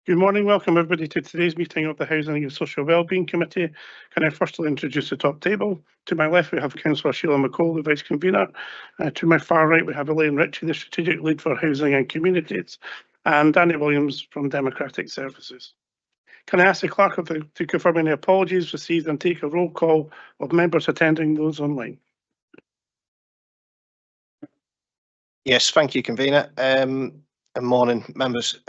Good morning. Welcome everybody to today's meeting of the Housing and Social Wellbeing Committee. Can I firstly introduce the top table? To my left, we have Councillor Sheila McCall, the Vice Convener. To my far right, we have Elaine Ritchie, the Strategic Lead for Housing and Communities, and Danny Williams from Democratic Services. Can I ask the Clerk to confirm any apologies received and take a roll call of members attending those online? Yes, thank you, Convener. Good morning, members.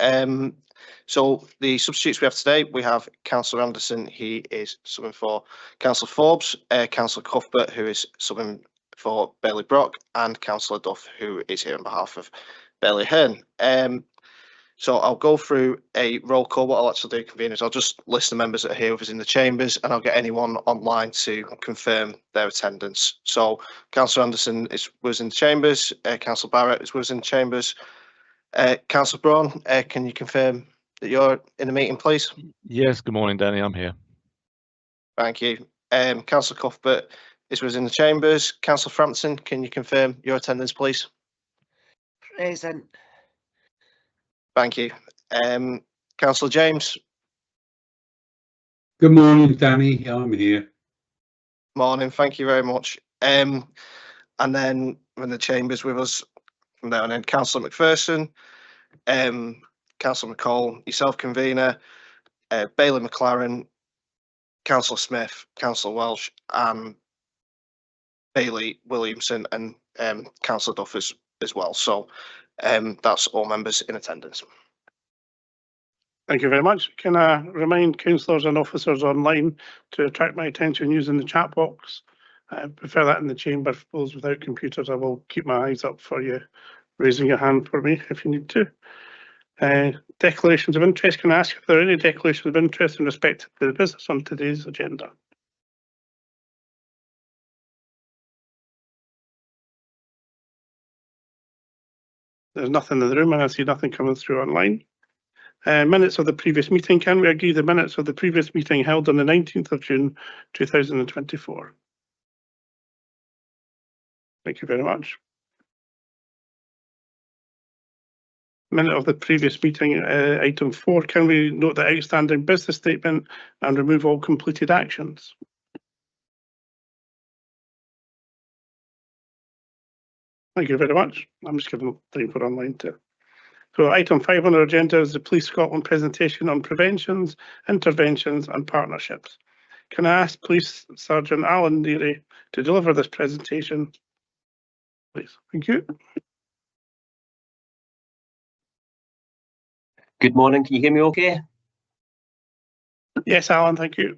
So the substitutes we have today, we have Councillor Anderson, he is subbing for Councillor Forbes, Councillor Cuthbert, who is subbing for Bailey Brock, and Councillor Duff, who is here on behalf of Bailey Hearn. So I'll go through a roll call. What I'll actually do, Convener, is I'll just list the members that are here with us in the chambers, and I'll get anyone online to confirm their attendance. So Councillor Anderson was in the chambers, Councillor Barrett was in the chambers. Councillor Braun, can you confirm that you're in the meeting, please? Yes, good morning, Danny. I'm here. Thank you. Councillor Cuthbert was in the chambers. Councillor Frampton, can you confirm your attendance, please? Present. Thank you. Councillor James. Good morning, Danny. I'm here. Morning. Thank you very much. And then in the chambers with us from there on in, Councillor McPherson, Councillor McCall, yourself, Convener, Bailey McLaren, Councillor Smith, Councillor Welsh, and Bailey Williamson, and Councillor Duff as well. So that's all members in attendance. Thank you very much. Can I remind councillors and officers online to attract my attention using the chat box? I prefer that in the chamber. For those without computers, I will keep my eyes up for you, raising your hand for me if you need to. Declarations of interest. Can I ask if there are any declarations of interest in respect to the business on today's agenda? There's nothing in the room, and I see nothing coming through online. Minutes of the previous meeting. Can we agree the minutes of the previous meeting held on the 19th of June 2024? Thank you very much. Minute of the previous meeting, item 4. Can we note the outstanding business statement and remove all completed actions? Thank you very much. I'm just giving time for online too. So item 5 on our agenda is the Police Scotland presentation on preventions, interventions and partnerships. Can I ask Police Sergeant Alan Neary to deliver this presentation, please? Thank you. Good morning. Can you hear me okay? Yes, Alan, thank you.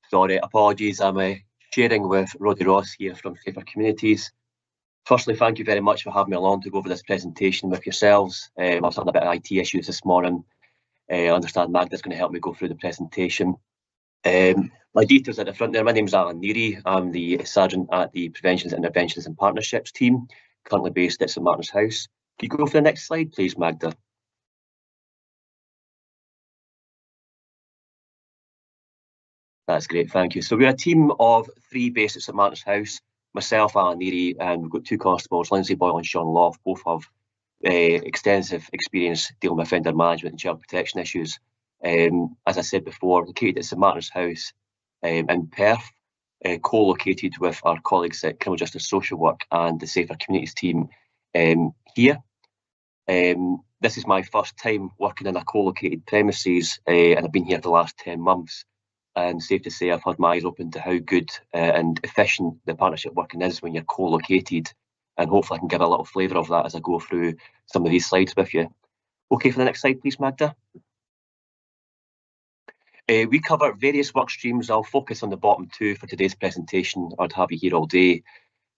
Sorry, apologies. I'm sharing with Roddy Ross here from Safer Communities. Firstly, thank you very much for having me along to go over this presentation with yourselves. I was having a bit of IT issues this morning. I understand Magda's going to help me go through the presentation. My details at the front there. My name is Alan Neary. I'm the Sergeant at the Preventions, Interventions and Partnerships team, currently based at St Martin's House. Can you go for the next slide, please, Magda? That's great, thank you. So we're a team of 3 based at St Martin's House. Myself, Alan Neary, and we've got 2 constables, Lindsay Boyle and Sean Loft. Both have extensive experience dealing with offender management and child protection issues. As I said before, located at St Martin's House in Perth, co-located with our colleagues at Criminal Justice Social Work and the Safer Communities team here. This is my first time working in a co-located premises, and I've been here for the last 10 months. And safe to say, I've had my eyes open to how good and efficient the partnership working is when you're co-located. And hopefully I can give a little flavour of that as I go through some of these slides with you. Okay, for the next slide, please, Magda. We cover various work streams. I'll focus on the bottom 2 for today's presentation. I'd have you here all day.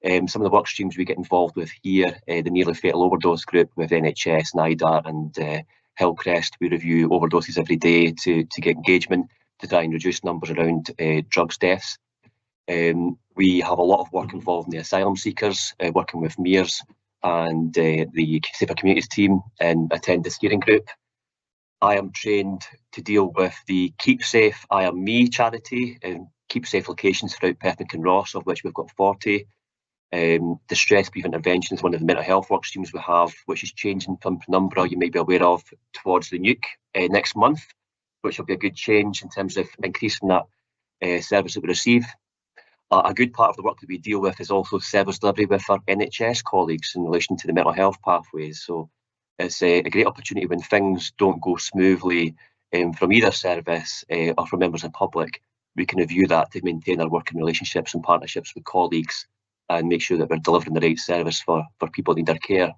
Some of the work streams we get involved with here, the Nearly Fatal Overdose Group with NHS, NIDA and Hillcrest. We review overdoses every day to get engagement, to try and reduce numbers around drugs deaths. We have a lot of work involved in the asylum seekers, working with MEARS and the Safer Communities team and attend the steering group. I am trained to deal with the Keep Safe I Am Me charity and Keep Safe locations throughout Perth and Kinross, of which we've got 40. Distress brief intervention is one of the mental health work streams we have, which is changing from Penumbra, you may be aware of, towards the Nuke next month, which will be a good change in terms of increasing that service that we receive. A good part of the work that we deal with is also service delivery with our NHS colleagues in relation to the mental health pathways. So it's a great opportunity when things don't go smoothly from either service or from members of the public. We can review that to maintain our working relationships and partnerships with colleagues and make sure that we're delivering the right service for people who need our care.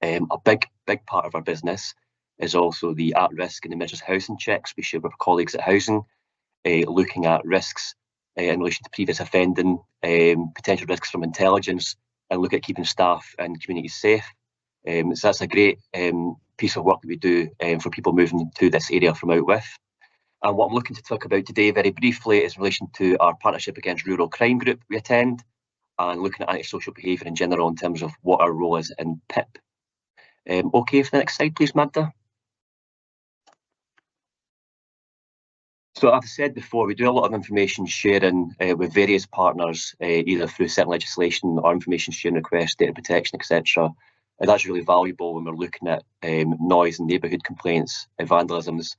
A big part of our business is also the at-risk and emergency housing checks we share with colleagues at housing, looking at risks in relation to previous offending, potential risks from intelligence, and look at keeping staff and communities safe. So that's a great piece of work that we do for people moving to this area from out with. And what I'm looking to talk about today very briefly is in relation to our Partnership Against Rural Crime group we attend, and looking at antisocial behaviour in general in terms of what our role is in PIP. Okay, for the next slide, please, Magda. So as I said before, we do a lot of information sharing with various partners, either through certain legislation or information sharing requests, data protection, etc. And that's really valuable when we're looking at noise and neighbourhood complaints, vandalisms,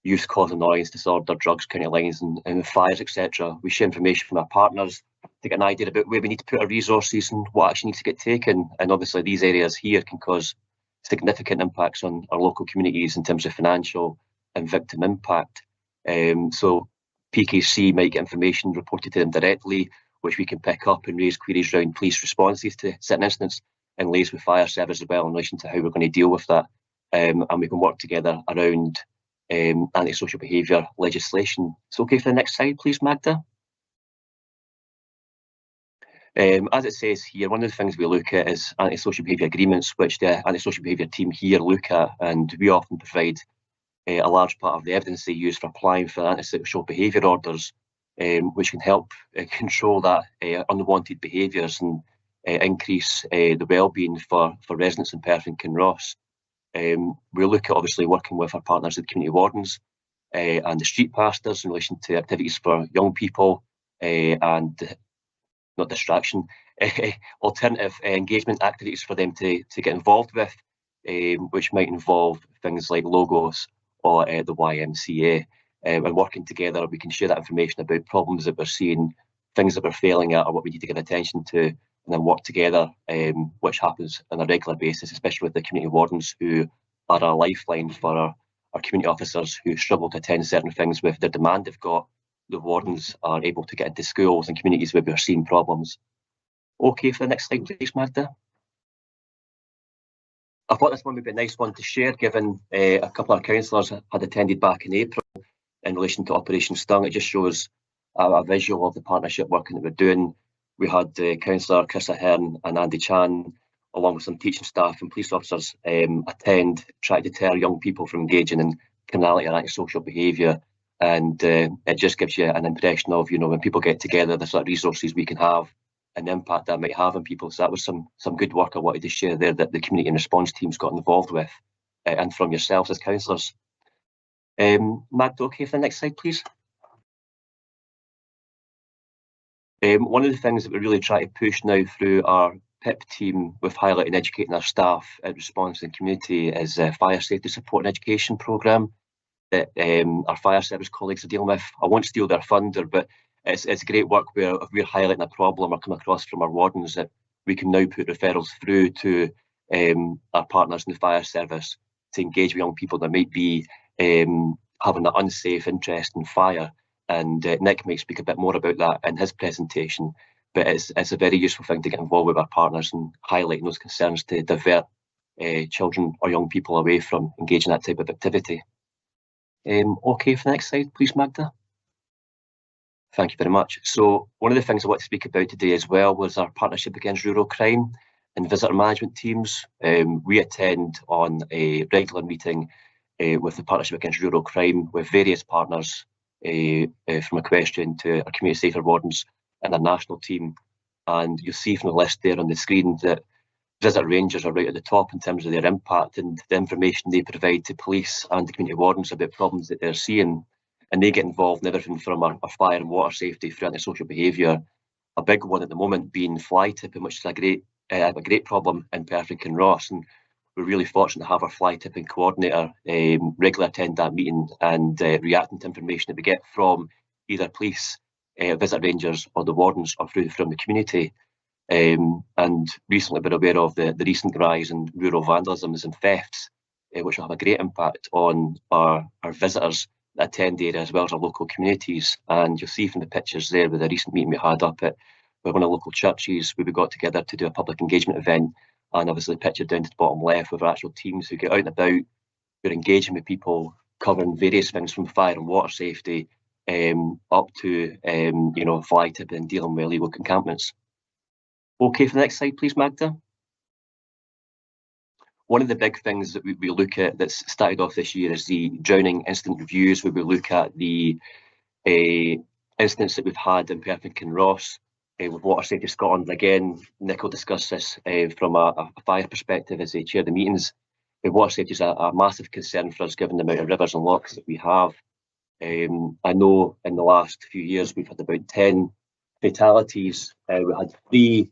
youth causing noise, disorder, drugs, county lines and fires, etc. We share information from our partners to get an idea about where we need to put our resources and what action needs to get taken. And obviously these areas here can cause significant impacts on our local communities in terms of financial and victim impact. So PKC might get information reported to them directly, which we can pick up and raise queries around police responses to certain incidents, and liaise with fire service as well in relation to how we're going to deal with that. And we can work together around antisocial behaviour legislation. So okay, for the next slide, please, Magda. As it says here, one of the things we look at is antisocial behaviour agreements, which the antisocial behaviour team here look at, and we often provide a large part of the evidence they use for applying for antisocial behaviour orders, which can help control that unwanted behaviours and increase the wellbeing for residents in Perth and Kinross. We look at obviously working with our partners at the community wardens and the street pastors in relation to activities for young people and not distraction, alternative engagement activities for them to get involved with, which might involve things like logos or the YMCA. And working together, we can share that information about problems that we're seeing, things that we're failing at, or what we need to get attention to, and then work together, which happens on a regular basis, especially with the community wardens, who are a lifeline for our community officers who struggle to attend certain things with the demand they've got. The wardens are able to get into schools and communities where we're seeing problems. Okay, for the next slide, please, Magda. I thought this one would be a nice one to share, given a couple of councillors had attended back in April in relation to Operation Stung. It just shows a visual of the partnership working that we're doing. We had Councillor Chris Ahern and Andy Chan, along with some teaching staff and police officers, attend, try to deter young people from engaging in criminality or antisocial behaviour. And it just gives you an impression of, when people get together, the sort of resources we can have and the impact that might have on people. So that was some good work I wanted to share there that the community and response teams got involved with, and from yourselves as councillors. Magda, okay for the next slide, please. One of the things that we really try to push now through our PIP team with highlighting educating our staff at response in the community is a fire safety support and education programme that our fire service colleagues are dealing with. I won't steal their thunder, but it's great work where if we're highlighting a problem or come across from our wardens, that we can now put referrals through to our partners in the fire service to engage with young people that might be having an unsafe interest in fire. And Nick might speak a bit more about that in his presentation, but it's a very useful thing to get involved with our partners and highlighting those concerns to divert children or young people away from engaging in that type of activity. Okay, for the next slide, please, Magda. Thank you very much. So one of the things I want to speak about today as well was our Partnership Against Rural Crime and visitor management teams. We attend on a regular meeting with the Partnership Against Rural Crime with various partners, from Equestrian to our community safer wardens and our national team. And you'll see from the list there on the screen that visitor rangers are right at the top in terms of their impact and the information they provide to police and the community wardens about problems that they're seeing. And they get involved in everything from our fire and water safety through antisocial behaviour a big one at the moment being fly tipping, which is a great problem in Perth and Kinross, and we're really fortunate to have our fly tipping coordinator regularly attend that meeting and reacting to information that we get from either police, visit rangers, or the wardens, or from the community. And recently been aware of the recent rise in rural vandalisms and thefts, which will have a great impact on our visitors that attend the area as well as our local communities. And you'll see from the pictures there with the recent meeting we had up at one of the local churches where we got together to do a public engagement event, and obviously pictured down to the bottom left with our actual teams who get out and about, who are engaging with people, covering various things from fire and water safety up to fly tipping and dealing with illegal encampments. Okay, for the next slide, please, Magda. One of the big things that we look at that's started off this year is the drowning incident reviews, where we look at the incidents that we've had in Perth and Kinross with Water Safety Scotland. Again, Nick will discuss this from a fire perspective as they chair the meetings. Water safety is a massive concern for us, given the amount of rivers and lochs that we have. I know in the last few years we've had about 10 fatalities. We had 3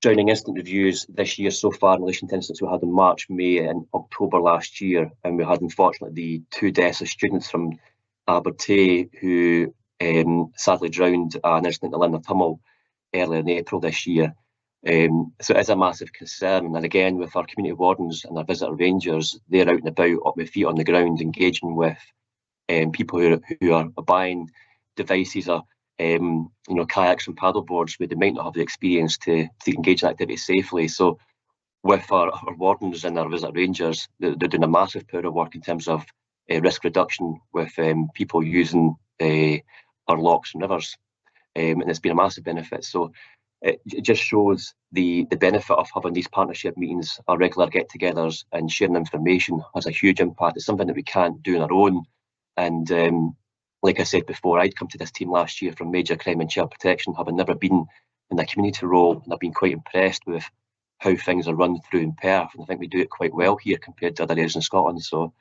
drowning incident reviews this year so far in relation to incidents we had in March, May and October last year, and we had unfortunately the 2 deaths of students from Abertay who sadly drowned an incident in Linnatummal earlier in April this year. So it is a massive concern, and again with our community wardens and our visitor rangers, they're out and about up with feet on the ground engaging with people who are buying devices or kayaks and paddle boards where they might not have the experience to engage in activity safely. So with our wardens and our visitor rangers, they're doing a massive power of work in terms of risk reduction with people using our lochs and rivers, and it's been a massive benefit. So it just shows the benefit of having these partnership meetings, our regular get-togethers, and sharing information has a huge impact. It's something that we can't do on our own. And like I said before, I'd come to this team last year from Major Crime and Child Protection, having never been in a community role, and I've been quite impressed with how things are run through in Perth, and I think we do it quite well here compared to other areas in Scotland. So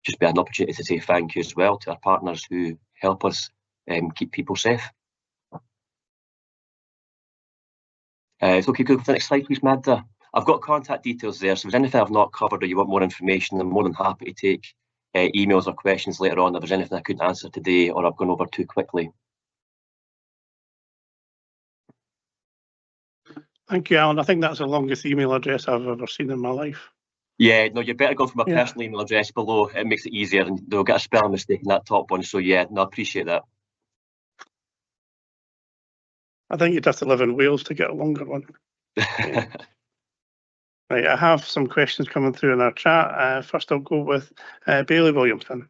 just be an opportunity to say thank you as well to our partners who help us keep people safe. It's okay, go to the next slide, please, Magda. I've got contact details there, so if there's anything I've not covered or you want more information, I'm more than happy to take emails or questions later on if there's anything I couldn't answer today or I've gone over too quickly. Thank you, Alan. I think that's the longest email address I've ever seen in my life. Yeah, no, you're better going for my personal email address below. It makes it easier, and they'll get a spelling mistake in that top one. So yeah, no, I appreciate that. I think you'd have to live in Wales to get a longer one. Right, I have some questions coming through in our chat. First, I'll go with Bailey Williamson.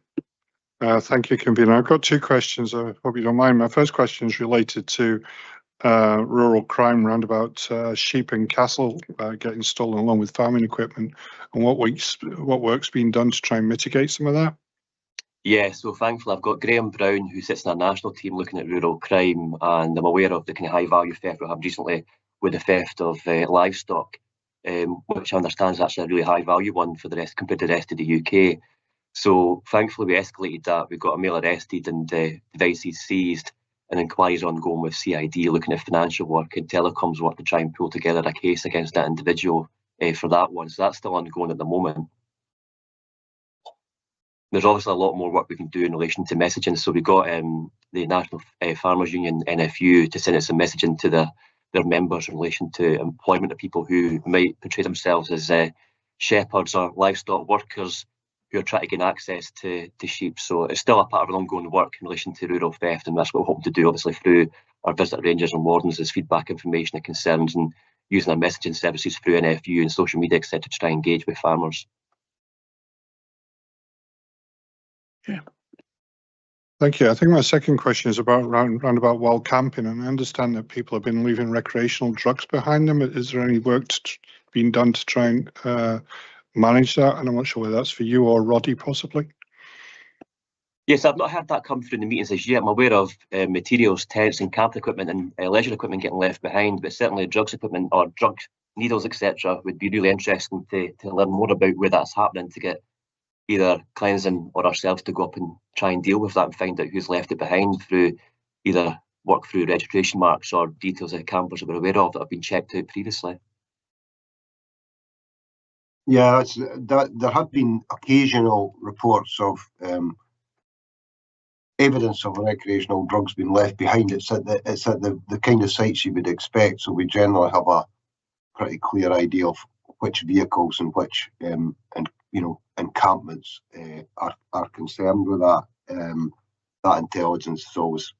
Thank you, convener. I've got 2 questions. I hope you don't mind. My first question is related to rural crime around about sheep and cattle getting stolen along with farming equipment, and what work's being done to try and mitigate some of that. Yeah, so thankfully I've got Graham Brown, who sits in our national team looking at rural crime, and I'm aware of the kind of high value theft we had recently with the theft of livestock, which I understand is actually a really high value one for the rest compared to the rest of the UK. So thankfully we escalated that. We got a male arrested and devices seized, and inquiries ongoing with CID looking at financial work and telecoms work to try and pull together a case against that individual for that one. So that's still ongoing at the moment. There's obviously a lot more work we can do in relation to messaging. So we've got the National Farmers Union, NFU, to send out some messaging to their members in relation to employment of people who might portray themselves as shepherds or livestock workers who are trying to gain access to sheep. So it's still a part of an ongoing work in relation to rural theft, and that's what we're hoping to do, obviously, through our visitor rangers and wardens as feedback, information and concerns, and using our messaging services through NFU and social media, etc., to try and engage with farmers. Yeah. Thank you. I think my second question is about round about wild camping, and I understand that people have been leaving recreational drugs behind them. Is there any work being done to try and manage that? And I'm not sure whether that's for you or Roddy, possibly. Yes, I've not heard that come through in the meetings as yet. I'm aware of materials, tents and camp equipment and leisure equipment getting left behind, but certainly drugs equipment or drug needles, etc., would be really interesting to learn more about where that's happening, to get either cleansing or ourselves to go up and try and deal with that and find out who's left it behind through either work through registration marks or details of campers that we're aware of that have been checked out previously? Yeah, there have been occasional reports of evidence of recreational drugs being left behind. It's at the kind of sites you would expect. So we generally have a pretty clear idea of which vehicles and which encampments are concerned with that. That intelligence is always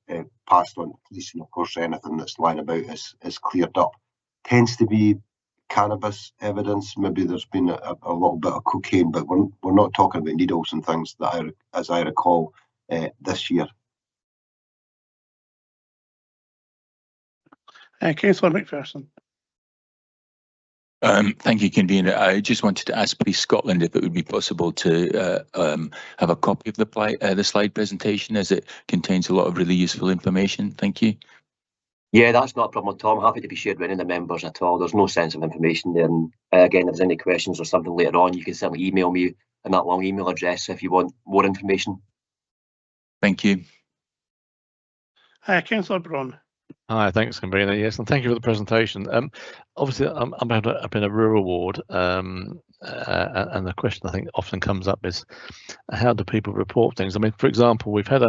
passed on to police, and of course anything that's lying about is cleared up. Tends to be cannabis evidence. Maybe there's been a little bit of cocaine, but we're not talking about needles and things that as I recall this year. Councillor McPherson. Thank you, Convener. I just wanted to ask Police Scotland if it would be possible to have a copy of the slide presentation, as it contains a lot of really useful information. Thank you. Yeah, that's not a problem at all. I'm happy to be shared with any of the members at all. There's no sensitive information there. And again, if there's any questions or something later on, you can certainly email me on that long email address if you want more information. Thank you. Councillor Braun. Hi, thanks, Convener. Yes, and thank you for the presentation. Obviously, I'm up in a rural ward, and the question I think often comes up is, how do people report things? I mean, for example, we've had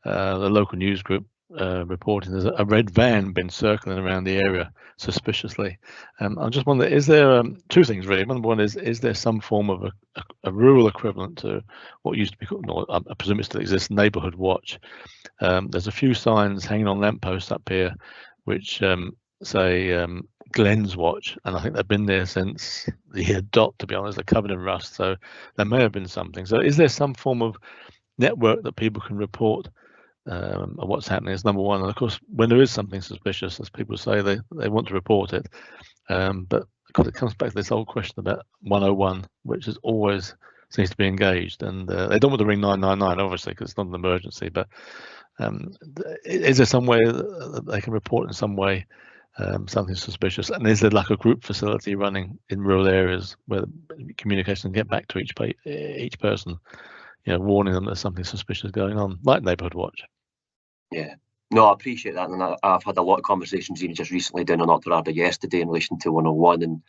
the local news group reporting there's a red van been circling around the area suspiciously. I'm just wondering, is there two things really? Number one is there some form of a rural equivalent to what used to be called, no, I presume it still exists, neighbourhood watch? There's a few signs hanging on lampposts up here which say Glenn's Watch, and I think they've been there since the year dot, to be honest. They're covered in rust, so there may have been something. So is there some form of network that people can report of what's happening? Is number one. And of course, when there is something suspicious, as people say, they want to report it, but because it comes back to this old question about 101, which is always seems to be engaged, and they don't want to ring 999 obviously because it's not an emergency, but is there some way that they can report in some way something suspicious? And is there like a group facility running in rural areas where communication can get back to each person, warning them there's something suspicious going on, like Neighbourhood Watch? Yeah, no, I appreciate that, and I've had a lot of conversations even just recently down in Octorada yesterday in relation to 101,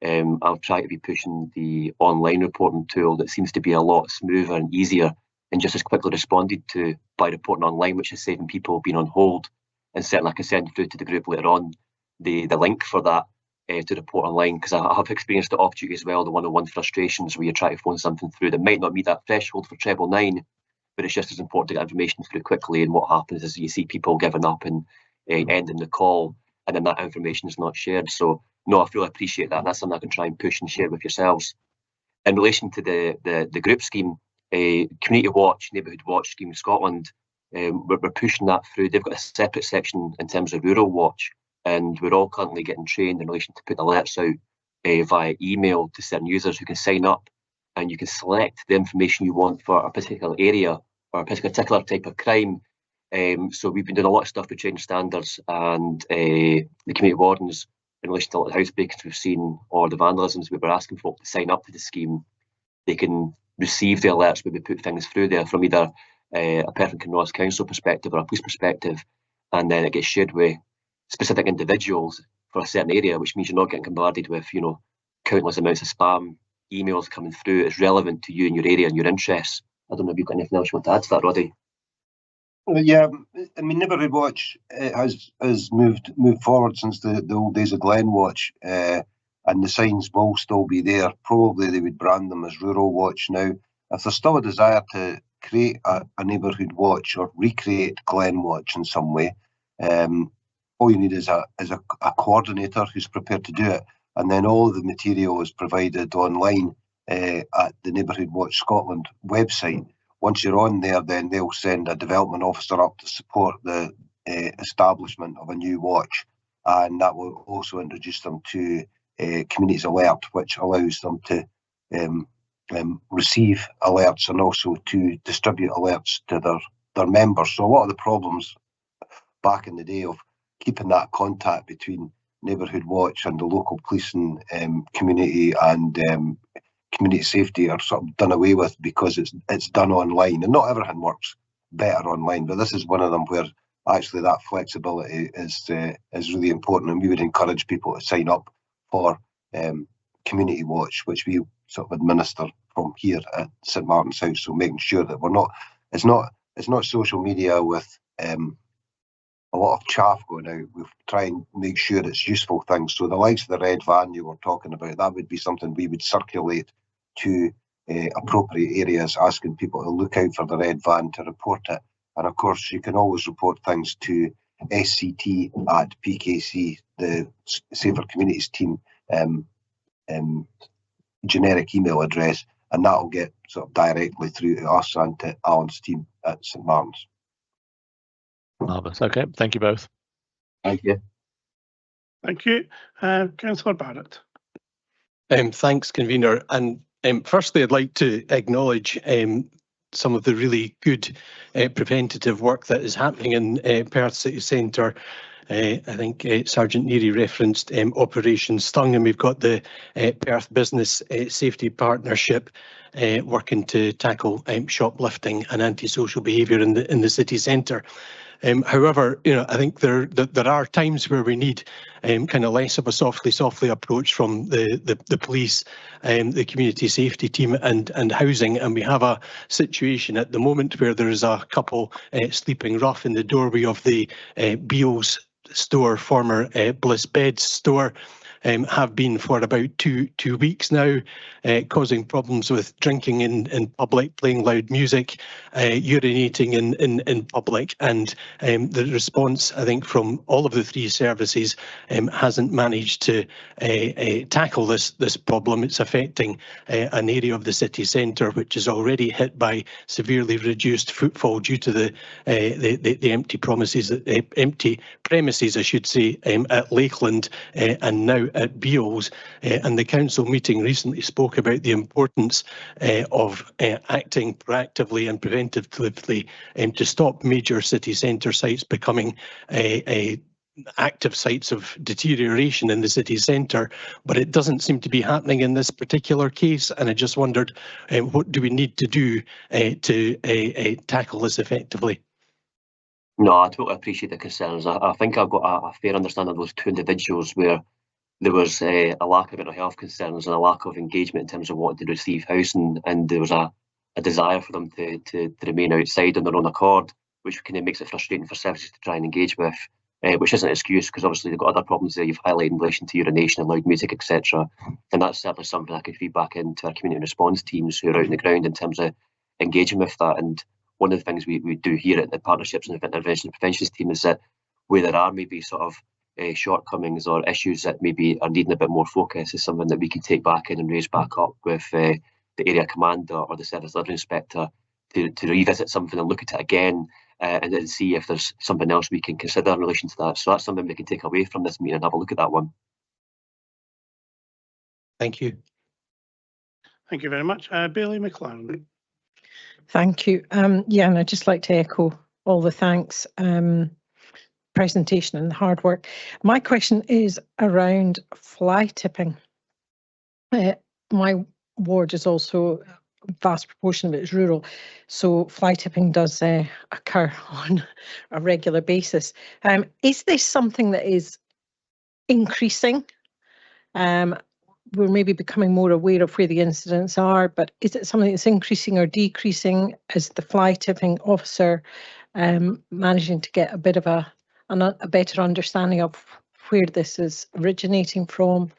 and I'll try to be pushing the online reporting tool that seems to be a lot smoother and easier and just as quickly responded to by reporting online, which is saving people being on hold. And certainly I can send through to the group later on the link for that to report online, because I have experienced it off duty as well, the 101 frustrations where you try to phone something through that might not meet that threshold for 999, but it's just as important to get information through quickly. And what happens is you see people giving up and ending the call, and then that information is not shared. So no, I fully appreciate that, and that's something I can try and push and share with yourselves. In relation to the group scheme, Community Watch, Neighbourhood Watch scheme in Scotland, we're pushing that through. They've got a separate section in terms of Rural Watch, and we're all currently getting trained in relation to put alerts out via email to certain users who can sign up, and you can select the information you want for a particular area or a particular type of crime. So we've been doing a lot of stuff with training standards and the community wardens in relation to the housebreakings we've seen or the vandalisms. We were asking folk to sign up to the scheme. They can receive the alerts when we put things through there from either a Perth and Kinross Council perspective or a police perspective, and then it gets shared with specific individuals for a certain area, which means you're not getting bombarded with countless amounts of spam emails coming through. It's relevant to you and your area and your interests. I don't know if you've got anything else you want to add to that, Roddy. Yeah, I mean, Neighbourhood Watch has moved forward since the old days of Glen Watch, and the signs will still be there. Probably they would brand them as Rural Watch now. If there's still a desire to create a Neighbourhood Watch or recreate Glen Watch in some way, all you need is a coordinator who's prepared to do it, and then all of the material is provided online at the Neighbourhood Watch Scotland website. Once you're on there, then they'll send a development officer up to support the establishment of a new watch, and that will also introduce them to Communities Alert, which allows them to receive alerts and also to distribute alerts to their members. So a lot of the problems back in the day of keeping that contact between Neighbourhood Watch and the local policing community and community safety are sort of done away with because it's done online, and not everything works better online, but this is one of them where actually that flexibility is really important, and we would encourage people to sign up for Community Watch, which we sort of administer from here at St Martin's House. So making sure that it's not social media with a lot of chaff going out. We try and make sure it's useful things. So the likes of the red van you were talking about, that would be something we would circulate to appropriate areas, asking people to look out for the red van to report it. And of course, you can always report things to SCT@PKC, the Safer Communities team generic email address, and that'll get sort of directly through to us and to Alan's team at St Martin's. Marvellous. Okay, thank you both. Thank you. Thank you. Councillor Barrett. Thanks, convener. And firstly, I'd like to acknowledge some of the really good preventative work that is happening in Perth City Centre. I think Sergeant Neary referenced Operation Stung, and we've got the Perth Business Safety Partnership working to tackle shoplifting and antisocial behaviour in the city centre. However, I think there are times where we need kind of less of a softly approach from the police, the community safety team and housing, and we have a situation at the moment where there is a couple sleeping rough in the doorway of the Beals store, former Bliss Beds store. Have been for about two weeks now, causing problems with drinking in public, playing loud music, urinating in public, and the response, I think, from all of the three services hasn't managed to tackle this problem. It's affecting an area of the city centre which is already hit by severely reduced footfall due to the empty premises, I should say, at Lakeland and now at Beals, and the council meeting recently spoke about the importance of acting proactively and preventively to stop major city centre sites becoming active sites of deterioration in the city centre, but it doesn't seem to be happening in this particular case, and I just wondered what do we need to do to tackle this effectively? No, I totally appreciate the concerns. I think I've got a fair understanding of those two individuals where there was a lack of mental health concerns and a lack of engagement in terms of wanting to receive housing, and there was a desire for them to remain outside on their own accord, which kind of makes it frustrating for services to try and engage with, which isn't an excuse because obviously they've got other problems there you've highlighted in relation to urination and loud music, etc. And that's certainly something I could feed back into our community response teams who are out on the ground in terms of engaging with that. And one of the things we do here at the Partnerships and Intervention and Preventions team is that where there are maybe sort of shortcomings or issues that maybe are needing a bit more focus is something that we can take back in and raise back up with the area commander or the service delivery inspector to revisit something and look at it again and then see if there's something else we can consider in relation to that. So that's something we can take away from this meeting and have a look at that one. Thank you. Thank you very much. Bailey McLaren. Thank you. Yeah, and I'd just like to echo all the thanks. Presentation and the hard work. My question is around fly tipping. My ward is also a vast proportion of it is rural, so fly tipping does occur on a regular basis. Is this something that is increasing? We're maybe becoming more aware of where the incidents are, but is it something that's increasing or decreasing? Is the fly tipping officer managing to get a bit of a better understanding of where this is originating from,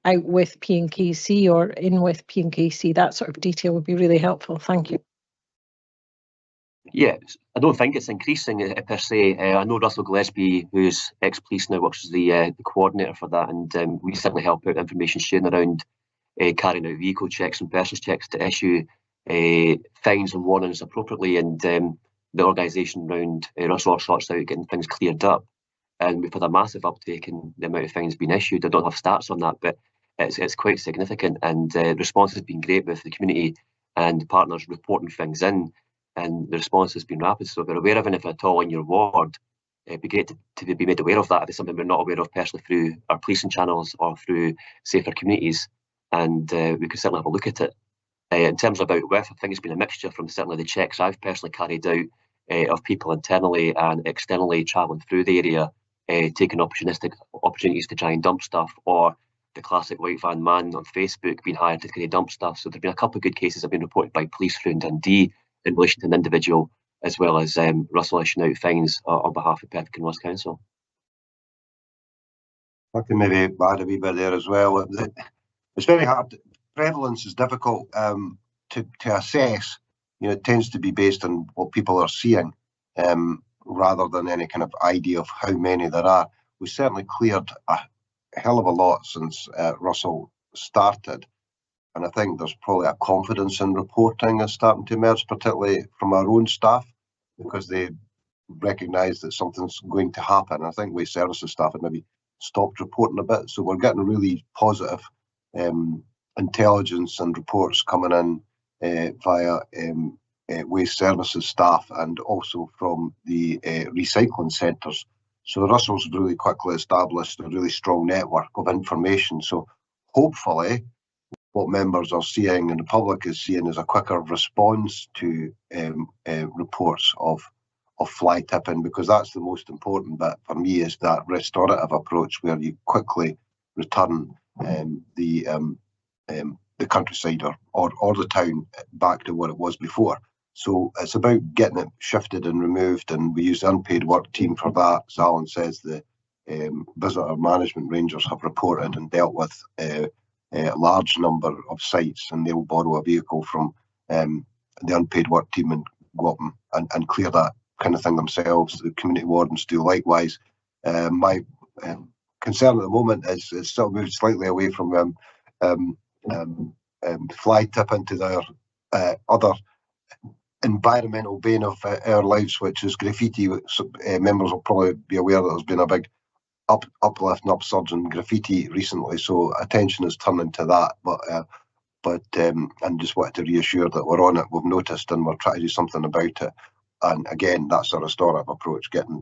out with P&KC or in with P&KC? That sort of detail would be really helpful. Thank you. Yeah, I don't think it's increasing per se. I know Russell Gillespie, who's ex-police now, works as the coordinator for that, and we certainly help out information sharing around carrying out vehicle checks and persons checks to issue fines and warnings appropriately, and the organisation around Russell sorts out getting things cleared up. And we've had a massive uptake in the amount of fines being issued. I don't have stats on that, but it's quite significant, and the response has been great with the community and partners reporting things in, and the response has been rapid. So if you're aware of anything at all in your ward, it'd be great to be made aware of that. If it's something we're not aware of personally through our policing channels or through Safer Communities, and we could certainly have a look at it. In terms of out with, I think it's been a mixture from certainly the checks I've personally carried out of people internally and externally travelling through the area, taking opportunities to try and dump stuff, or the classic white van man on Facebook being hired to kind of dump stuff. So there've been a couple of good cases that have been reported by police through in Dundee in relation to an individual, as well as Russell issuing out fines on behalf of Perth and West Council. I can maybe add a wee bit there as well. It's very hard. Prevalence is difficult to assess. You know, it tends to be based on what people are seeing, rather than any kind of idea of how many there are. We certainly cleared a hell of a lot since Russell started, and I think there's probably a confidence in reporting is starting to emerge, particularly from our own staff, because they recognise that something's going to happen. I think waste services staff had maybe stopped reporting a bit, so we're getting really positive intelligence and reports coming in via waste services staff and also from the recycling centres. So Russell's really quickly established a really strong network of information. So hopefully what members are seeing and the public is seeing is a quicker response to reports of fly tipping, because that's the most important bit for me, is that restorative approach where you quickly return the countryside or the town back to what it was before. So it's about getting it shifted and removed, and we use the unpaid work team for that. As Alan says, the visitor management rangers have reported and dealt with a large number of sites, and they'll borrow a vehicle from the unpaid work team and go up and clear that kind of thing themselves. The community wardens do likewise. My concern at the moment is it's still moved slightly away from fly tipping to their other environmental bane of our lives, which is graffiti. Members will probably be aware that there's been a big uplift and upsurge in graffiti recently, so attention is turning to that. But and just wanted to reassure that we're on it. We've noticed and we're trying to do something about it. And again, that's a restorative approach, getting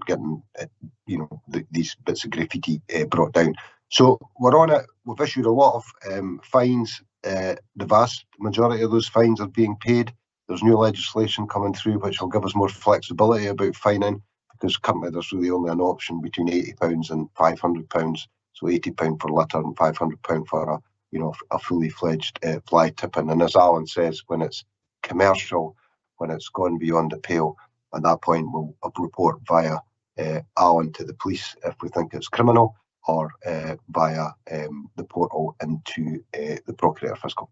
these bits of graffiti brought down. So we're on it. We've issued a lot of fines. The vast majority of those fines are being paid. There's new legislation coming through which will give us more flexibility about fining, because currently there's really only an option between £80 and £500. So £80 for litter and £500 for a fully fledged fly tipping. And as Alan says, when it's commercial, when it's gone beyond the pale, at that point we'll report via Alan to the police if we think it's criminal, or via the portal into the Procurator Fiscal.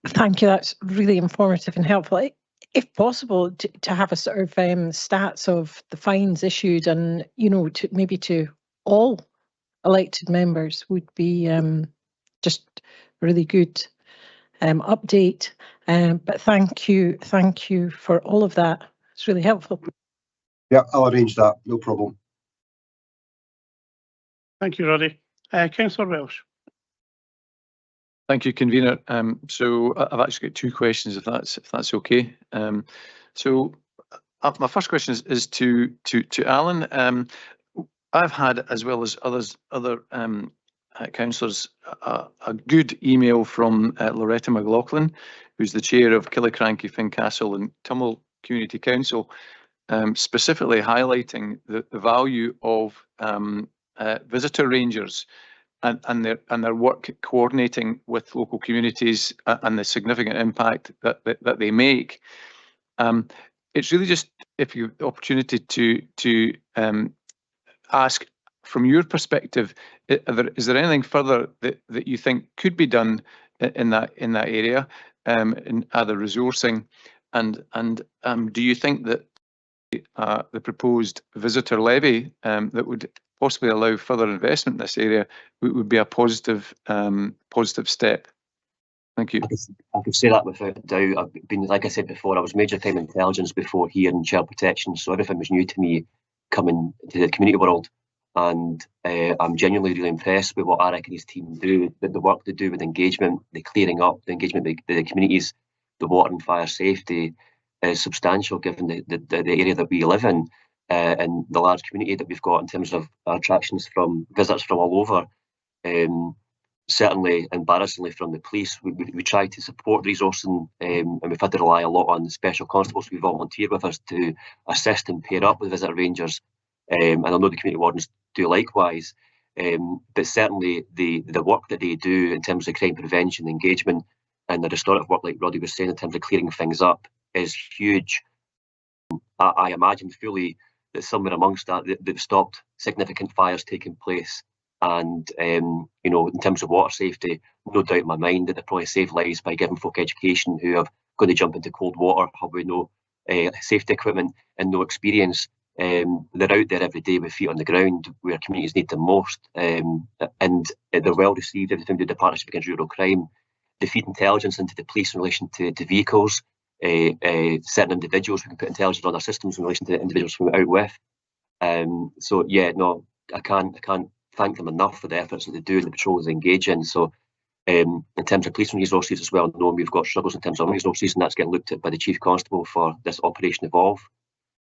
Thank you. That's really informative and helpful. If possible, to have a sort of stats of the fines issued, and maybe to all elected members would be just really good update. But thank you for all of that. It's really helpful. Yeah, I'll arrange that. No problem. Thank you, Roddy. Councillor Welsh. Thank you, convener. So I've actually got two questions, if that's okay. So my first question is to Alan. I've had, as well as other councillors, a good email from Loretta McLaughlin, who's the chair of Killiecrankie, Fincastle and Tummel Community Council, specifically highlighting the value of visitor rangers and their work coordinating with local communities and the significant impact that they make. It's really just, if you have the opportunity to ask, from your perspective, is there anything further that you think could be done in that area, in either resourcing, and do you think that the proposed visitor levy that would possibly allow further investment in this area would be a positive step? Thank you. I could say that without doubt. I've been, like I said before, I was Major Crime Intelligence before here in Child Protection, so everything was new to me coming to the community world. And I'm genuinely really impressed with what Eric and his team do, the work they do with engagement, the clearing up, the engagement with the communities, the water and fire safety is substantial given the area that we live in, and the large community that we've got in terms of attractions from visitors from all over. certainly embarrassingly from the police. We try to support resourcing, and we've had to rely a lot on special constables who volunteer with us to assist and pair up with visitor rangers. And I know the community wardens do likewise. But certainly the work that they do in terms of crime prevention, engagement, and the restorative work, like Roddy was saying, in terms of clearing things up, is huge. I imagine fully that somewhere amongst that, they've stopped significant fires taking place. And, you know, in terms of water safety, no doubt in my mind that they probably save lives by giving folk education who are going to jump into cold water, have with no safety equipment and no experience. They're out there every day with feet on the ground where communities need them most. And they're well received. Everything to do with the Partnership Against Rural Crime. They feed intelligence into the police in relation to vehicles. Certain individuals, we can put intelligence on our systems in relation to individuals from out with. So yeah, no, I can't thank them enough for the efforts that they do and the patrols they engage in. So in terms of policing resources as well, known we've got struggles in terms of resources, and that's getting looked at by the Chief Constable for this Operation Evolve.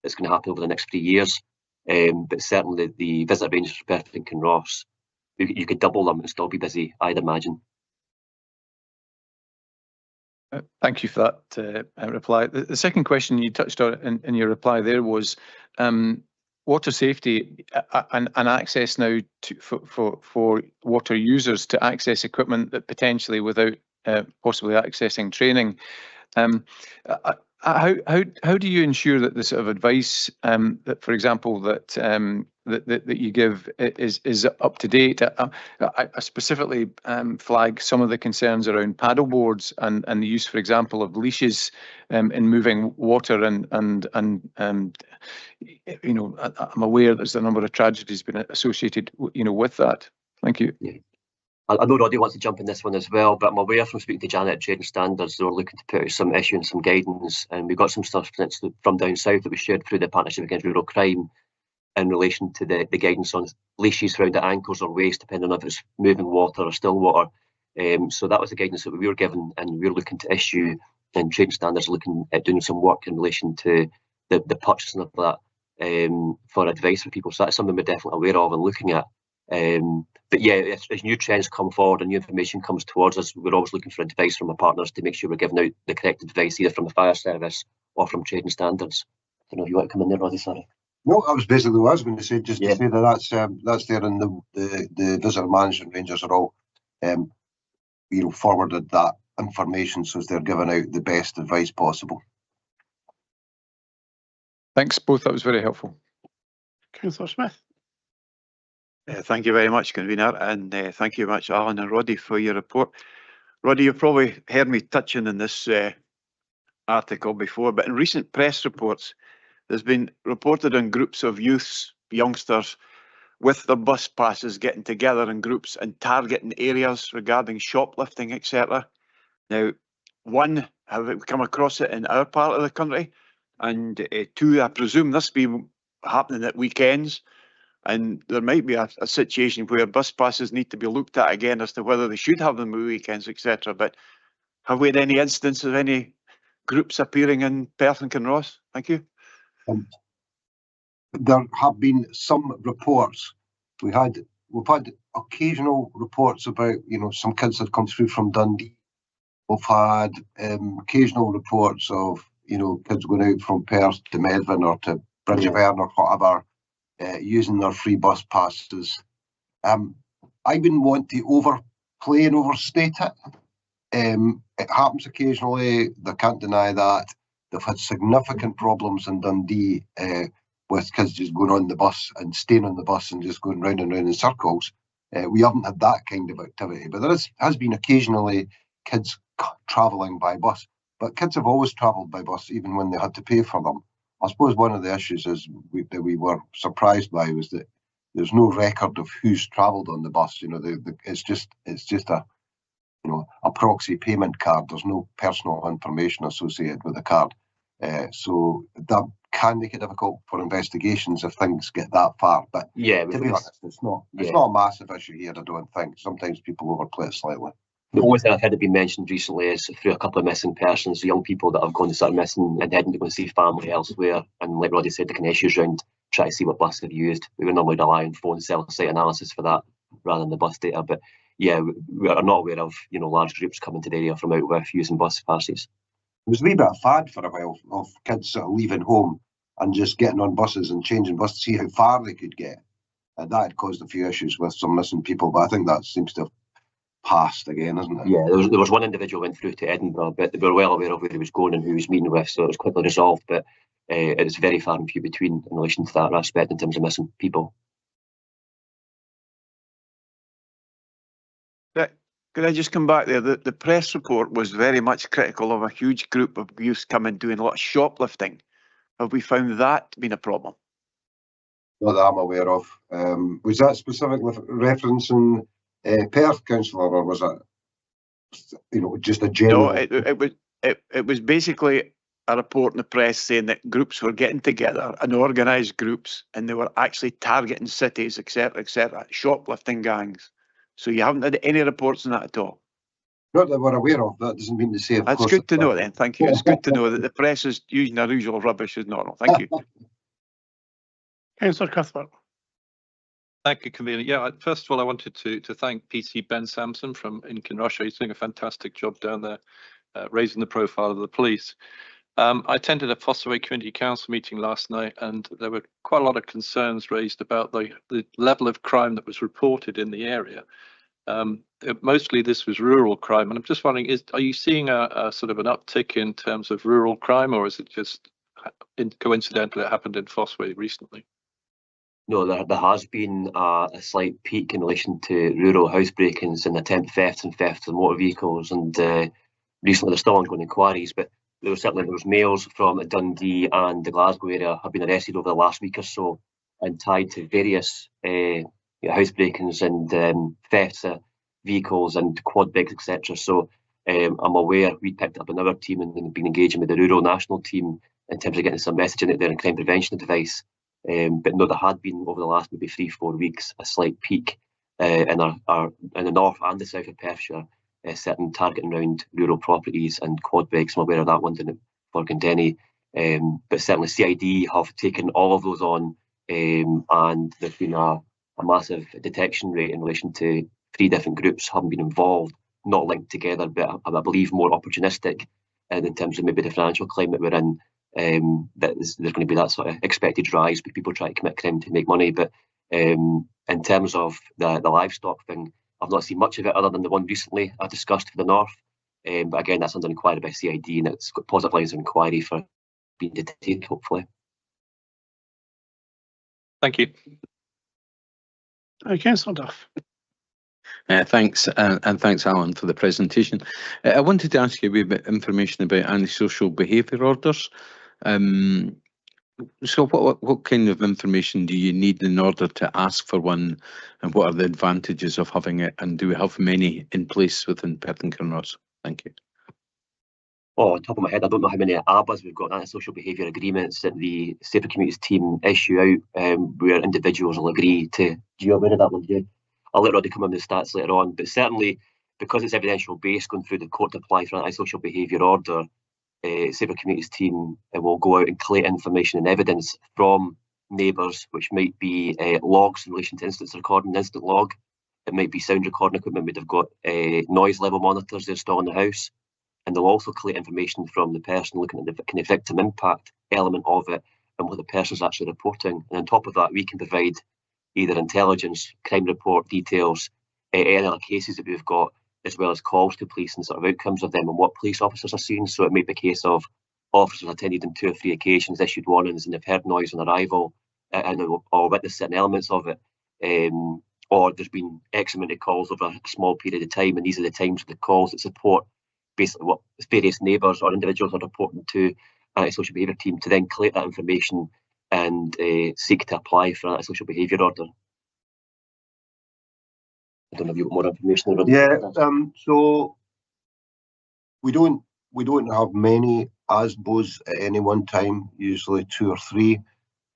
It's going to happen over the next 3 years. But certainly the visitor rangers for Perth and Kinross, you could double them and still be busy, I'd imagine. Thank you for that reply. The second question you touched on in your reply there was water safety and access now for water users to access equipment that potentially without possibly accessing training. How do you ensure that the sort of advice that, for example, that you give is up to date? I specifically flag some of the concerns around paddle boards and the use, for example, of leashes in moving water and you know, I'm aware there's a number of tragedies been associated, you know, with that. Thank you. Yeah. I know Roddy wants to jump in this one as well, but I'm aware from speaking to Janet at Trading Standards, they were looking to put out some issue and some guidance, and we got some stuff from down south that we shared through the Partnership Against Rural Crime in relation to the guidance on leashes around the ankles or waist, depending on if it's moving water or still water. So that was the guidance that we were given, and we were looking to issue, and Trading Standards looking at doing some work in relation to the purchasing of that for advice for people. So that's something we're definitely aware of and looking at. But yeah, as new trends come forward and new information comes towards us, we're always looking for advice from our partners to make sure we're giving out the correct advice, either from the fire service or from Trading Standards. I don't know if you want to come in there, Roddy, sorry. No, that was basically what I was going to say, just to say that that's there, and the visitor management rangers are all forwarded that information, so they're giving out the best advice possible. Thanks both, that was very helpful. Councillor Smith. Thank you very much, Convener, and thank you very much, Alan and Roddy, for your report. Roddy, you've probably heard me touching on this article before, but in recent press reports, there's been reported on groups of youths, youngsters, with their bus passes getting together in groups and targeting areas regarding shoplifting, etc. Now, one, have we come across it in our part of the country? And two, I presume this be happening at weekends. And there might be a situation where bus passes need to be looked at again as to whether they should have them at weekends, etc. But have we had any instance of any groups appearing in Perth and Kinross? Thank you. There have been some reports. We've had occasional reports about, some kids that come through from Dundee. We've had occasional reports of, kids going out from Perth to Medvin or to Bridgeverne or whatever, using their free bus passes. I wouldn't want to overplay and overstate it. It happens occasionally. They can't deny that. They've had significant problems in Dundee with kids just going on the bus and staying on the bus and just going round and round in circles. We haven't had that kind of activity, but there has been occasionally kids travelling by bus. But kids have always travelled by bus, even when they had to pay for them. I suppose one of the issues that we were surprised by was that there's no record of who's travelled on the bus. It's just a proxy payment card. There's no personal information associated with the card. So that can make it difficult for investigations if things get that far. But yeah, to be honest, it's not a massive issue here, I don't think. Sometimes people overplay it slightly. The only thing I've heard it be mentioned recently is through a couple of missing persons, young people that have gone to start missing and heading to go and see family elsewhere. And like Roddy said, the kind of issues around trying to see what bus they've used. We would normally rely on phone cell site analysis for that rather than the bus data. But yeah, we are not aware of, you know, large groups coming to the area from out with using bus passes. There was a wee bit of fad for a while of kids sort of leaving home and just getting on buses and changing buses to see how far they could get. And that had caused a few issues with some missing people, but I think that seems to have passed again, isn't it? Yeah, there was one individual went through to Edinburgh, but they were well aware of where he was going and who he was meeting with, so it was quickly resolved. But it was very far and few between in relation to that aspect in terms of missing people. Could I just come back there? The press report was very much critical of a huge group of youths coming doing a lot of shoplifting. Have we found that been a problem? Not that I'm aware of. Was that specifically referencing Perth, councillor, or was it, you know, just a general? No, it was basically a report in the press saying that groups were getting together and organised groups, and they were actually targeting cities, etc., shoplifting gangs. So you haven't had any reports on that at all? Not that we're aware of. That doesn't mean to say. That's good to know then. Thank you. It's good to know that the press is using their usual rubbish as normal. Thank you. Councillor Cuthbert. Thank you, Convener. Yeah, first of all, I wanted to thank PC Ben Sampson from in Kinross. He's doing a fantastic job down there, raising the profile of the police. I attended a Fossaway Community Council meeting last night, and there were quite a lot of concerns raised about the level of crime that was reported in the area. Mostly this was rural crime, and I'm just wondering, are you seeing a sort of an uptick in terms of rural crime, or is it just coincidental it happened in Fossaway recently? No, there has been a slight peak in relation to rural house break-ins and attempt thefts and thefts of motor vehicles, and recently there's still ongoing inquiries, but there was males from Dundee and the Glasgow area have been arrested over the last week or so and tied to various house break-ins and thefts of vehicles and quad bigs, etc. So I'm aware we picked up another team and been engaging with the rural national team in terms of getting some messaging out there and crime prevention advice. But no, there had been over the last maybe 3-4 weeks a slight peak in the north and the south of Perthshire, certain targeting around rural properties and quad bikes. I'm aware of that one down at Forgandenny. But certainly CID have taken all of those on, and there's been a massive detection rate in relation to 3 different groups having been involved, not linked together, but I believe more opportunistic in terms of maybe the financial climate we're in. That there's going to be that sort of expected rise with people trying to commit crime to make money. But in terms of the livestock thing, I've not seen much of it other than the one recently I discussed for the north. But again, that's under inquiry by CID, and it's got positive lines of inquiry for being detected, hopefully. Thank you. Councillor Duff. Thanks, and thanks, Alan, for the presentation. I wanted to ask you a wee bit of information about antisocial behaviour orders. So what kind of information do you need in order to ask for one, and what are the advantages of having it, and do we have many in place within Perth and Kinross? Thank you. Oh, on top of my head, I don't know how many ABAs we've got, antisocial behaviour agreements that the Safer Communities team issue out, where individuals will agree to. Do you aware of that one, Jay? I'll let Roddy come on the stats later on, but certainly because it's evidential based going through the court to apply for an antisocial behaviour order, Safer Communities team will go out and collate information and evidence from neighbours, which might be logs in relation to incidents recording, instant log. It might be sound recording equipment, they've got noise level monitors they install in the house. And they'll also collate information from the person looking at the kind of victim impact element of it and what the person's actually reporting. And on top of that, we can provide either intelligence, crime report details, any other cases that we've got, as well as calls to police and sort of outcomes of them and what police officers are seeing. So it may be a case of officers attended on 2 or 3 occasions, issued warnings, and they've heard noise on arrival or witnessed certain elements of it. Or there's been X amount of calls over a small period of time, and these are the times of the calls that support basically what various neighbours or individuals are reporting to antisocial behaviour team to then collate that information and seek to apply for an antisocial behaviour order. I don't know if you want more information about that. Yeah, so we don't have many ASBOs at any one time, usually 2 or 3.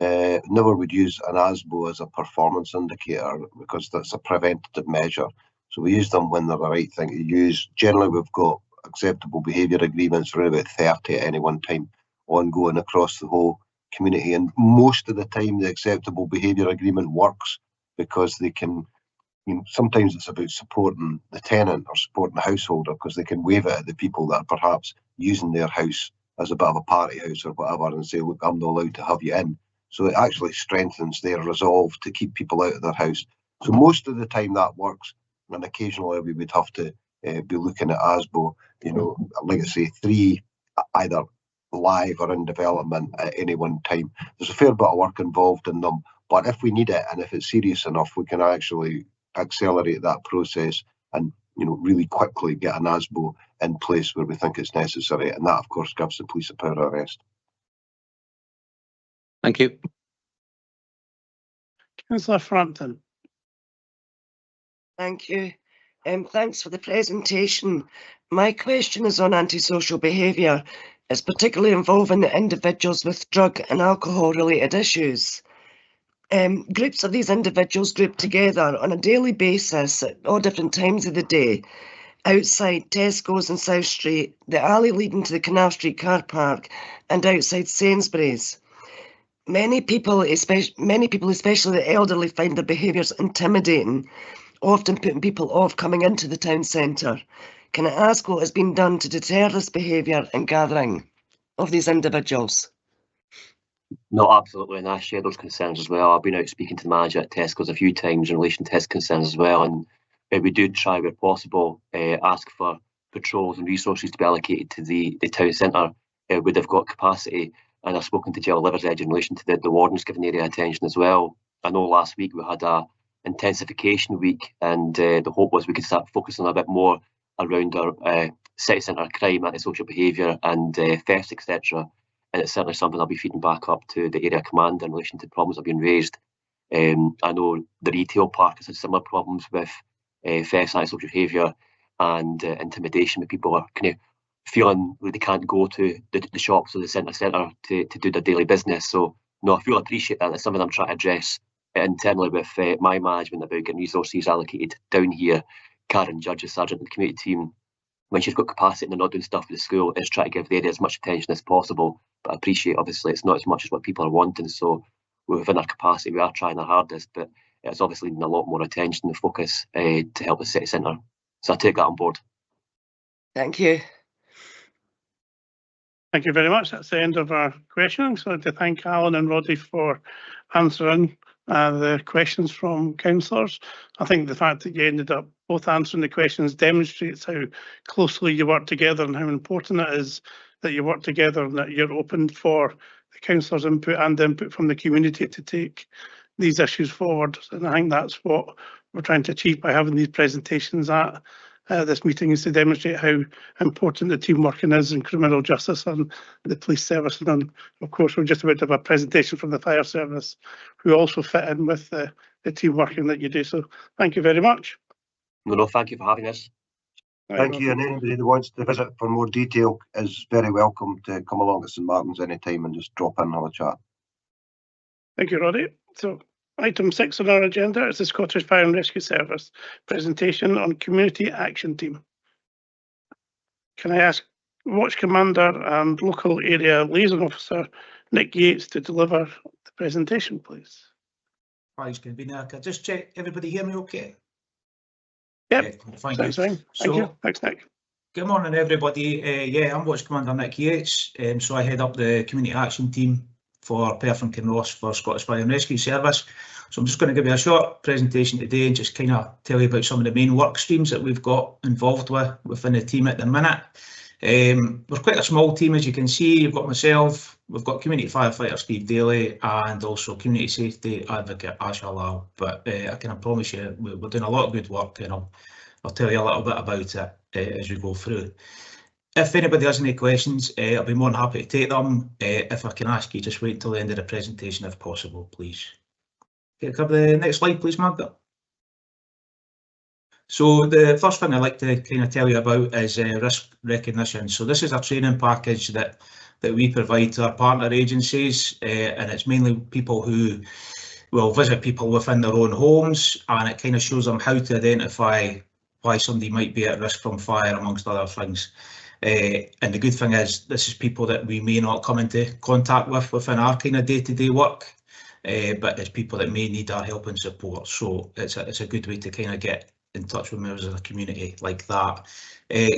Never would use an ASBO as a performance indicator because that's a preventative measure. So we use them when they're the right thing to use. Generally, we've got acceptable behaviour agreements around about 30 at any one time, ongoing across the whole community. And most of the time, the acceptable behaviour agreement works because they can sometimes it's about supporting the tenant or supporting the householder, because they can wave it at the people that are perhaps using their house as a bit of a party house or whatever, and say, look, I'm not allowed to have you in. So it actually strengthens their resolve to keep people out of their house. So most of the time that works, and occasionally we would have to be looking at ASBO, like I say, 3 either live or in development at any one time. There's a fair bit of work involved in them, but if we need it and if it's serious enough, we can actually accelerate that process and really quickly get an ASBO in place where we think it's necessary, and that of course gives the police a power of arrest. Thank you. Councillor Frampton. Thank you. Thanks for the presentation. My question is on antisocial behaviour. It's particularly involving the individuals with drug and alcohol related issues. Groups of these individuals grouped together on a daily basis at all different times of the day outside Tesco's in South Street, the alley leading to the Canal Street car park, and outside Sainsbury's. Many people, especially the elderly, find their behaviours intimidating, often putting people off coming into the town centre. Can I ask what has been done to deter this behaviour and gathering of these individuals? No, absolutely, and I share those concerns as well. I've been out speaking to the manager at Tesco's a few times in relation to his concerns as well, and we do try where possible, ask for patrols and resources to be allocated to the town centre where they've got capacity. And I've spoken to Jill Liversedge in relation to the wardens giving the area attention as well. I know last week we had a intensification week, and the hope was we could start focusing a bit more around our city centre crime, antisocial behaviour and thefts, etc. And it's certainly something I'll be feeding back up to the area commander in relation to problems that have been raised. I know the retail park has had similar problems with thefts, antisocial behaviour and intimidation, where people are kind of feeling like they can't go to the shops or the centre to do their daily business. So no, I feel appreciate that. That's something I'm trying to address internally with my management about getting resources allocated down here. Karen Judge, the sergeant of the community team, when she's got capacity and they're not doing stuff with the school, is trying to give the area as much attention as possible. But I appreciate, obviously, it's not as much as what people are wanting. So within our capacity, we are trying our hardest, but it's obviously needing a lot more attention and focus to help the city centre. So I take that on board. Thank you. Thank you very much. That's the end of our questioning. So I'd like to thank Alan and Roddy for answering the questions from councillors. I think the fact that you ended up both answering the questions demonstrates how closely you work together and how important it is that you work together and that you're open for the councillors' input and input from the community to take these issues forward. And I think that's what we're trying to achieve by having these presentations at this meeting, is to demonstrate how important the team working is in criminal justice and the police service. And of course, we're just about to have a presentation from the fire service, who also fit in with the team working that you do. So thank you very much. No, thank you for having us. Thank you, and anybody that wants to visit for more detail is very welcome to come along to St Martin's anytime and just drop in and have a chat. Thank you, Roddy. So item 6 on our agenda is the Scottish Fire and Rescue Service presentation on Community Action Team. Can I ask Watch Commander and Local Area Liaison Officer Nick Yates to deliver the presentation, please? Thanks, Convener. Can I just check everybody hear me okay? Yep, yeah, thank you. Thank you. Thanks, Nick. Good morning, everybody. Yeah, I'm Watch Commander Nick Yates. So I head up the Community Action Team for Perth and Kinross for Scottish Fire and Rescue Service. So I'm just going to give you a short presentation today and just kind of tell you about some of the main work streams that we've got involved within the team at the minute. We're quite a small team, as you can see. You've got myself, we've got community firefighter Steve Daly, and also community safety advocate Asha Lal. But I can promise you we're doing a lot of good work, and I'll tell you a little bit about it as we go through. If anybody has any questions, I'll be more than happy to take them. If I can ask you, just wait until the end of the presentation if possible, please. Okay, cover the next slide, please, Margaret. So the first thing I'd like to kind of tell you about is risk recognition. So this is a training package that we provide to our partner agencies, and it's mainly people who will visit people within their own homes, and it kind of shows them how to identify why somebody might be at risk from fire, amongst other things. And the good thing is this is people that we may not come into contact with within our kind of day-to-day work. but it's people that may need our help and support. So it's a good way to kind of get in touch with members of the community like that.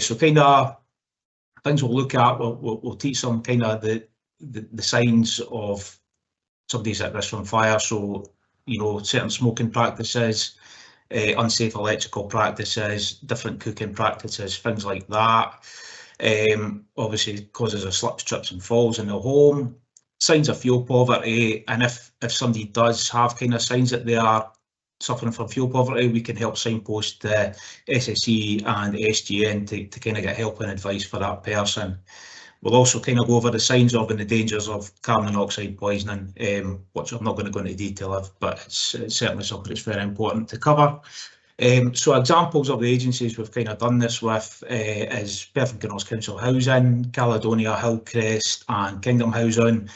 So kind of things we'll look at, we'll teach them kind of the signs of somebody's at risk from fire. So, you know, certain smoking practices, unsafe electrical practices, different cooking practices, things like that. Obviously causes of slips, trips and falls in the home, signs of fuel poverty, and if somebody does have kind of signs that they are suffering from fuel poverty, we can help signpost the SSE and SGN to kind of get help and advice for that person. We'll also kind of go over the signs of and the dangers of carbon monoxide poisoning, which I'm not going to go into detail of, but it's certainly something that's very important to cover. So examples of the agencies we've kind of done this with is Perth and Kinross Council Housing, Caledonia, Hillcrest and Kingdom Housing,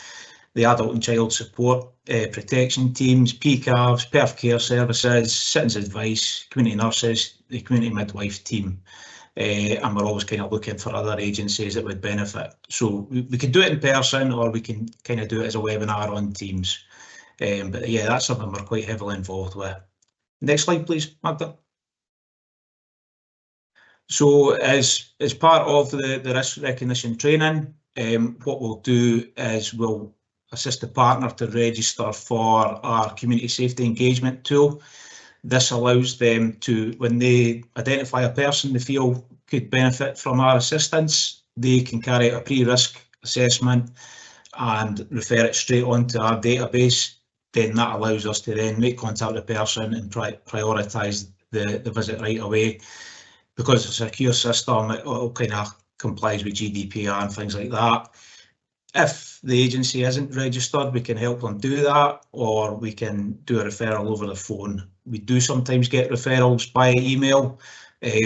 the Adult and Child Support Protection Teams, PCAVs, Perth Care Services, Citizens Advice, Community Nurses, the Community Midwife Team. And we're always kind of looking for other agencies that would benefit. So we could do it in person, or we can kind of do it as a webinar on Teams. But yeah, that's something we're quite heavily involved with. Next slide, please, Magda. So as part of the risk recognition training, what we'll do is we'll assist the partner to register for our community safety engagement tool. This allows them to, when they identify a person they feel could benefit from our assistance, they can carry out a pre-risk assessment and refer it straight onto our database. Then that allows us to then make contact with the person and prioritise the visit right away. Because it's a secure system, it all kind of complies with GDPR and things like that. If the agency isn't registered, we can help them do that, or we can do a referral over the phone. We do sometimes get referrals by email,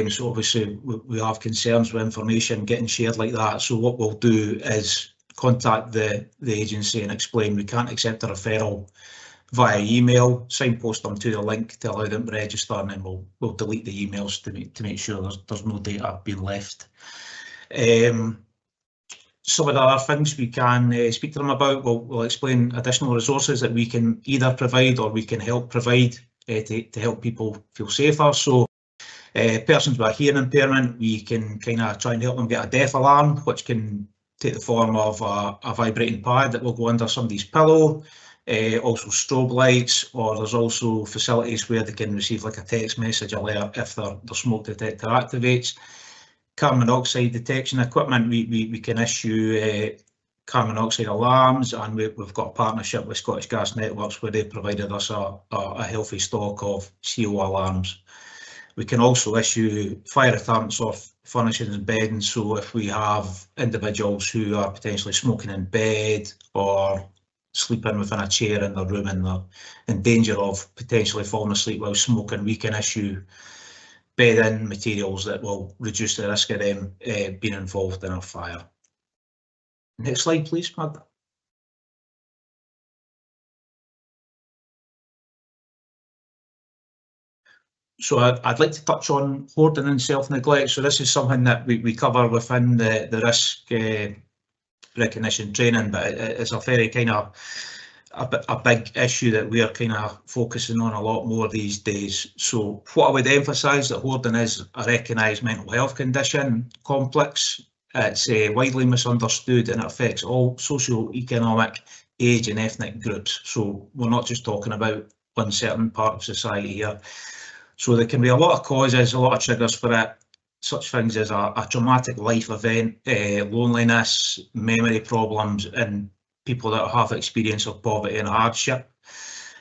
so obviously we have concerns with information getting shared like that. So what we'll do is contact the agency and explain we can't accept a referral via email, signpost them to the link to allow them to register, and then we'll delete the emails to make sure there's no data being left. Some of the other things we can speak to them about, we'll explain additional resources that we can either provide or we can help provide to help people feel safer. So persons with a hearing impairment, we can kind of try and help them get a death alarm, which can take the form of a vibrating pad that will go under somebody's pillow. Also strobe lights, or there's also facilities where they can receive like a text message alert if their smoke detector activates. Carbon monoxide detection equipment, we can issue carbon monoxide alarms, and we've got a partnership with Scottish Gas Networks where they've provided us a healthy stock of CO alarms. We can also issue fire retardants or furnishings and bedding, so if we have individuals who are potentially smoking in bed or sleeping within a chair in their room and they're in danger of potentially falling asleep while smoking, we can issue bed-in materials that will reduce the risk of them being involved in a fire. Next slide, please, Magda. So I'd like to touch on hoarding and self-neglect. So this is something that we cover within the risk recognition training, but it's a very kind of a big issue that we are kind of focusing on a lot more these days. So what I would emphasise, that hoarding is a recognised mental health condition, complex. It's widely misunderstood and it affects all socio-economic, age and ethnic groups. So we're not just talking about one certain part of society here. So there can be a lot of causes, a lot of triggers for it. Such things as a traumatic life event, loneliness, memory problems, and people that have experience of poverty and hardship.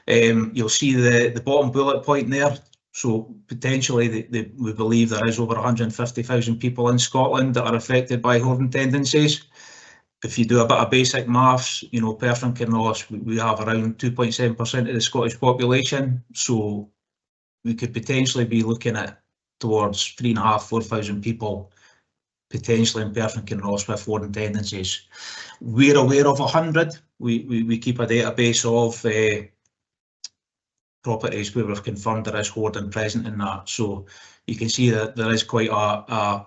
You'll see the bottom bullet point there. So potentially we believe there is over 150,000 people in Scotland that are affected by hoarding tendencies. If you do a bit of basic maths, you know, Perth and Kinross, we have around 2.7% of the Scottish population. So we could potentially be looking at towards 3,500–4,000 people potentially in Perth and Kinross with hoarding tendencies. We're aware of 100. We keep a database of properties where we've confirmed there is hoarding present in that. So you can see that there is quite a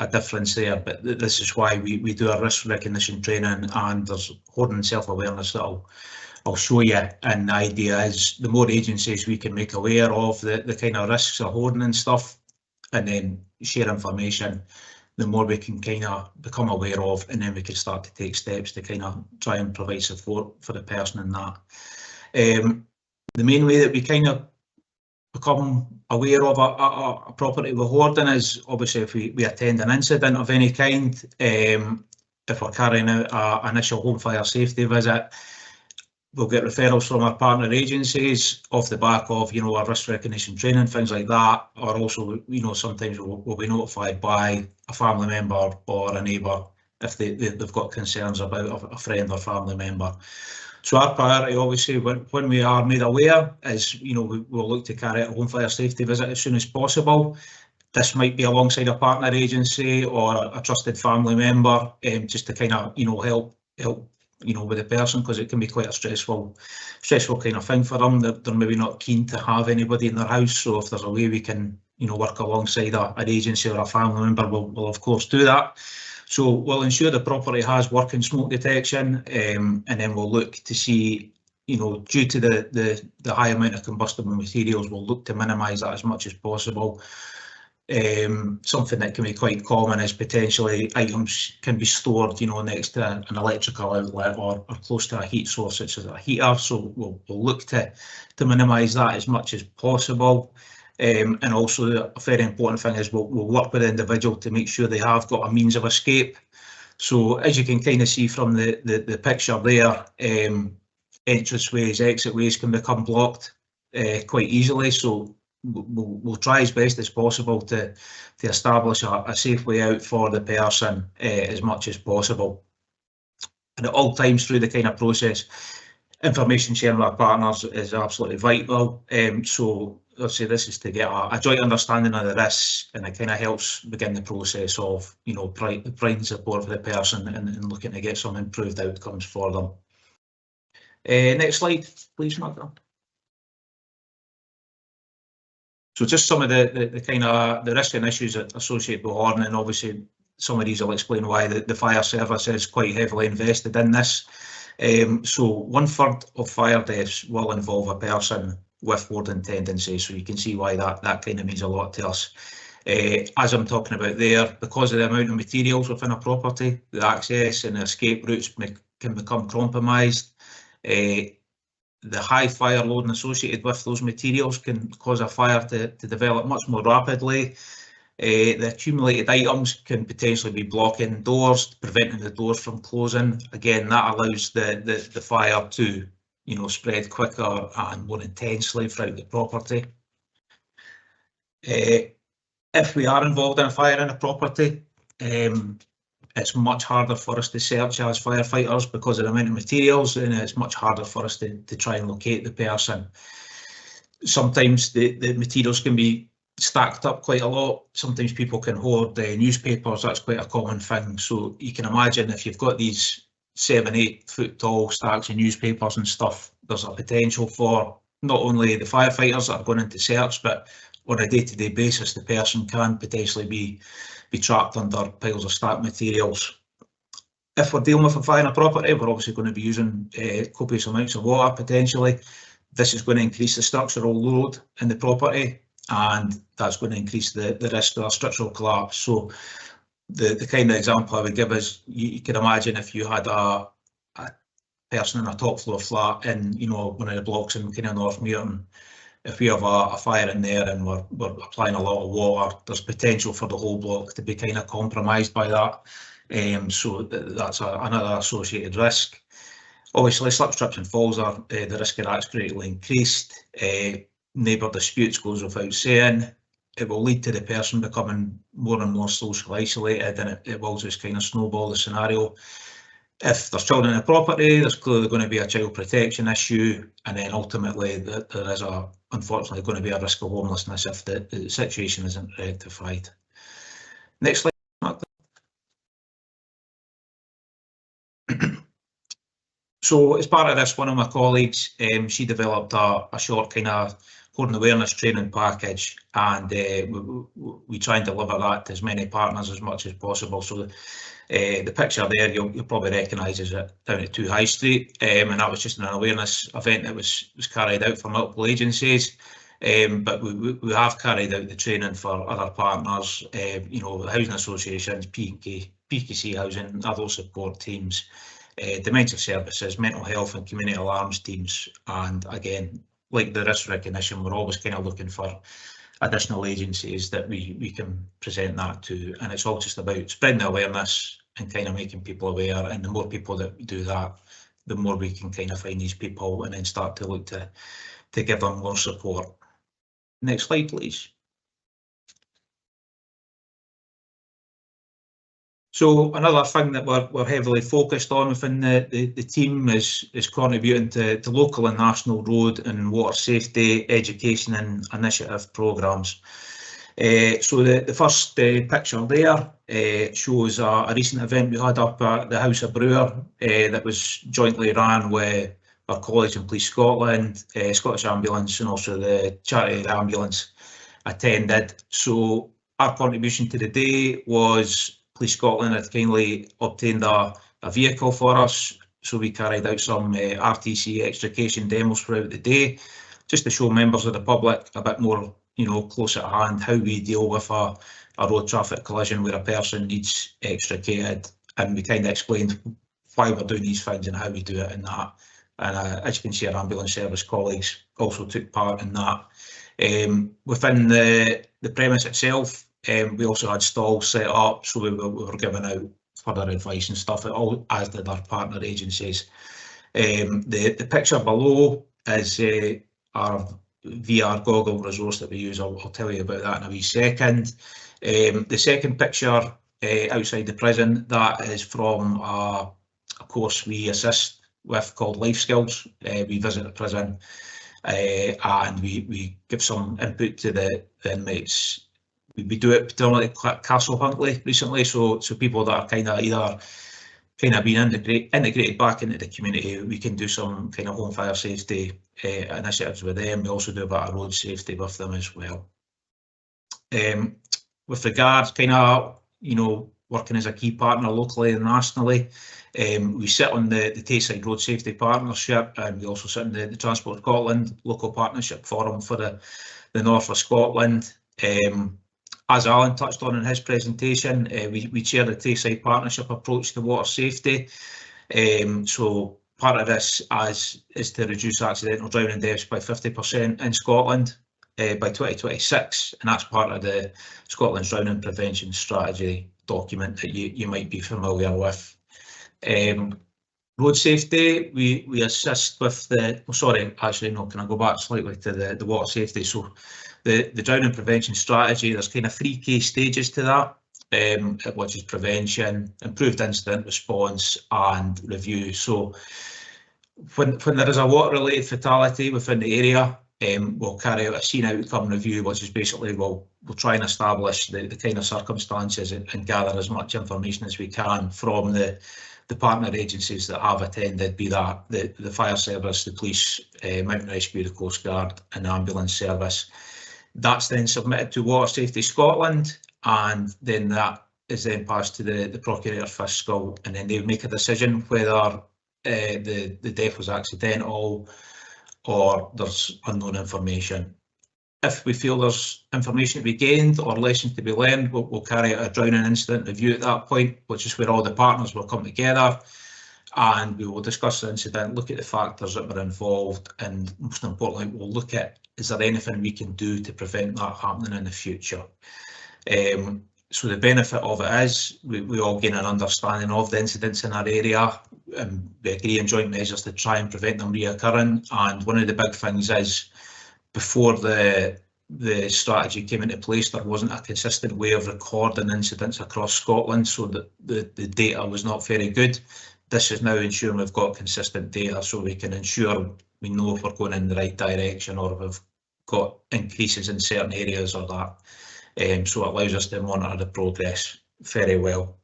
difference there, but this is why we do our risk recognition training, and there's hoarding self-awareness that'll I'll show you, and the idea is the more agencies we can make aware of the kind of risks of hoarding and stuff, and then share information, the more we can kind of become aware of, and then we can start to take steps to kind of try and provide support for the person in that. The main way that we kind of become aware of a property we're hoarding is obviously if we attend an incident of any kind, if we're carrying out an initial home fire safety visit, we'll get referrals from our partner agencies off the back of, you know, our risk recognition training, things like that, or also, you know, sometimes we'll be notified by a family member or a neighbour if they've got concerns about a friend or family member. So our priority, obviously, when we are made aware is, you know, we'll look to carry out a home fire safety visit as soon as possible. This might be alongside a partner agency or a trusted family member, just to kind of, you know, help, you know, with the person, because it can be quite a stressful kind of thing for them. They're maybe not keen to have anybody in their house. So if there's a way we can, you know, work alongside an agency or a family member, we'll of course do that. So we'll ensure the property has working smoke detection, and then we'll look to see, you know, due to the high amount of combustible materials, we'll look to minimise that as much as possible. Something that can be quite common is potentially items can be stored, you know, next to an electrical outlet or close to a heat source such as a heater. So we'll look to minimise that as much as possible. And also a very important thing is we'll work with the individual to make sure they have got a means of escape. So as you can kind of see from the picture there, entranceways, exitways can become blocked quite easily. So we'll try as best as possible to establish a safe way out for the person as much as possible. And at all times through the kind of process, information sharing with our partners is absolutely vital. So obviously this is to get a joint understanding of the risks, and it kind of helps begin the process of, you know, providing support for the person and looking to get some improved outcomes for them. Next slide, please, Magda. So just some of the kind of the risk and issues associated with hoarding, and obviously some of these will explain why the fire service is quite heavily invested in this. So 1/3 of fire deaths will involve a person with hoarding tendencies. So you can see why that kind of means a lot to us. As I'm talking about there, because of the amount of materials within a property, the access and the escape routes can become compromised. The high fire loading associated with those materials can cause a fire to develop much more rapidly. The accumulated items can potentially be blocking doors, preventing the doors from closing. Again, that allows the fire to, you know, spread quicker and more intensely throughout the property. If we are involved in a fire in a property, it's much harder for us to search as firefighters because of the amount of materials, and it's much harder for us to try and locate the person. Sometimes the materials can be stacked up quite a lot. Sometimes people can hoard newspapers. That's quite a common thing. So you can imagine if you've got these 7-8 foot tall stacks of newspapers and stuff, there's a potential for not only the firefighters that are going into search, but on a day-to-day basis, the person can potentially be trapped under piles of stacked materials. If we're dealing with a fire in a property, we're obviously going to be using copious amounts of water potentially. This is going to increase the structural load in the property, and that's going to increase the risk of a structural collapse. So the kind of example I would give is you can imagine if you had a person in a top floor flat in, you know, one of the blocks in kind of North Muirton. If we have a fire in there and we're applying a lot of water, there's potential for the whole block to be kind of compromised by that. So that's another associated risk. Obviously, slips, trips and falls are the risk of that's greatly increased. Neighbour disputes goes without saying. It will lead to the person becoming more and more social isolated, and it will just kind of snowball the scenario. If there's children in the property, there's clearly going to be a child protection issue, and then ultimately there is unfortunately going to be a risk of homelessness if the situation isn't rectified. Next slide, Mark. So as part of this, one of my colleagues, she developed a short kind of hoarding awareness training package, and we try and deliver that to as many partners as much as possible. So The picture there you'll probably recognise is it down at 2 High Street, and that was just an awareness event that was carried out for multiple agencies. But we have carried out the training for other partners, you know, housing associations, PKC housing, other support teams, dementia services, mental health and community alarms teams. And again, like the risk recognition, we're always kind of looking for additional agencies that we can present that to. And it's all just about spreading the awareness and kind of making people aware. And the more people that do that, the more we can kind of find these people and then start to look to give them more support. Next slide, please. So another thing that we're heavily focused on within the team is contributing to local and national road and water safety education and initiative programmes. So the first picture there shows a recent event we had up at the House of Brewer that was jointly ran with our colleagues in Police Scotland, Scottish Ambulance, and also the Charity Ambulance attended. So our contribution to the day was Police Scotland had kindly obtained a vehicle for us, so we carried out some RTC extrication demos throughout the day, just to show members of the public a bit more, you know, close at hand how we deal with a road traffic collision where a person needs extricated, and we kind of explained why we're doing these things and how we do it and that. And as you can see, our ambulance service colleagues also took part in that. Within the premise itself, we also had stalls set up, so we were giving out further advice and stuff, as did our partner agencies. The picture below is our VR goggle resource that we use. I'll tell you about that in a wee second. The second picture outside the prison, that is from a course we assist with called Life Skills. We visit the prison and we give some input to the inmates. We do it predominantly at Castle Huntly recently, so people that are either being integrated back into the community, we can do some kind of home fire safety initiatives with them. We also do a bit of road safety with them as well. With regards you know, working as a key partner locally and nationally, we sit on the Tayside Road Safety Partnership, and we also sit on the Transport Scotland Local Partnership Forum for the North of Scotland. As Alan touched on in his presentation, we share the Tayside Partnership approach to water safety. So part of this is to reduce accidental drowning deaths by 50% in Scotland by 2026, and that's part of the Scotland's Drowning Prevention Strategy document that you might be familiar with. Road safety, we assist with the, oh, sorry, actually no, can I go back slightly to the water safety? So the drowning prevention strategy, there's kind of 3 key stages to that, which is prevention, improved incident response and review. So when there is a water related fatality within the area, we'll carry out a scene outcome review, which is basically we'll try and establish the kind of circumstances and gather as much information as we can from the partner agencies that have attended, be that the fire service, the police, mountain rescue, the Coast Guard and the ambulance service. That's then submitted to Water Safety Scotland, and then that is then passed to the Procurator Fiscal, and then they make a decision whether the death was accidental or there's unknown information. If we feel there's information to be gained or lessons to be learned, we'll carry out a drowning incident review at that point, which is where all the partners will come together and we will discuss the incident, look at the factors that were involved, and most importantly, we'll look at, is there anything we can do to prevent that happening in the future? So the benefit of it is we all gain an understanding of the incidents in our area, and we agree on joint measures to try and prevent them reoccurring. And one of the big things is, before the strategy came into place, there wasn't a consistent way of recording incidents across Scotland, so that the data was not very good. This is now ensuring we've got consistent data, so we can ensure we know if we're going in the right direction or if we've got increases in certain areas or that. So it allows us to monitor the progress very well.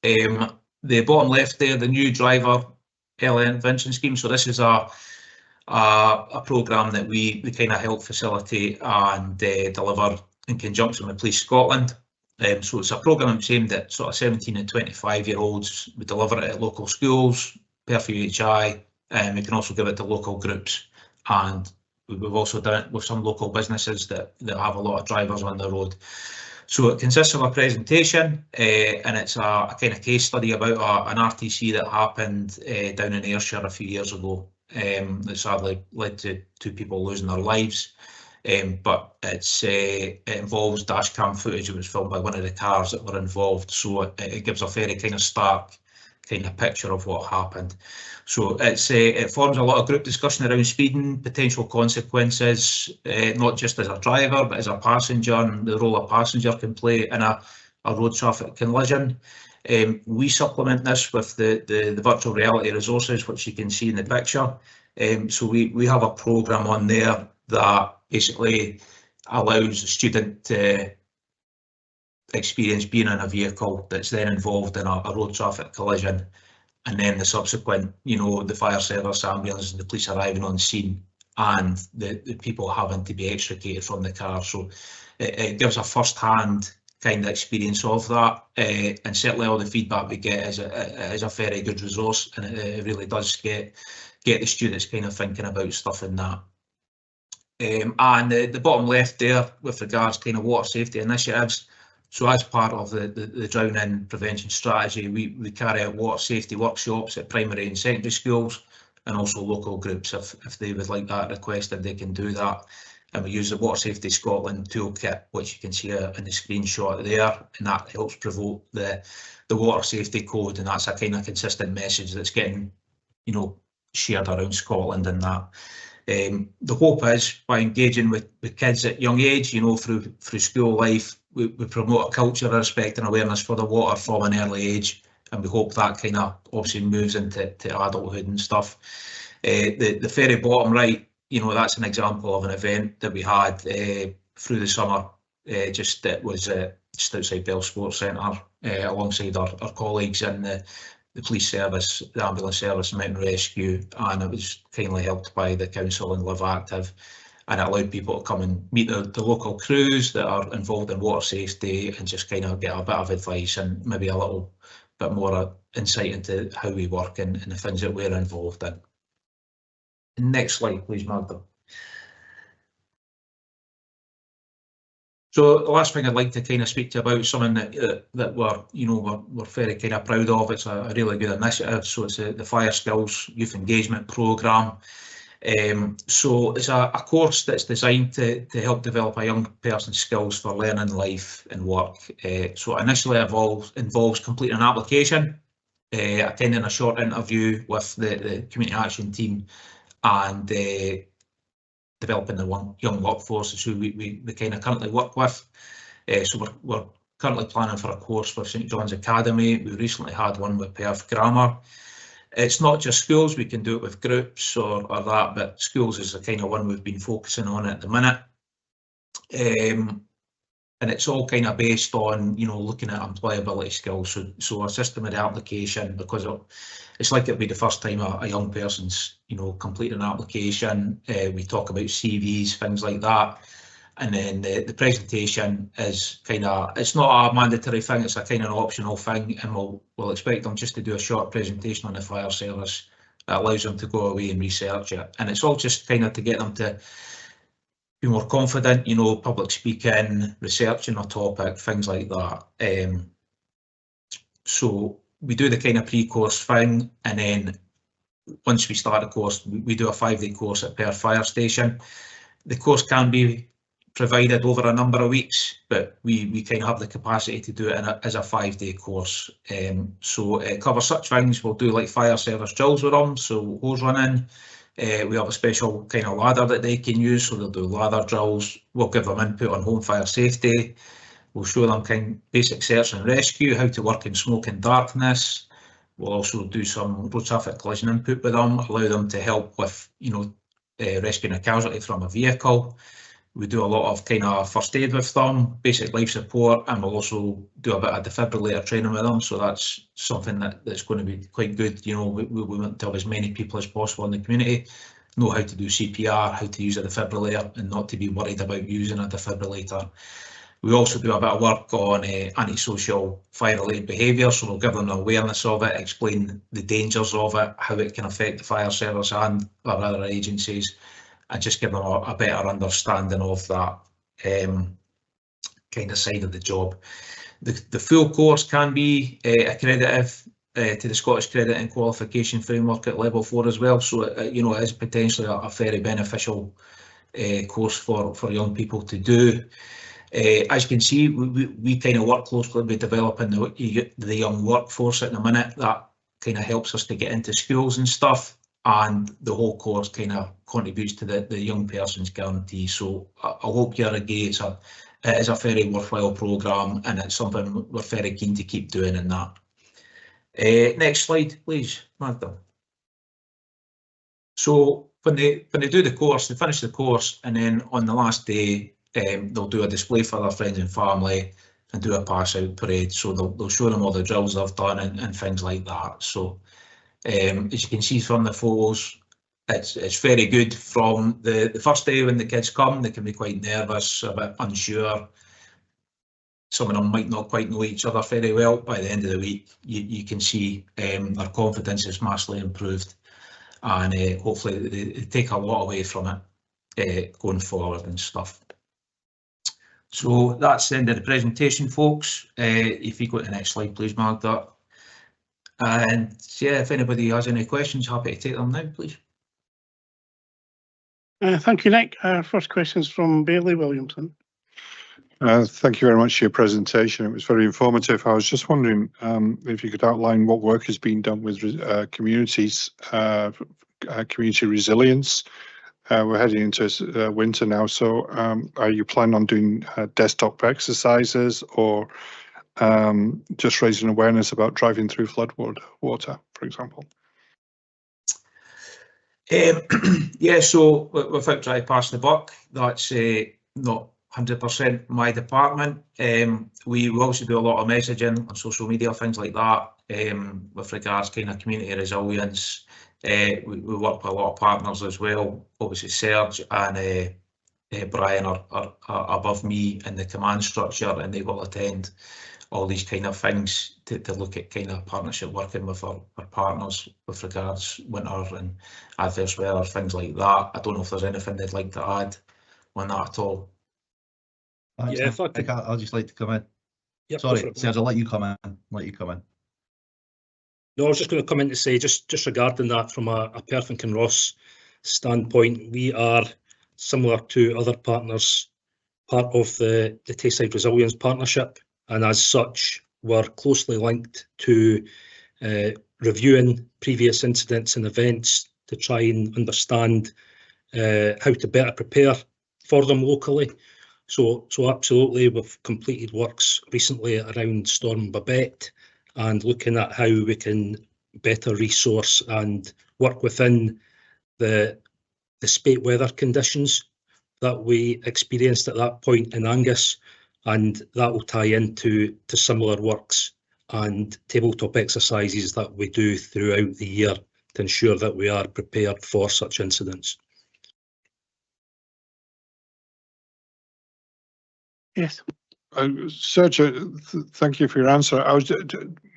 The bottom left there, the new driver early intervention scheme. So this is a programme that we kind of help facilitate and deliver in conjunction with Police Scotland. So it's a programme that's aimed at sort of 17 and 25-year-olds. We deliver it at local schools, Perth UHI, and we can also give it to local groups. And we've also done it with some local businesses that have a lot of drivers on the road. So it consists of a presentation, and it's a kind of case study about an RTC that happened down in Ayrshire a few years ago. That sadly led to 2 people losing their lives. But it involves dash cam footage that was filmed by one of the cars that were involved, so it gives a very kind of stark kind of picture of what happened. So it forms a lot of group discussion around speeding, potential consequences, not just as a driver but as a passenger, and the role a passenger can play in a road traffic collision. We supplement this with the virtual reality resources, which you can see in the picture. So we have a programme on there that basically allows the student to experience being in a vehicle that's then involved in a road traffic collision, and then the subsequent, the fire service, ambulance and the police arriving on scene, and the people having to be extricated from the car. So it gives a first-hand kind of experience of that, and certainly all the feedback we get is a very good resource, and it really does get the students kind of thinking about stuff in that. And the bottom left there with regards to kind of water safety initiatives. So as part of the drowning prevention strategy, we carry out water safety workshops at primary and secondary schools, and also local groups, if they would like that requested, they can do that. And we use the Water Safety Scotland toolkit, which you can see in the screenshot there, and that helps promote the water safety code, and that's a kind of consistent message that's getting shared around Scotland and that. The hope is, by engaging with kids at young age, through school life, we promote a culture of respect and awareness for the water from an early age, and we hope that kind of obviously moves into adulthood and stuff. The very bottom right, that's an example of an event that we had through the summer. It was just outside Bell Sports Centre, alongside our colleagues in the police service, the ambulance service, and mountain rescue, and it was kindly helped by the council and Live Active, and it allowed people to come and meet the local crews that are involved in water safety and just kind of get a bit of advice and maybe a little bit more insight into how we work and the things that we're involved in. Next slide, please, Magda. So the last thing I'd like to kind of speak to you about is something that we're very kind of proud of. It's a really good initiative. So it's the Fire Skills Youth Engagement Programme. So it's a course that's designed to help develop a young person's skills for learning, life and work. So initially involves completing an application, attending a short interview with the community action team, and developing the young workforce is who we kind of currently work with. So we're currently planning for a course with St John's Academy. We recently had one with Perth Grammar. It's not just schools, we can do it with groups or that, but schools is the kind of one we've been focusing on at the minute. And it's all kind of based on, looking at employability skills. So a system of the application, because it's like it'll be the first time a young person's, completing an application. We talk about CVs, things like that. And then the presentation is it's not a mandatory thing, it's a kind of an optional thing, and we'll expect them just to do a short presentation on the fire service that allows them to go away and research it. And it's all just kind of to get them to be more confident, public speaking, researching a topic, things like that. So we do the kind of pre-course thing, and then once we start the course, we do a 5-day course at Perth Fire Station. The course can be provided over a number of weeks, but we kind of have the capacity to do it as a 5-day course. So it covers such things. We'll do like fire service drills with them, so hose running. We have a special kind of ladder that they can use, so they'll do ladder drills. We'll give them input on home fire safety. We'll show them kind of basic search and rescue, how to work in smoke and darkness. We'll also do some road traffic collision input with them, allow them to help with, rescuing a casualty from a vehicle. We do a lot of kind of first aid with them, basic life support, and we'll also do a bit of defibrillator training with them. So that's something that's going to be quite good. We want to have as many people as possible in the community know how to do CPR, how to use a defibrillator, and not to be worried about using a defibrillator. We also do a bit of work on antisocial fire-related behaviour, so we'll give them an awareness of it, explain the dangers of it, how it can affect the fire service and our other agencies, and just give them a better understanding of that kind of side of the job. The full course can be accredited to the Scottish Credit and Qualification Framework at level 4 as well, so it is potentially a very beneficial course for young people to do. As you can see, we kind of work closely with developing the young workforce at the minute. That kind of helps us to get into schools and stuff, and the whole course kind of contributes to the young person's guarantee. So I hope you agree it is a very worthwhile programme, and it's something we're very keen to keep doing in that. Next slide, please, Magda. So when they do the course, they finish the course, and then on the last day, they'll do a display for their friends and family and do a pass out parade. So they'll show them all the drills they've done and things like that. So as you can see from the photos, it's very good. From the first day when the kids come, they can be quite nervous, a bit unsure. Some of them might not quite know each other very well. By the end of the week, you can see their confidence is massively improved, and hopefully they take a lot away from it going forward and stuff. So that's the end of the presentation, folks. If you go to the next slide, please, Magda. And yeah, if anybody has any questions, happy to take them now, please. Thank you, Nick. First question is from Bailey Williamson. Thank you very much for your presentation. It was very informative. I was just wondering if you could outline what work has been done with communities, community resilience. We're heading into winter now, so are you planning on doing desktop exercises, or just raising awareness about driving through flood water, for example? Yeah, so without trying to pass the buck, that's not 100% my department. We will also do a lot of messaging on social media, things like that, with regards to kind of community resilience. We work with a lot of partners as well. Obviously, Serge and Brian are above me in the command structure, and they will attend all these kind of things to look at kind of partnership working with our partners with regards winter and adverse weather, things like that. I don't know if there's anything they'd like to add on that at all. Thanks, yeah, Nick. I'll just like to come in. Yep, sorry, Serge, I'll let you come in. No, I was just going to come in to say, just regarding that from a Perth and Kinross standpoint, we are similar to other partners, part of the Tayside Resilience Partnership, and as such, we're closely linked to reviewing previous incidents and events to try and understand how to better prepare for them locally. So absolutely, we've completed works recently around Storm Babette, and looking at how we can better resource and work within the spate weather conditions that we experienced at that point in Angus, and that will tie into similar works and tabletop exercises that we do throughout the year to ensure that we are prepared for such incidents. Yes. Serge, thank you for your answer. I was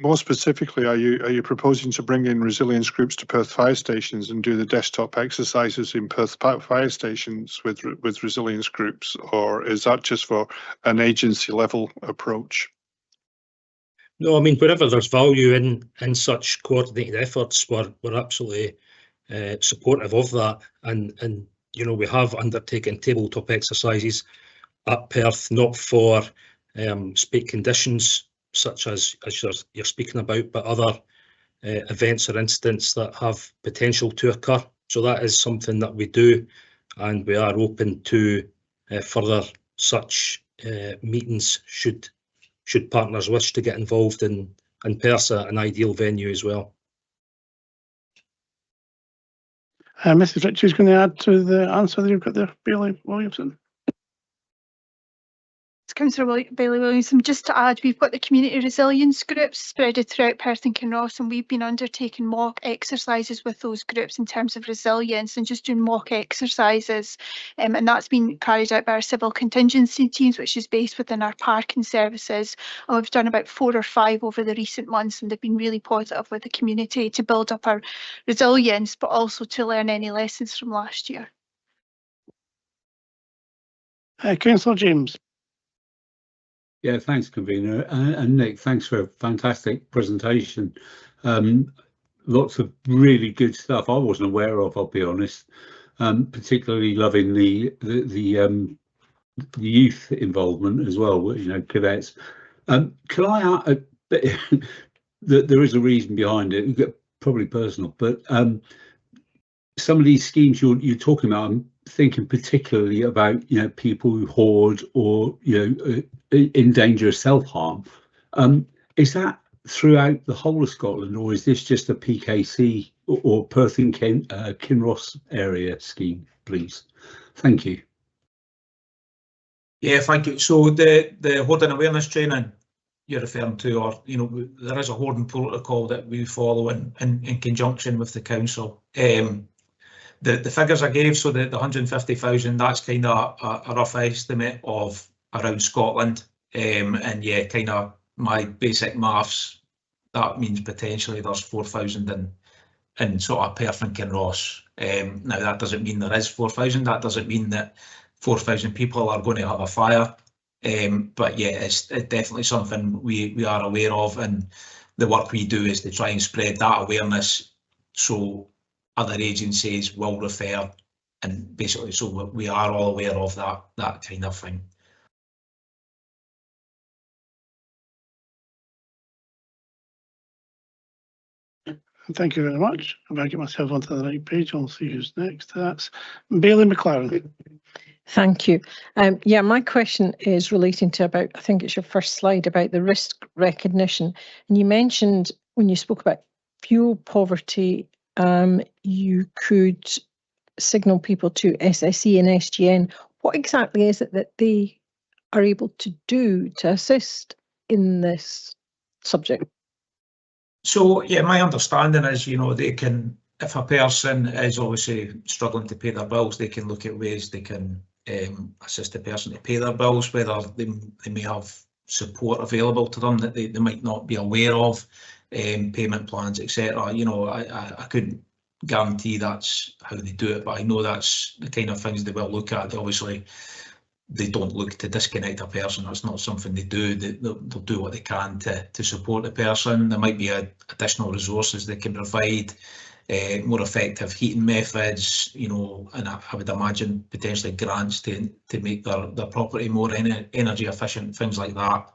more specifically, are you proposing to bring in resilience groups to Perth fire stations and do the desktop exercises in Perth fire stations with resilience groups, or is that just for an agency level approach? No, I mean, wherever there's value in such coordinated efforts, we're absolutely supportive of that, and you know, we have undertaken tabletop exercises at Perth, not for spate conditions such as you're speaking about, but other events or incidents that have potential to occur. So that is something that we do, and we are open to further such meetings should partners wish to get involved in Perth, an ideal venue as well. Mrs. Ritchie's going to add to the answer that you've got there, Bailey Williamson. Councillor Bailey-Williamson. Just to add, we've got the community resilience groups spread throughout Perth and Kinross, and we've been undertaking mock exercises with those groups in terms of resilience and just doing mock exercises. And that's been carried out by our civil contingency teams, which is based within our parking services. And we've done about 4 or 5 over the recent months, and they've been really positive with the community to build up our resilience, but also to learn any lessons from last year. Councillor James. Yeah, thanks, convener. And Nick, thanks for a fantastic presentation. Lots of really good stuff I wasn't aware of, I'll be honest. Particularly loving the youth involvement as well, you know, cadets. Can I add that there is a reason behind it, probably personal, but some of these schemes you're talking about, I'm thinking particularly about, you know, people who hoard or, you know, in danger of self-harm. Is that throughout the whole of Scotland, or is this just a PKC or Perth and Kinross area scheme, please? Thank you. Yeah, thank you. So the hoarding awareness training you're referring to, or, you know, there is a hoarding protocol that we follow in conjunction with the council. The figures I gave, so the 150,000, that's kind of a rough estimate of around Scotland. And yeah, kind of my basic maths, that means potentially there's 4,000 in sort of Perth and Kinross. Now that doesn't mean there is 4,000. That doesn't mean that 4,000 people are going to have a fire. But yeah, it's definitely something we are aware of, and the work we do is to try and spread that awareness so other agencies will refer, and basically so we are all aware of that kind of thing. Thank you very much. If I get myself onto the right page, I'll see who's next. That's Bailey McLaren. Thank you. Yeah, my question is relating to about, I think it's your first slide, about the risk recognition. And you mentioned when you spoke about fuel poverty, you could signal people to SSE and SGN. What exactly is it that they are able to do to assist in this subject? So yeah, my understanding is, you know, they can, if a person is obviously struggling to pay their bills, they can look at ways they can assist the person to pay their bills, whether they may have support available to them that they might not be aware of, payment plans, etc. You know, I couldn't guarantee that's how they do it, but I know that's the kind of things they will look at. Obviously, they don't look to disconnect a person. That's not something they do. They'll do what they can to support the person. There might be additional resources they can provide, more effective heating methods, you know, and I would imagine potentially grants to make their property more energy efficient, things like that.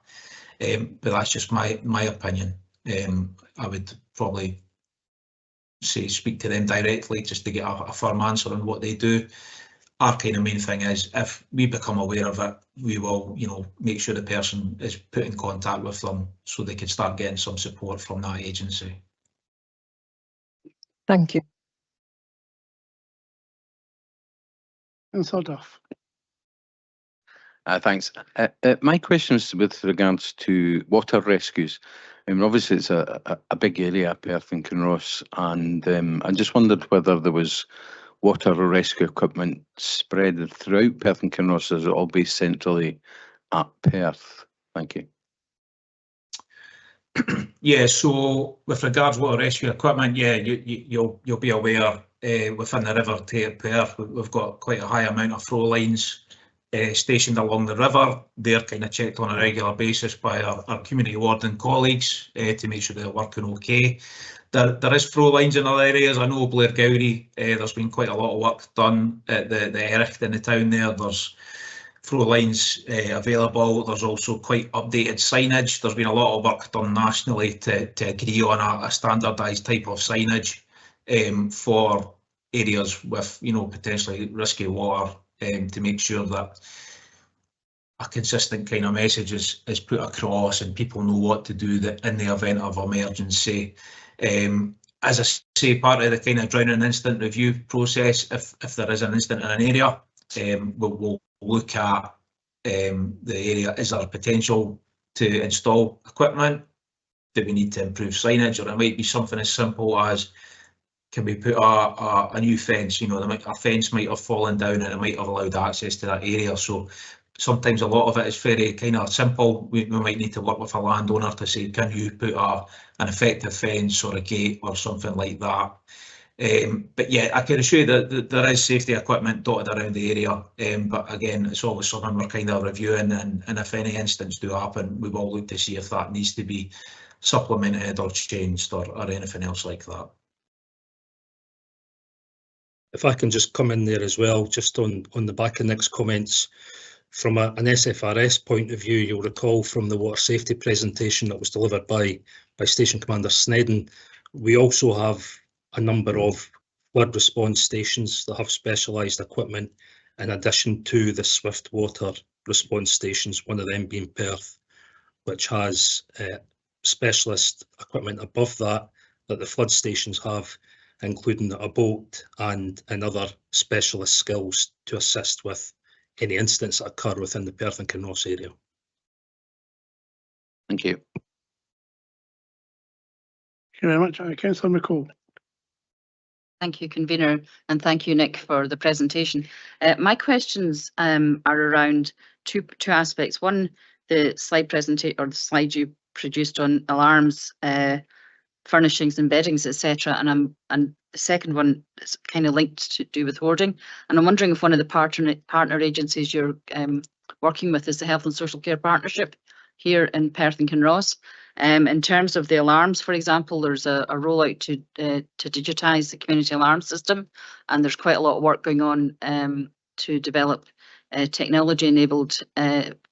But that's just my opinion. I would probably say speak to them directly just to get a firm answer on what they do. Our kind of main thing is, if we become aware of it, we will, you know, make sure the person is put in contact with them so they can start getting some support from that agency. Thank you. Councillor Duff. Thanks. My question is with regards to water rescues. I mean, obviously it's a big area, Perth and Kinross, and I just wondered whether there was water rescue equipment spread throughout Perth and Kinross, or is it all based centrally at Perth? Thank you. Yeah, so with regards to water rescue equipment, yeah, you'll be aware within the River Tay at Perth, we've got quite a high amount of flow lines stationed along the river. They're kind of checked on a regular basis by our community warden colleagues to make sure they're working okay. There is flow lines in other areas. I know Blair Gowrie, there's been quite a lot of work done at the Erich in the town there. There's flow lines available. There's also quite updated signage. There's been a lot of work done nationally to agree on a standardised type of signage for areas with, you know, potentially risky water, to make sure that a consistent kind of message is put across and people know what to do in the event of emergency. As I say, part of the kind of drowning incident review process, if there is an incident in an area, we'll look at the area? Is there a potential to install equipment? Do we need to improve signage? Or it might be something as simple as, can we put a new fence? You know, a fence might have fallen down and it might have allowed access to that area. So sometimes a lot of it is very kind of simple. We might need to work with a landowner to say, can you put an effective fence or a gate or something like that? But yeah, I can assure you that there is safety equipment dotted around the area. But again, it's always something we're kind of reviewing, and if any incidents do happen, we will look to see if that needs to be supplemented or changed or anything else like that. If I can just come in there as well, just on the back of Nick's comments, from an SFRS point of view, you'll recall from the water safety presentation that was delivered by Station Commander Snedden, we also have a number of flood response stations that have specialised equipment in addition to the swift water response stations, one of them being Perth, which has specialist equipment above that the flood stations have, including a boat and other specialist skills to assist with any incidents that occur within the Perth and Kinross area. Thank you. Thank you very much. Councillor McCall. Thank you, convener, and thank you, Nick, for the presentation. My questions are around two aspects. One, the slide presentation or the slide you produced on alarms, furnishings and beddings, etc. And the second one is kind of linked to do with hoarding. And I'm wondering if one of the partner agencies you're working with is the Health and Social Care Partnership here in Perth and Kinross. In terms of the alarms, for example, there's a rollout to digitise the community alarm system, and there's quite a lot of work going on to develop technology-enabled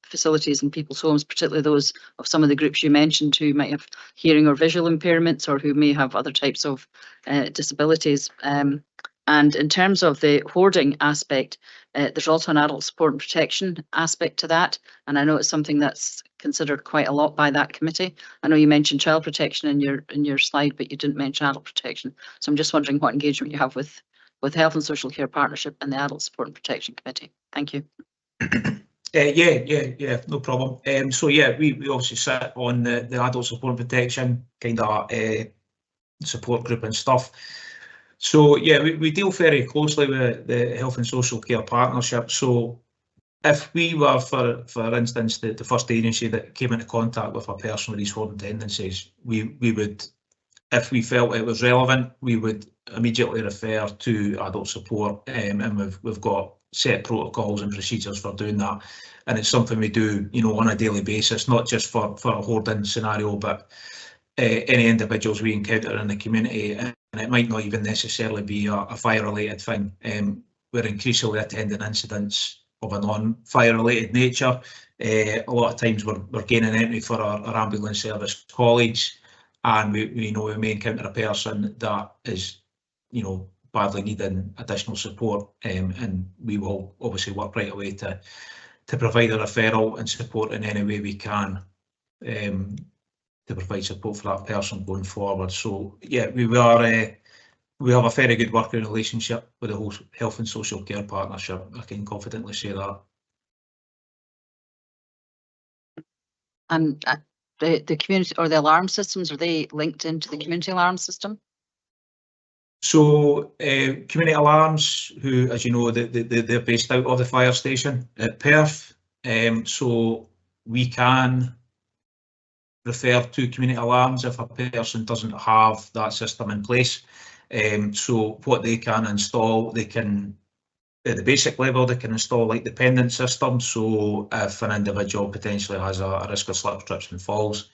facilities in people's homes, particularly those of some of the groups you mentioned who might have hearing or visual impairments or who may have other types of disabilities. And in terms of the hoarding aspect, there's also an adult support and protection aspect to that. And I know it's something that's considered quite a lot by that committee. I know you mentioned child protection in your slide, but you didn't mention adult protection. So I'm just wondering what engagement you have with Health and Social Care Partnership and the Adult Support and Protection Committee. Thank you. Yeah, no problem. So yeah, we obviously sit on the adult support and protection kind of support group and stuff. So yeah, we deal very closely with the Health and Social Care Partnership. So if we were, for instance, the first agency that came into contact with a person with these hoarding tendencies, we would, if we felt it was relevant, we would immediately refer to adult support, and we've got set protocols and procedures for doing that. And it's something we do, you know, on a daily basis, not just for a hoarding scenario, but any individuals we encounter in the community. And it might not even necessarily be a fire-related thing. We're increasingly attending incidents of a non-fire-related nature. A lot of times we're gaining entry for our ambulance service colleagues, and we know we may encounter a person that is, you know, badly needing additional support, and we will obviously work right away to provide a referral and support in any way we can, to provide support for that person going forward. So yeah, we have a very good working relationship with the whole Health and Social Care Partnership. I can confidently say that. And the community or the alarm systems, are they linked into the community alarm system? So community alarms, who, as you know, they're based out of the fire station at Perth. So we can refer to community alarms if a person doesn't have that system in place. So what they can install, they can, at the basic level, they can install like dependent systems. So if an individual potentially has a risk of slip, trips and falls,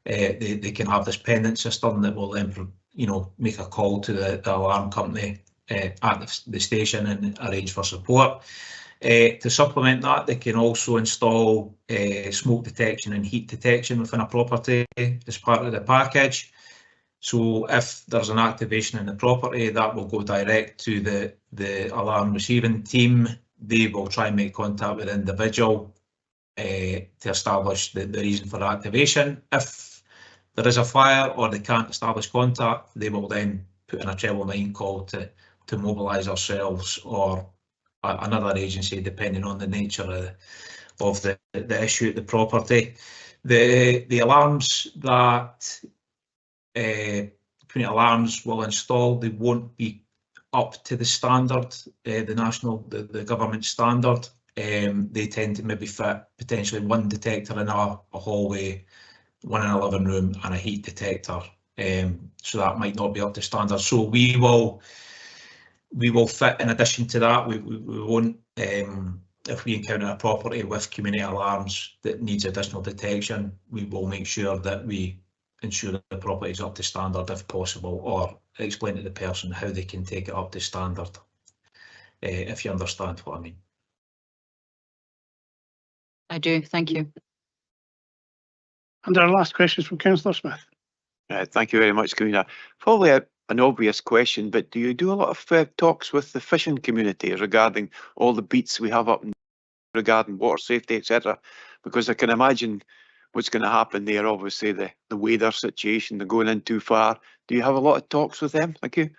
they can have this pendant system that will then, you know, make a call to the alarm company at the station and arrange for support. To supplement that, they can also install smoke detection and heat detection within a property as part of the package. So if there's an activation in the property, that will go direct to the alarm receiving team. They will try and make contact with the individual to establish the reason for activation. If there is a fire or they can't establish contact, they will then put in a treble 9 call to mobilise ourselves or another agency, depending on the nature of the issue at the property. The alarms that community alarms will install, they won't be up to the standard, the government standard. They tend to maybe fit potentially one detector in a hallway, one in a living room, and a heat detector. So that might not be up to standard. So we will fit in addition to that. We won't, if we encounter a property with community alarms that needs additional detection, we will make sure that we ensure that the property is up to standard if possible, or explain to the person how they can take it up to standard, if you understand what I mean. I do, thank you. And our last question is from Councillor Smith. Thank you very much, Convener. Probably an obvious question, but do you do a lot of talks with the fishing community regarding all the beats we have up regarding water safety, etc.? Because I can imagine what's going to happen there. Obviously, the weather situation, the going in too far. Do you have a lot of talks with them? Thank you.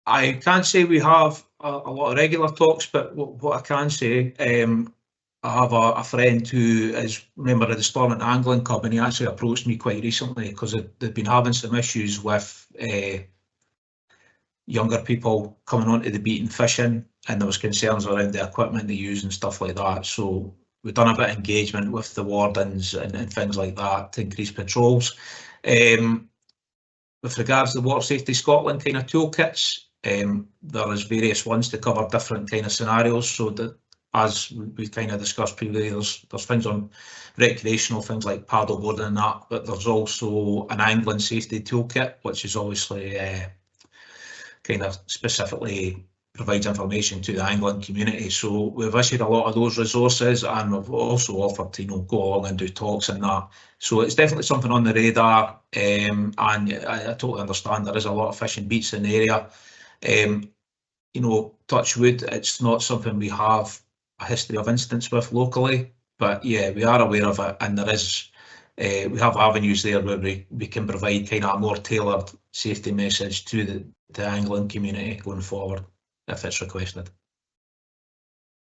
I can't say we have a lot of regular talks, but what I can say, I have a friend who is a member of the Stormont Angling Club, and he actually approached me quite recently because they've been having some issues with younger people coming onto the beat and fishing, and there was concerns around the equipment they use and stuff like that. So we've done a bit of engagement with the wardens and things like that to increase patrols. With regards to the Water Safety Scotland kind of toolkits, there is various ones to cover different kind of scenarios. So that, as we kind of discussed previously, there's things on recreational, things like paddleboarding and that, but there's also an angling safety toolkit, which is obviously kind of specifically provides information to the angling community. So we've issued a lot of those resources, and we've also offered to go along and do talks and that. So it's definitely something on the radar, and I totally understand there is a lot of fishing beats in the area. Touch wood, it's not something we have a history of incidents with locally, but yeah, we are aware of it, and there is we have avenues there where we can provide kind of a more tailored safety message to the angling community going forward if it's requested.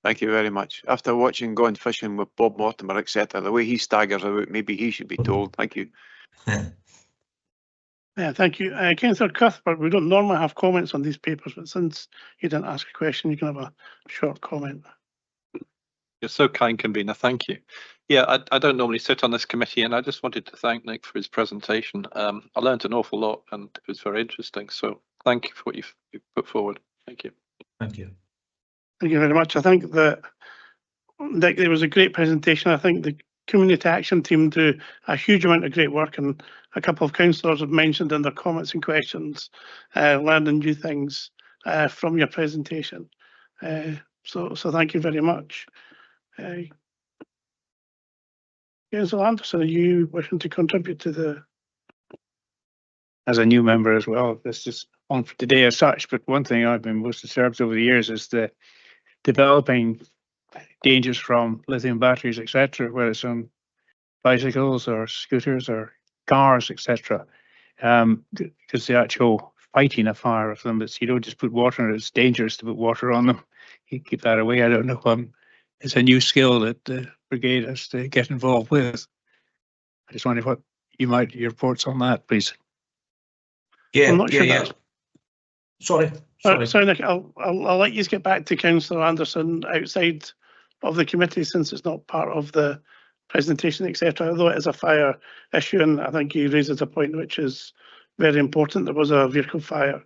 Thank you very much. After watching Going Fishing with Bob Mortimer, etc., the way he staggers out, maybe he should be told. Thank you. Yeah, thank you. Councillor Cuthbert, we don't normally have comments on these papers, but since you didn't ask a question, you can have a short comment. You're so kind, Convener. Thank you. Yeah, I don't normally sit on this committee, and I just wanted to thank Nick for his presentation. I learned an awful lot, and it was very interesting. So thank you for what you've put forward. Thank you. Thank you. Thank you very much. I think that Nick, there was a great presentation. I think the Community Action Team do a huge amount of great work, and a couple of councillors have mentioned in their comments and questions learning new things from your presentation. So thank you very much. Councillor Anderson, are you wishing to contribute to the? As a new member as well, this is on for today as such, but one thing I've been most disturbed over the years is the developing dangers from lithium batteries, etc., whether it's on bicycles or scooters or cars, etc. Because the actual fighting a fire of them, you don't just put water on it, it's dangerous to put water on them. You keep that away. I don't know. It's a new skill that the brigade has to get involved with. I just wonder what your reports on that, please. Yeah, I'm not sure. Sorry, Nick. I'll let you get back to Councillor Anderson outside of the committee, since it's not part of the presentation, etc. Although it is a fire issue, and I think he raises a point which is very important. There was a vehicle fire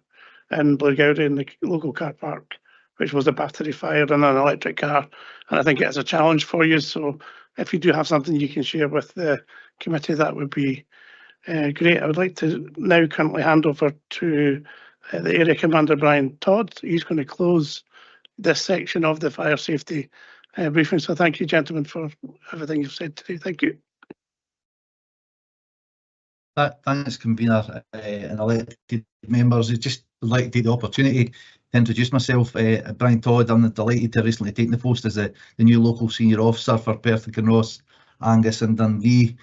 in Blairgowrie in the local car park, which was a battery fire in an electric car, and I think it is a challenge for you. So if you do have something you can share with the committee, that would be great. I would like to now currently hand over to the Area Commander Brian Todd. He's going to close this section of the fire safety briefing. So thank you, gentlemen, for everything you've said today. Thank you. Thanks, Convener and elected members. I just would like to take the opportunity to introduce myself. Brian Todd. I'm delighted to recently take the post as the new local senior officer for Perth and Kinross, Angus and Dundee.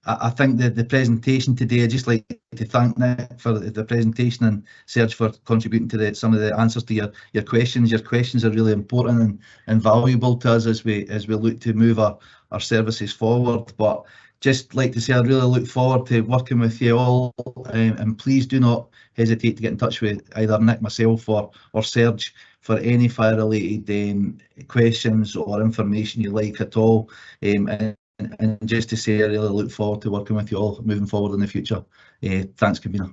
I think the presentation today, I'd just like to thank Nick for the presentation and Serge for contributing to some of the answers to your questions. Your questions are really important and valuable to us as we look to move our services forward. But just like to say, I really look forward to working with you all, and please do not hesitate to get in touch with either Nick, myself, or Serge for any fire-related questions or information you like at all. And just to say, I really look forward to working with you all moving forward in the future. Thanks, convener.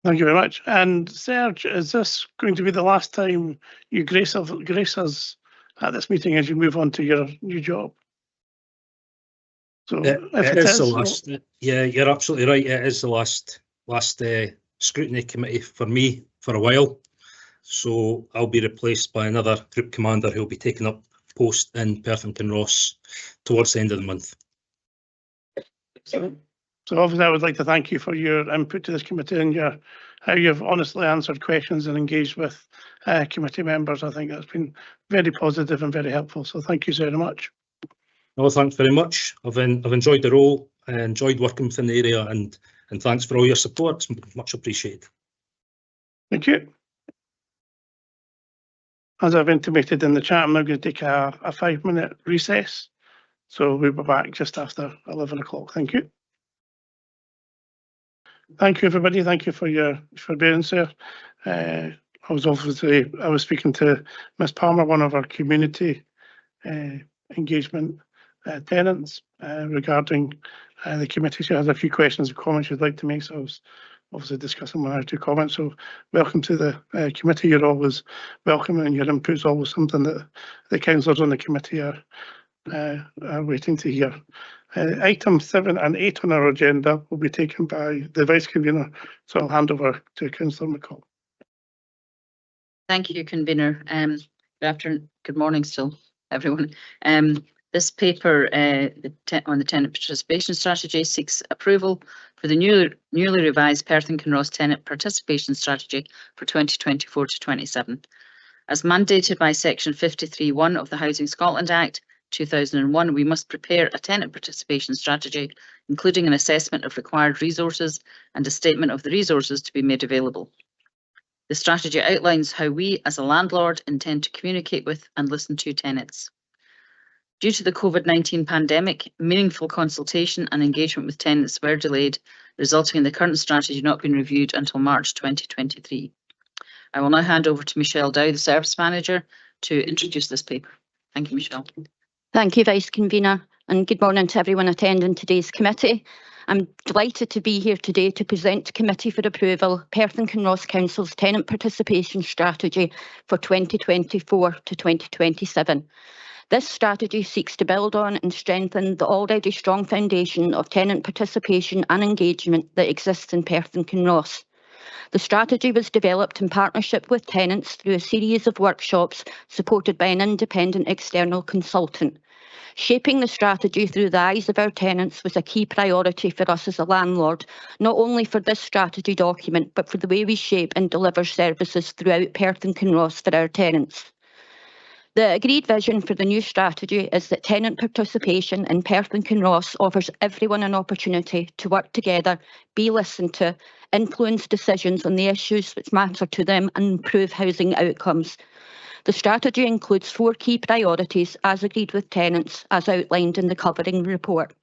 Thank you very much. And Serge, is this going to be the last time you grace us at this meeting as you move on to your new job? So if it is, the last. Yeah, you're absolutely right. It is the last scrutiny committee for me for a while. So I'll be replaced by another group commander who'll be taking up post in Perth and Kinross towards the end of the month. So obviously I would like to thank you for your input to this committee and how you've honestly answered questions and engaged with committee members. I think that's been very positive and very helpful. So thank you very much. Well, thanks very much. I've enjoyed the role. I enjoyed working within the area, and thanks for all your support. It's much appreciated. Thank you. As I've intimated in the chat, I'm now going to take a 5-minute recess. So we'll be back just after 11 o'clock. Thank you. Thank you, everybody. Thank you for being there. I was speaking to Ms. Palmer, one of our community engagement tenants, regarding the committee. She has a few questions and comments she'd like to make. So I was obviously discussing one or two comments. So welcome to the committee. You're always welcome, and your input is always something that the councillors on the committee are waiting to hear. Item 7 and 8 on our agenda will be taken by the Vice Convener. So I'll hand over to Councillor McCall. Thank you, Convener. Good morning still, everyone. This paper on the tenant participation strategy seeks approval for the newly revised Perth and Kinross tenant participation strategy for 2024 to 27. As mandated by Section 53(1) of the Housing Scotland Act 2001, we must prepare a tenant participation strategy, including an assessment of required resources and a statement of the resources to be made available. The strategy outlines how we, as a landlord, intend to communicate with and listen to tenants. Due to the COVID-19 pandemic, meaningful consultation and engagement with tenants were delayed, resulting in the current strategy not being reviewed until March 2023. I will now hand over to Michelle Dow, the Service Manager, to introduce this paper. Thank you, Michelle. Thank you, Vice Convener, and good morning to everyone attending today's committee. I'm delighted to be here today to present to committee for approval Perth and Kinross Council's tenant participation strategy for 2024 to 2027. This strategy seeks to build on and strengthen the already strong foundation of tenant participation and engagement that exists in Perth and Kinross. The strategy was developed in partnership with tenants through a series of workshops supported by an independent external consultant. Shaping the strategy through the eyes of our tenants was a key priority for us as a landlord, not only for this strategy document, but for the way we shape and deliver services throughout Perth and Kinross for our tenants. The agreed vision for the new strategy is that tenant participation in Perth and Kinross offers everyone an opportunity to work together, be listened to, influence decisions on the issues which matter to them and improve housing outcomes. The strategy includes 4 key priorities as agreed with tenants, as outlined in the covering report.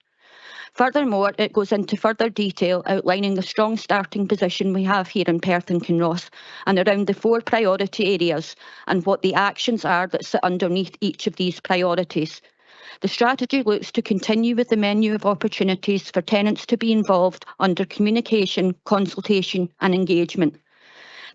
Furthermore, it goes into further detail outlining the strong starting position we have here in Perth and Kinross and around the 4 priority areas and what the actions are that sit underneath each of these priorities. The strategy looks to continue with the menu of opportunities for tenants to be involved under communication, consultation and engagement.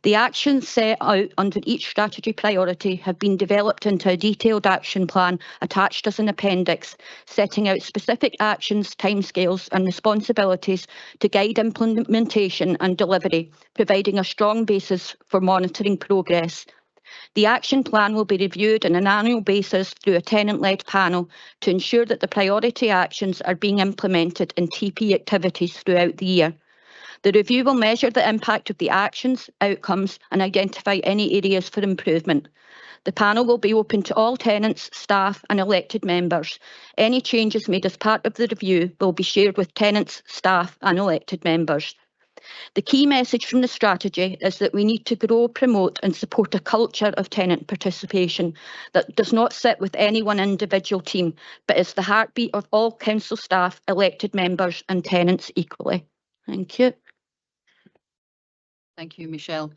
The actions set out under each strategy priority have been developed into a detailed action plan attached as an appendix, setting out specific actions, timescales and responsibilities to guide implementation and delivery, providing a strong basis for monitoring progress. The action plan will be reviewed on an annual basis through a tenant-led panel to ensure that the priority actions are being implemented in TP activities throughout the year. The review will measure the impact of the actions, outcomes and identify any areas for improvement. The panel will be open to all tenants, staff and elected members. Any changes made as part of the review will be shared with tenants, staff and elected members. The key message from the strategy is that we need to grow, promote and support a culture of tenant participation that does not sit with any one individual team, but is the heartbeat of all council staff, elected members and tenants equally. Thank you. Thank you, Michelle.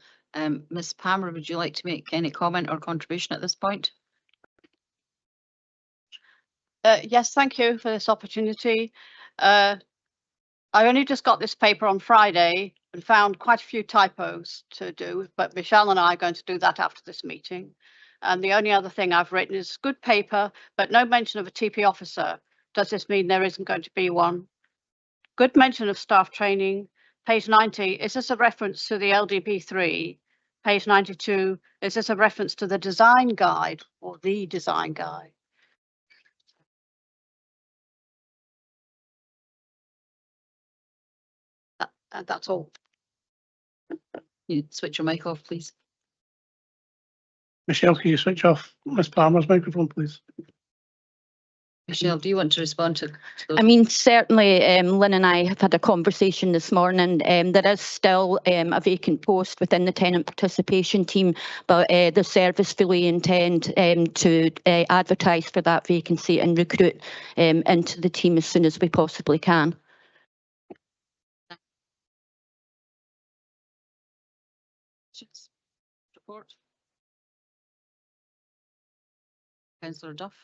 Ms Palmer, would you like to make any comment or contribution at this point? Yes, thank you for this opportunity. I only just got this paper on Friday and found quite a few typos to do, but Michelle and I are going to do that after this meeting. And the only other thing I've written is good paper, but no mention of a TP officer. Does this mean there isn't going to be one? Good mention of staff training. Page 90, is this a reference to the LDP3? Page 92, is this a reference to the design guide or the design guide? And that's all. You switch your mic off, please. Michelle, can you switch off Ms Palmer's microphone, please? Michelle, do you want to respond to those? I mean, certainly Lynn and I have had a conversation this morning. There is still a vacant post within the tenant participation team, but the service fully intend to advertise for that vacancy and recruit into the team as soon as we possibly can. Report. Councillor Duff.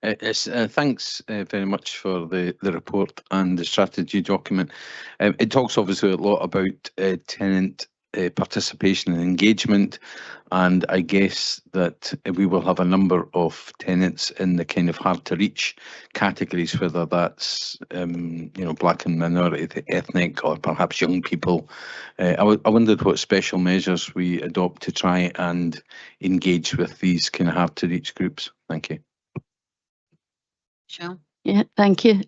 Yes, thanks very much for the report and the strategy document. It talks obviously a lot about tenant participation and engagement, and I guess that we will have a number of tenants in the kind of hard to reach categories, whether that's black and minority ethnic or perhaps young people. I wondered what special measures we adopt to try and engage with these kind of hard to reach groups. Thank you. Michelle. Yeah, thank you.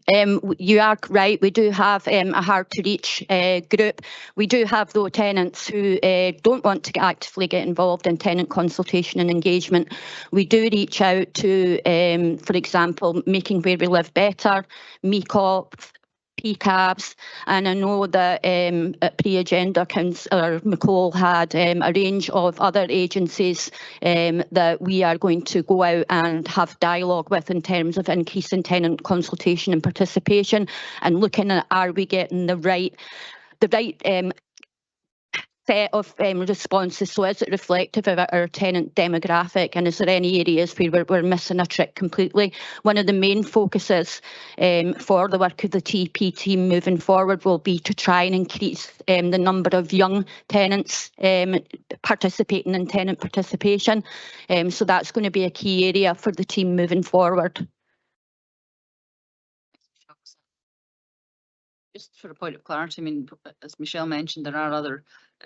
You are right. We do have a hard to reach group. We do have though tenants who don't want to actively get involved in tenant consultation and engagement. We do reach out to, for example, Making Where We Live Better, MECOP, PCABs, and I know that at pre-agenda Councillor McCall had a range of other agencies that we are going to go out and have dialogue with in terms of increasing tenant consultation and participation, and looking at are we getting the right set of responses. So is it reflective of our tenant demographic, and is there any areas where we're missing a trick completely? One of the main focuses for the work of the TP team moving forward will be to try and increase the number of young tenants participating in tenant participation. So that's going to be a key area for the team moving forward. Just for a point of clarity, I mean, as Michelle mentioned, there are other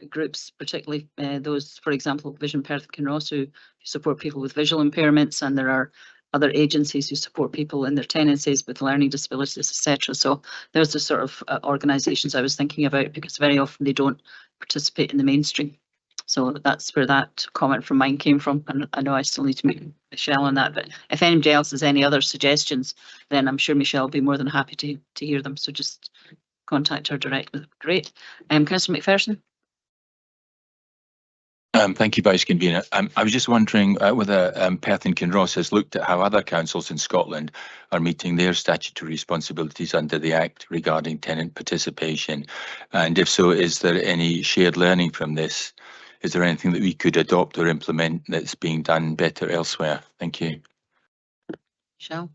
groups, particularly those, for example, Vision Perth and Kinross, who support people with visual impairments, and there are other agencies who support people in their tenancies with learning disabilities, etc. So there's the sort of organisations I was thinking about, because very often they don't participate in the mainstream. So that's where that comment from mine came from, and I know I still need to meet Michelle on that, but if anybody else has any other suggestions, then I'm sure Michelle will be more than happy to hear them. So just contact her directly. Great. Councillor McPherson. Thank you, Vice Convener. I was just wondering whether Perth and Kinross has looked at how other councils in Scotland are meeting their statutory responsibilities under the Act regarding tenant participation, and if so, is there any shared learning from this? Is there anything that we could adopt or implement that's being done better elsewhere? Thank you. Michelle.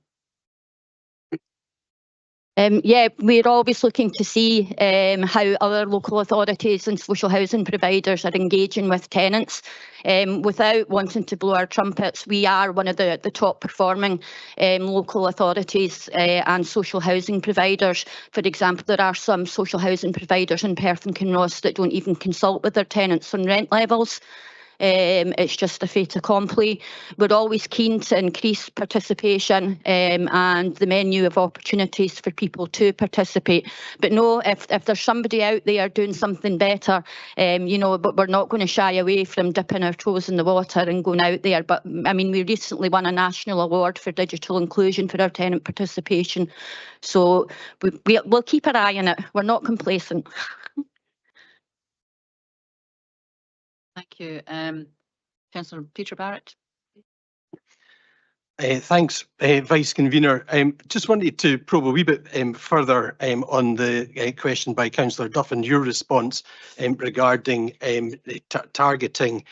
Yeah, we're always looking to see how other local authorities and social housing providers are engaging with tenants. Without wanting to blow our trumpets, we are one of the top performing local authorities and social housing providers. For example, there are some social housing providers in Perth and Kinross that don't even consult with their tenants on rent levels. It's just a fait accompli. We're always keen to increase participation and the menu of opportunities for people to participate. But no, if there's somebody out there doing something better, but we're not going to shy away from dipping our toes in the water and going out there. But I mean, we recently won a national award for digital inclusion for our tenant participation. So we'll keep an eye on it. We're not complacent. Thank you. Councillor Peter Barrett. Thanks, Vice Convener. Just wanted to probe a wee bit further on the question by Councillor Duff and your response regarding targeting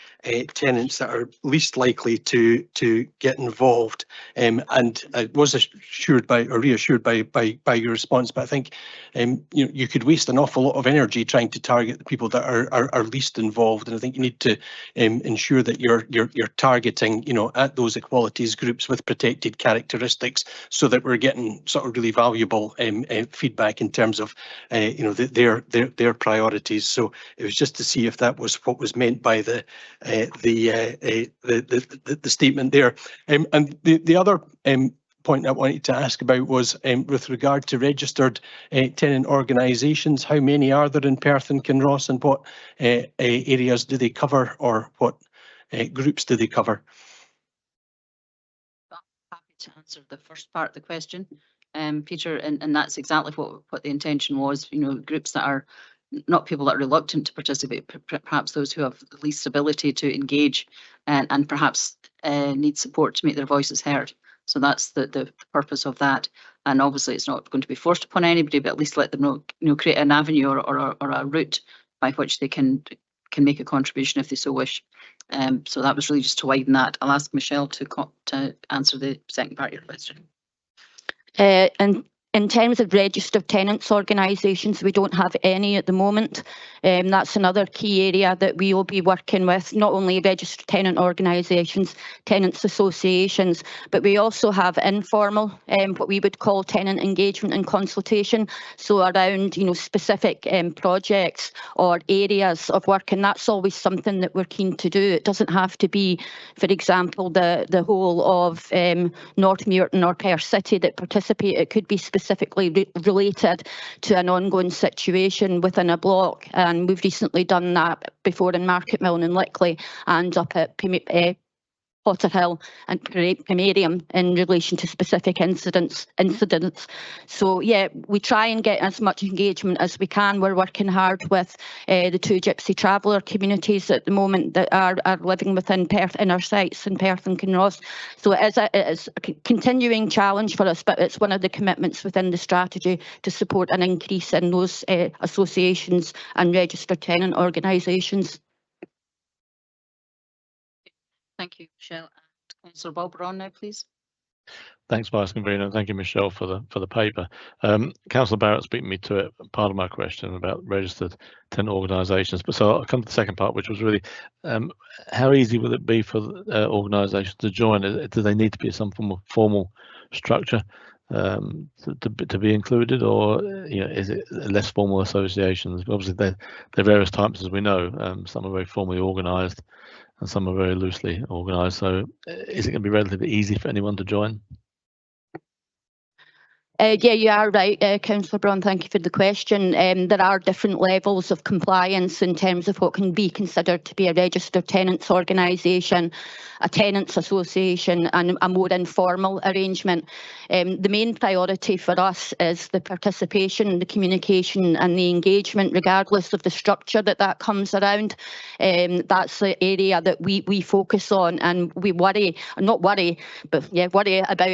tenants that are least likely to get involved. And I was assured by or reassured by your response, but I think you could waste an awful lot of energy trying to target the people that are least involved, and I think you need to ensure that you're targeting at those equalities groups with protected characteristics, so that we're getting sort of really valuable feedback in terms of their priorities. So it was just to see if that was what was meant by the statement there. And the other point I wanted to ask about was with regard to registered tenant organisations. How many are there in Perth and Kinross, and what areas do they cover, or what groups do they cover? Happy to answer the first part of the question, Peter, and that's exactly what the intention was. Groups that are not people that are reluctant to participate, perhaps those who have the least ability to engage and perhaps need support to make their voices heard. So that's the purpose of that. And obviously it's not going to be forced upon anybody, but at least let them know, create an avenue or a route by which they can make a contribution if they so wish. So that was really just to widen that. I'll ask Michelle to answer the second part of your question. And in terms of registered tenants organisations, we don't have any at the moment. That's another key area that we will be working with, not only registered tenant organisations, tenants associations, but we also have informal, what we would call tenant engagement and consultation. So around, specific projects or areas of work, and that's always something that we're keen to do. It doesn't have to be, for example, the whole of Northmuirton or Perth City that participate. It could be specifically related to an ongoing situation within a block, and we've recently done that before in Market Milne and Lickley and up at Potter Hill and Primarium in relation to specific incidents. So yeah, we try and get as much engagement as we can. We're working hard with the two Gypsy Traveller communities at the moment that are living within Perth inner sites in Perth and Kinross. So it is a continuing challenge for us, but it's one of the commitments within the strategy to support an increase in those associations and registered tenant organisations. Thank you, Michelle. Councillor Bob Ron now, please. Thanks, Vice Convener. Thank you, Michelle, for the paper. Councillor Barrett's beaten me to it. Part of my question about registered tenant organisations, but so I'll come to the second part, which was really how easy will it be for organisations to join? Do they need to be some form of formal structure to be included, or is it less formal associations? Obviously, they're various types, as we know. Some are very formally organised, and some are very loosely organised. So is it going to be relatively easy for anyone to join? Yeah, you are right, Councillor Braun. Thank you for the question. There are different levels of compliance in terms of what can be considered to be a registered tenants organisation, a tenants association, and a more informal arrangement. The main priority for us is the participation, the communication, and the engagement, regardless of the structure that comes around. That's the area that we focus on, and we worry about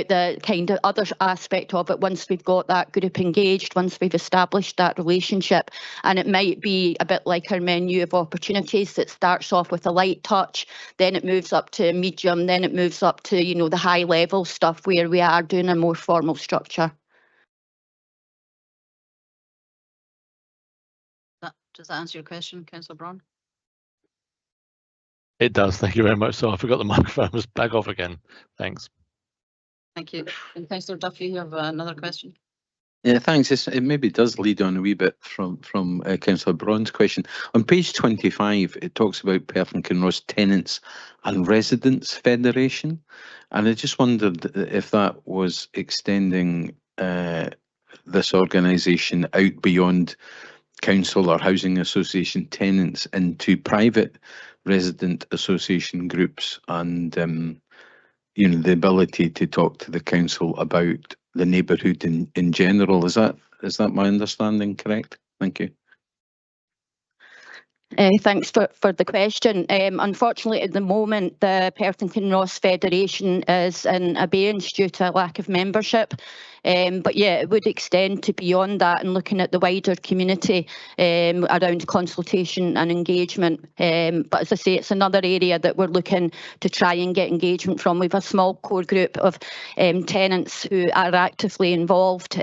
the kind of other aspect of it. Once we've got that group engaged, once we've established that relationship, and it might be a bit like our menu of opportunities that starts off with a light touch, then it moves up to medium, then it moves up to the high level stuff where we are doing a more formal structure. Does that answer your question, Councillor Braun? It does. Thank you very much. So I forgot the microphone was back off again. Thanks. Thank you. And Councillor Duffy, you have another question? Yeah, thanks. It maybe does lead on a wee bit from Councillor Braun's question. On page 25, it talks about Perth and Kinross Tenants and Residents Federation, and I just wondered if that was extending this organisation out beyond council or housing association tenants into private resident association groups, and the ability to talk to the council about the neighbourhood in general. Is that my understanding correct? Thank you. Thanks for the question. Unfortunately, at the moment, the Perth and Kinross Federation is in abeyance due to a lack of membership. But yeah, it would extend to beyond that and looking at the wider community around consultation and engagement. But as I say, it's another area that we're looking to try and get engagement from. We have a small core group of tenants who are actively involved.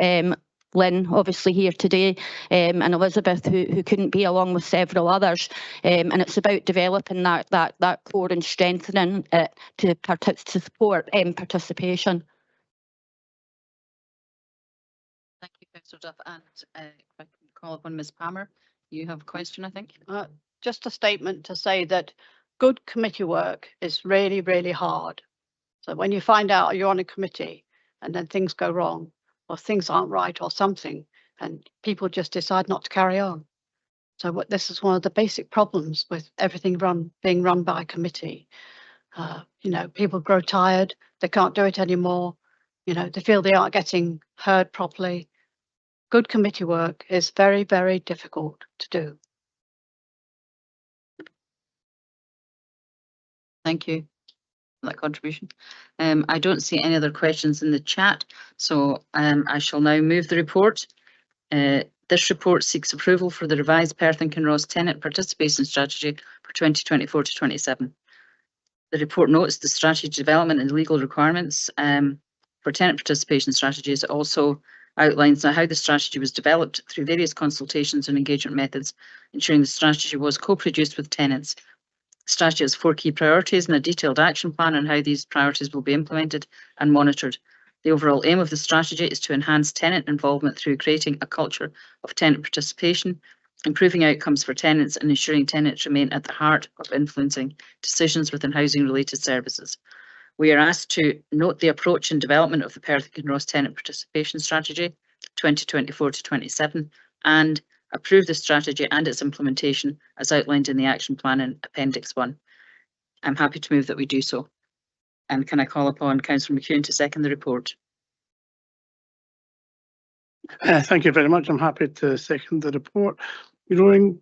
Lynn, obviously here today, and Elizabeth, who couldn't be, along with several others. And it's about developing that core and strengthening it to support participation. Thank you, Councillor Duff. And if I can call upon Ms Palmer, you have a question, I think. Just a statement to say that good committee work is really, really hard. So when you find out you're on a committee and then things go wrong, or things aren't right or something, and people just decide not to carry on. So this is one of the basic problems with everything being run by a committee. People grow tired, they can't do it anymore, they feel they aren't getting heard properly. Good committee work is very, very difficult to do. Thank you for that contribution. I don't see any other questions in the chat, so I shall now move the report. This report seeks approval for the revised Perth and Kinross tenant participation strategy for 2024 to 27. The report notes the strategy development and legal requirements for tenant participation strategies. It also outlines how the strategy was developed through various consultations and engagement methods, ensuring the strategy was co-produced with tenants. The strategy has 4 key priorities and a detailed action plan on how these priorities will be implemented and monitored. The overall aim of the strategy is to enhance tenant involvement through creating a culture of tenant participation, improving outcomes for tenants, and ensuring tenants remain at the heart of influencing decisions within housing-related services. We are asked to note the approach and development of the Perth and Kinross tenant participation strategy 2024 to 27 and approve the strategy and its implementation as outlined in the action plan in Appendix 1. I'm happy to move that we do so. And can I call upon Councillor McEwen to second the report? Thank you very much. I'm happy to second the report. Growing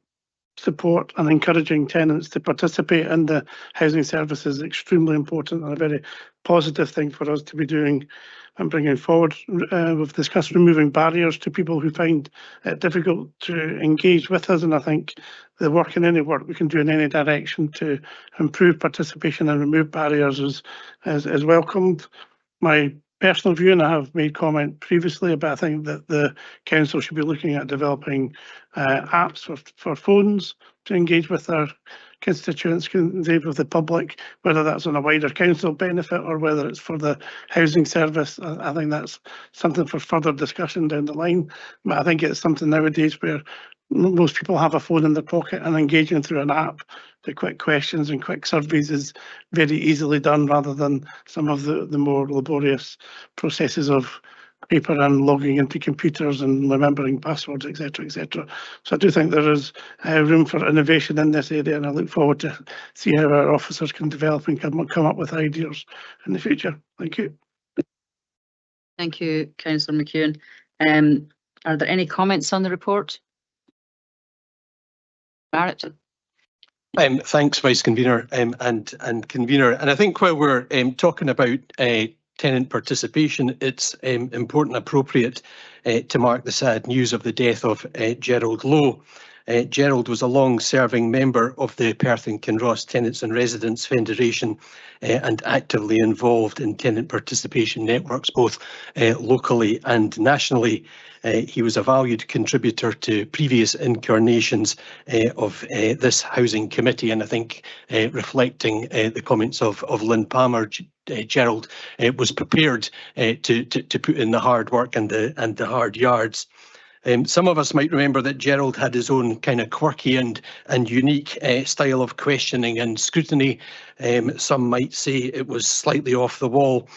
support and encouraging tenants to participate in the housing service is extremely important and a very positive thing for us to be doing and bringing forward. We've discussed removing barriers to people who find it difficult to engage with us, and I think the work in any work we can do in any direction to improve participation and remove barriers is welcomed. My personal view, and I have made comment previously, but I think that the council should be looking at developing apps for phones to engage with our constituents, engage with the public, whether that's on a wider council benefit or whether it's for the housing service. I think that's something for further discussion down the line. But I think it's something nowadays where most people have a phone in their pocket, and engaging through an app to quick questions and quick surveys is very easily done, rather than some of the more laborious processes of paper and logging into computers and remembering passwords, etc., etc. So I do think there is room for innovation in this area, and I look forward to see how our officers can develop and come up with ideas in the future. Thank you. Thank you, Councillor McEwen. Are there any comments on the report? Barrett. Thanks, Vice Convener and Convener. And I think while we're talking about tenant participation, it's important and appropriate to mark the sad news of the death of Gerald Lowe. Gerald was a long-serving member of the Perth and Kinross Tenants and Residents Federation and actively involved in tenant participation networks, both locally and nationally. He was a valued contributor to previous incarnations of this housing committee, and I think reflecting the comments of Lynn Palmer, Gerald was prepared to put in the hard work and the hard yards. Some of us might remember that Gerald had his own kind of quirky and unique style of questioning and scrutiny. Some might say it was slightly off the wall,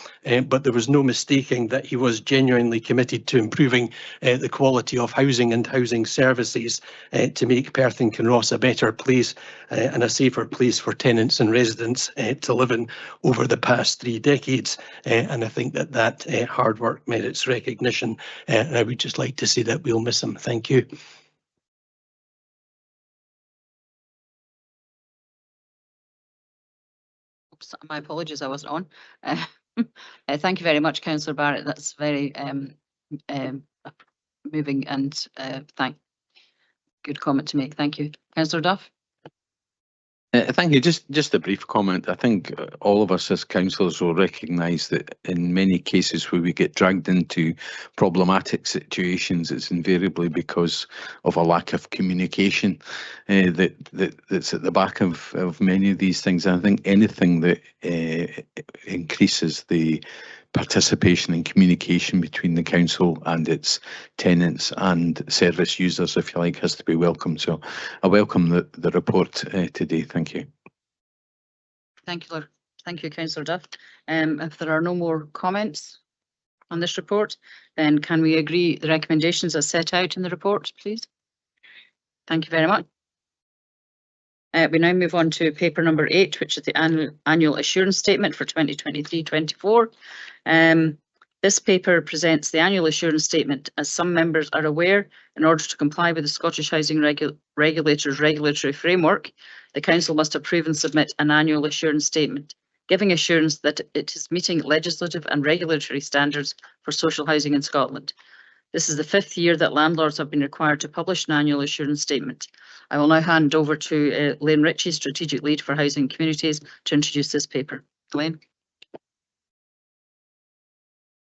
but there was no mistaking that he was genuinely committed to improving the quality of housing and housing services to make Perth and Kinross a better place and a safer place for tenants and residents to live in over the past 3 decades. And I think that hard work merits recognition. And I would just like to say that we'll miss him. Thank you. Oops, my apologies, I wasn't on. Thank you very much, Councillor Barrett. That's very moving and good comment to make. Thank you. Councillor Duff. Thank you. Just a brief comment. I think all of us as councillors will recognise that in many cases where we get dragged into problematic situations, it's invariably because of a lack of communication that's at the back of many of these things. And I think anything that increases the participation and communication between the council and its tenants and service users, if you like, has to be welcomed. So I welcome the report today. Thank you. Thank you, Councillor Duff. If there are no more comments on this report, then can we agree the recommendations as set out in the report, please? Thank you very much. We now move on to paper number 8, which is the annual assurance statement for 2023-24. This paper presents the annual assurance statement. As some members are aware, in order to comply with the Scottish Housing Regulator's regulatory framework, the Council must approve and submit an annual assurance statement, giving assurance that it is meeting legislative and regulatory standards for social housing in Scotland. This is the 5th year that landlords have been required to publish an annual assurance statement. I will now hand over to Elaine Ritchie, Strategic Lead for Housing and Communities, to introduce this paper. Elaine.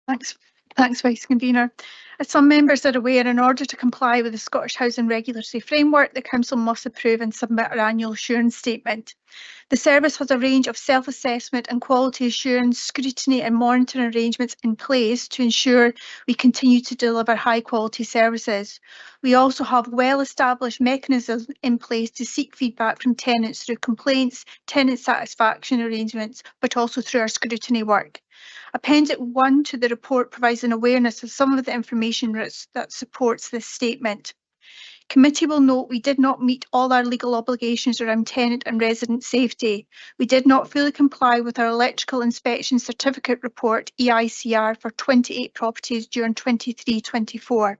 Thanks, Vice Convener. As some members are aware, in order to comply with the Scottish Housing Regulatory Framework, the Council must approve and submit an annual assurance statement. The service has a range of self-assessment and quality assurance, scrutiny and monitoring arrangements in place to ensure we continue to deliver high quality services. We also have well-established mechanisms in place to seek feedback from tenants through complaints, tenant satisfaction arrangements, but also through our scrutiny work. Appendix 1 to the report provides an awareness of some of the information that supports this statement. Committee will note we did not meet all our legal obligations around tenant and resident safety. We did not fully comply with our electrical inspection certificate report, EICR, for 28 properties during 23-24.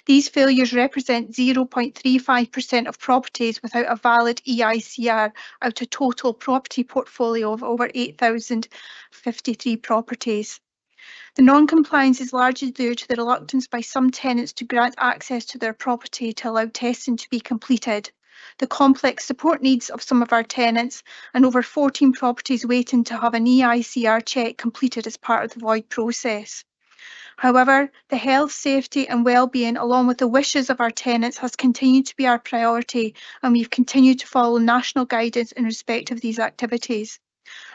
These failures represent 0.35% of properties without a valid EICR out of total property portfolio of over 8,053 properties. The non-compliance is largely due to the reluctance by some tenants to grant access to their property to allow testing to be completed, the complex support needs of some of our tenants, and over 14 properties waiting to have an EICR check completed as part of the void process. However, the health, safety and well-being, along with the wishes of our tenants, has continued to be our priority, and we've continued to follow national guidance in respect of these activities.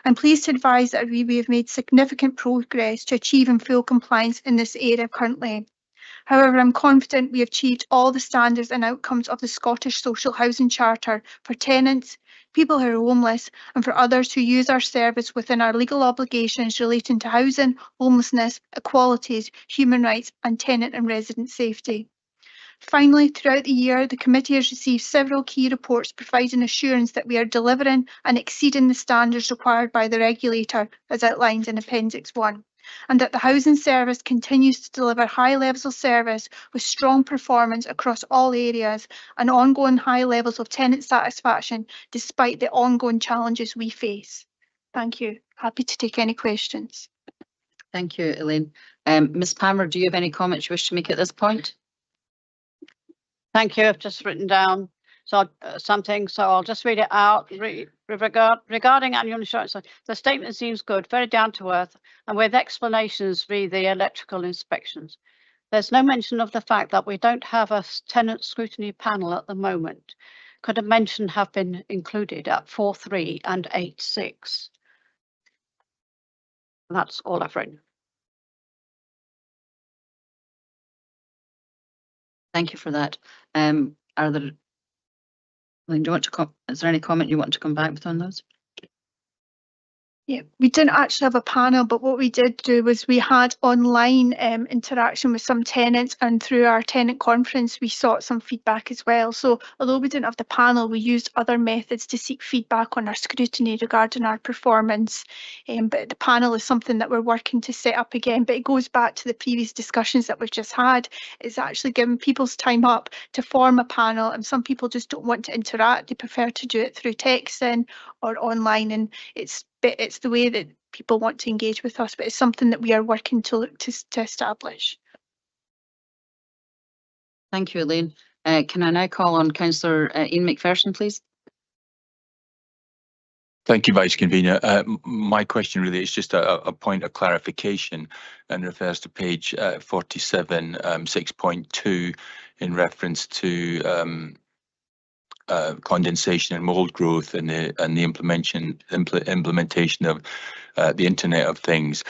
I'm pleased to advise that we have made significant progress to achieving full compliance in this area currently. However, I'm confident we have achieved all the standards and outcomes of the Scottish Social Housing Charter for tenants, people who are homeless, and for others who use our service within our legal obligations relating to housing, homelessness, equalities, human rights, and tenant and resident safety. Finally, throughout the year, the committee has received several key reports providing assurance that we are delivering and exceeding the standards required by the regulator, as outlined in Appendix 1, and that the housing service continues to deliver high levels of service with strong performance across all areas and ongoing high levels of tenant satisfaction despite the ongoing challenges we face. Thank you. Happy to take any questions. Thank you, Elaine. Ms. Palmer, do you have any comments you wish to make at this point? Thank you. I've just written down something, so I'll just read it out. Regarding annual insurance, the statement seems good, very down to earth, and with explanations re the electrical inspections. There's no mention of the fact that we don't have a tenant scrutiny panel at the moment. Could a mention have been included at 4.3 and 8.6? That's all I've written. Thank you for that. Are there, Elaine, do you want to is there any comment you want to come back with on those? Yeah, we didn't actually have a panel, but what we did do was we had online interaction with some tenants, and through our tenant conference we sought some feedback as well. So although we didn't have the panel, we used other methods to seek feedback on our scrutiny regarding our performance. But the panel is something that we're working to set up again, but it goes back to the previous discussions that we've just had. It's actually giving people's time up to form a panel, and some people just don't want to interact. They prefer to do it through texting or online, and it's the way that people want to engage with us, but it's something that we are working to look to establish. Thank you, Elaine. Can I now call on Councillor Ian McPherson, please? Thank you, Vice Convener. My question really is just a point of clarification and refers to page 47, 6.2 in reference to condensation and mold growth and the implementation of the Internet of Things.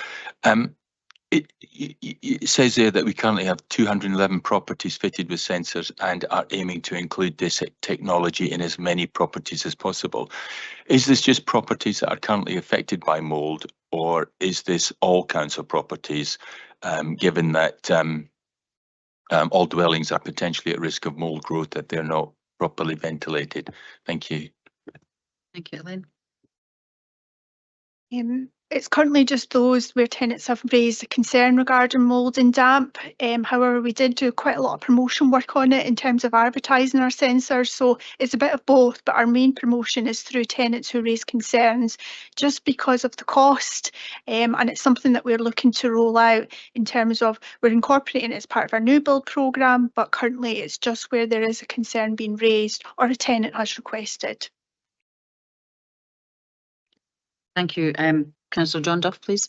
It says there that we currently have 211 properties fitted with sensors and are aiming to include this technology in as many properties as possible. Is this just properties that are currently affected by mould, or is this all council properties, given that all dwellings are potentially at risk of mould growth if they're not properly ventilated? Thank you. Thank you, Elaine. It's currently just those where tenants have raised a concern regarding mould and damp. However, we did do quite a lot of promotion work on it in terms of advertising our sensors. So it's a bit of both, but our main promotion is through tenants who raise concerns just because of the cost. And it's something that we're looking to roll out in terms of we're incorporating it as part of our new build programme, but currently it's just where there is a concern being raised or a tenant has requested. Thank you. Councillor John Duff, please.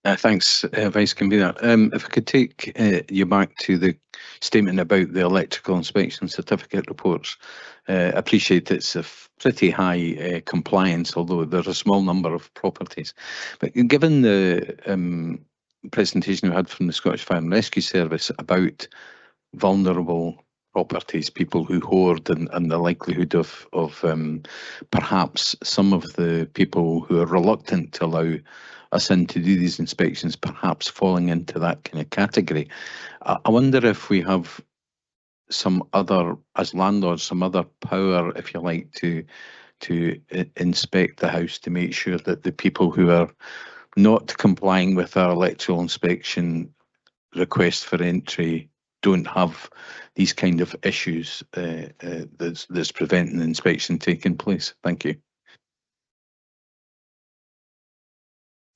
Thanks, Vice Convener. If I could take you back to the statement about the electrical inspection certificate reports. Appreciate it's a pretty high compliance, although there's a small number of properties. But given the presentation we had from the Scottish Fire and Rescue Service about vulnerable properties, people who hoard, and the likelihood of perhaps some of the people who are reluctant to allow us in to do these inspections perhaps falling into that kind of category. I wonder if we have some other, as landlords, some other power, if you like, to inspect the house to make sure that the people who are not complying with our electrical inspection request for entry don't have these kind of issues that's preventing the inspection taking place. Thank you.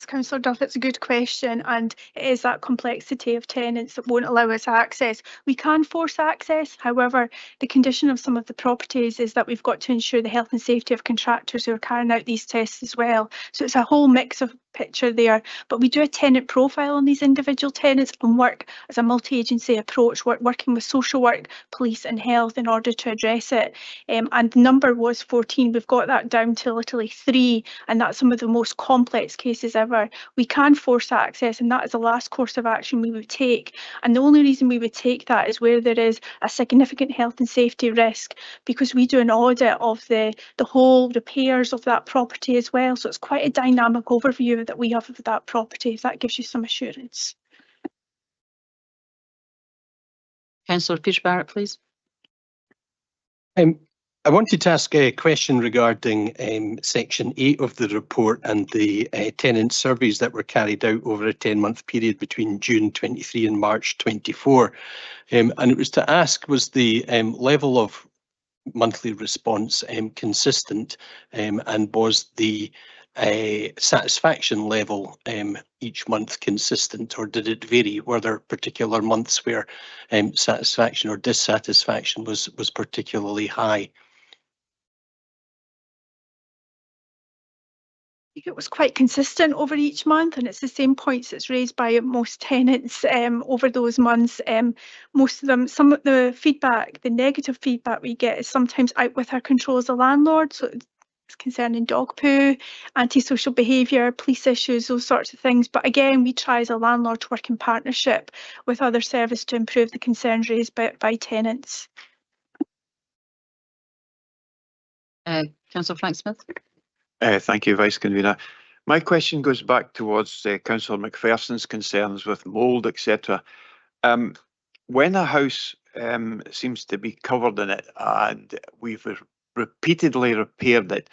Councillor Duff, it's a good question, and it is that complexity of tenants that won't allow us access. We can force access, however, the condition of some of the properties is that we've got to ensure the health and safety of contractors who are carrying out these tests as well. So it's a whole mix of picture there, but we do a tenant profile on these individual tenants and work as a multi-agency approach, working with social work, police and health in order to address it. And the number was 14. We've got that down to literally 3, and that's some of the most complex cases ever. We can force access, and that is the last course of action we would take. And the only reason we would take that is where there is a significant health and safety risk, because we do an audit of the whole repairs of that property as well. So it's quite a dynamic overview that we have of that property, if that gives you some assurance. Councillor Peter Barrett, please. I wanted to ask a question regarding Section 8 of the report and the tenant surveys that were carried out over a 10-month period between June 23 and March 24. And it was to ask, was the level of monthly response consistent, and was the satisfaction level each month consistent, or did it vary? Were there particular months where satisfaction or dissatisfaction was particularly high? It was quite consistent over each month, and it's the same points that's raised by most tenants over those months. Most of them, some of the feedback, the negative feedback we get is sometimes out with our control as a landlord. So concerning dog poo, antisocial behaviour, police issues, those sorts of things. But again, we try as a landlord to work in partnership with other services to improve the concerns raised by tenants. Councillor Frank Smith. Thank you, Vice Convener. My question goes back towards Councillor McPherson's concerns with mould, etc. When a house seems to be covered in it and we've repeatedly repaired it,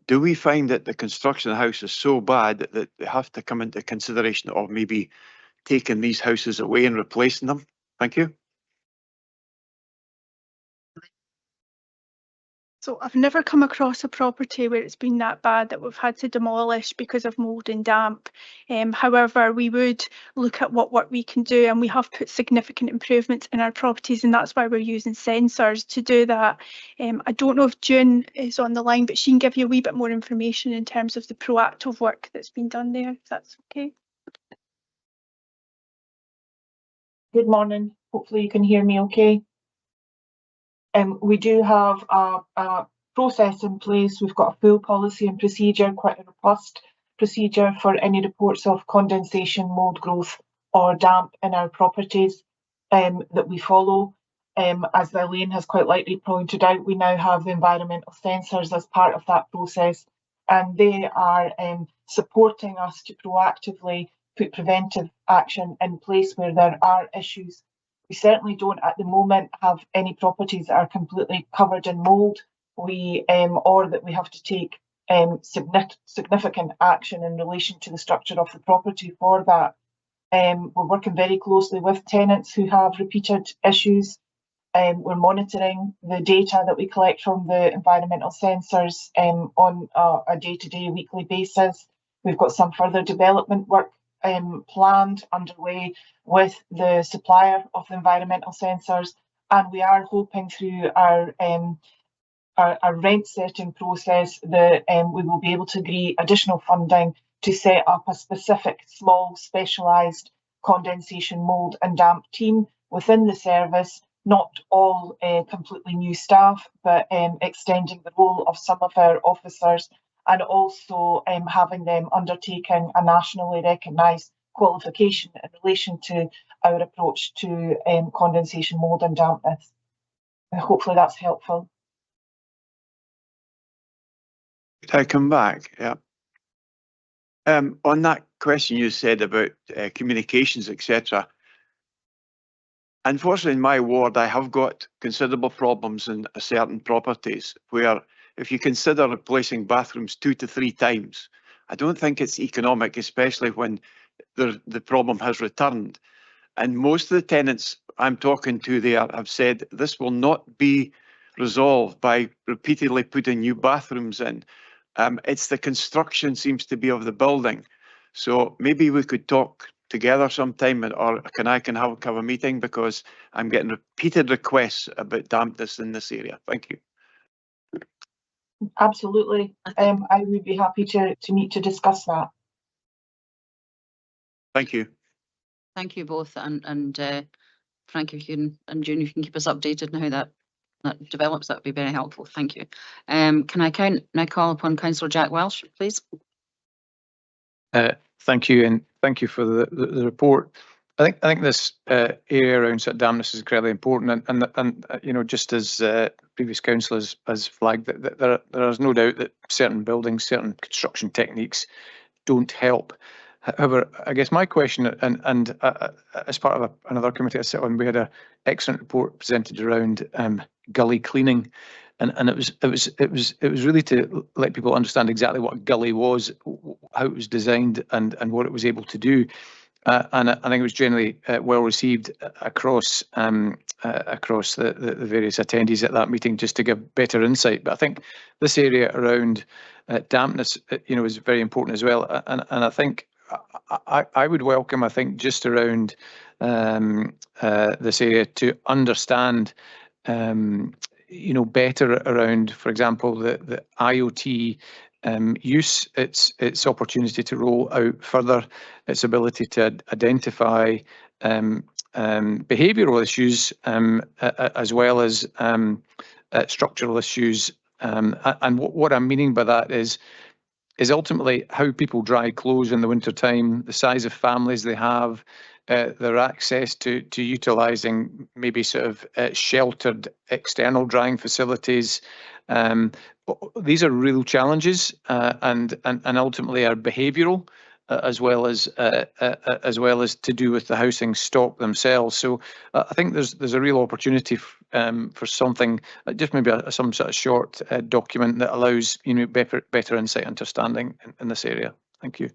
do we find that the construction of the house is so bad that they have to come into consideration of maybe taking these houses away and replacing them? Thank you. So I've never come across a property where it's been that bad that we've had to demolish because of mould and damp. However, we would look at what we can do, and we have put significant improvements in our properties, and that's why we're using sensors to do that. I don't know if June is on the line, but she can give you a wee bit more information in terms of the proactive work that's been done there, if that's okay. Good morning. Hopefully you can hear me okay. We do have a process in place. We've got a full policy and procedure, quite a robust procedure for any reports of condensation, mould growth or damp in our properties that we follow. As Elaine has quite rightly pointed out, we now have the environmental sensors as part of that process, and they are supporting us to proactively put preventive action in place where there are issues. We certainly don't at the moment have any properties that are completely covered in mould, or that we have to take significant action in relation to the structure of the property for that. We're working very closely with tenants who have repeated issues. We're monitoring the data that we collect from the environmental sensors on a day-to-day, weekly basis. We've got some further development work planned underway with the supplier of the environmental sensors, and we are hoping through our rent setting process that we will be able to agree additional funding to set up a specific small specialised condensation, mould and damp team within the service, not all completely new staff, but extending the role of some of our officers, and also having them undertaking a nationally recognised qualification in relation to our approach to condensation, mould and dampness. Hopefully that's helpful. Could I come back? Yeah. On that question you said about communications, etc. Unfortunately, in my ward, I have got considerable problems in certain properties where, if you consider replacing bathrooms 2 to 3 times, I don't think it's economic, especially when the problem has returned. And most of the tenants I'm talking to there have said this will not be resolved by repeatedly putting new bathrooms in. It's the construction seems to be of the building. So maybe we could talk together sometime, or I can have a meeting, because I'm getting repeated requests about dampness in this area. Thank you. Absolutely. I would be happy to meet to discuss that. Thank you. Thank you both, and Frank, if you can, and June, if you can keep us updated on how that develops, that would be very helpful. Thank you. Can I now call upon Councillor Jack Welsh, please? Thank you, and thank you for the report. I think this area around sort of dampness is incredibly important, and you know, just as previous council has flagged, that there is no doubt that certain buildings, certain construction techniques don't help. However, I guess my question, and as part of another committee I sit on, we had an excellent report presented around gully cleaning, and it was really to let people understand exactly what a gully was, how it was designed, and what it was able to do. And I think it was generally well received across the various attendees at that meeting, just to give better insight. But I think this area around dampness, you know, is very important as well. And I think I would welcome, I think, just around this area to understand, you know, better around, for example, the IoT use, its opportunity to roll out further, its ability to identify behavioural issues as well as structural issues And what I'm meaning by that is ultimately how people dry clothes in the winter time, the size of families they have, their access to utilising maybe sort of sheltered external drying facilities. These are real challenges, and ultimately are behavioural, as well as to do with the housing stock themselves. So I think there's a real opportunity for something, just maybe some sort of short document that allows better insight, understanding in this area. Thank you.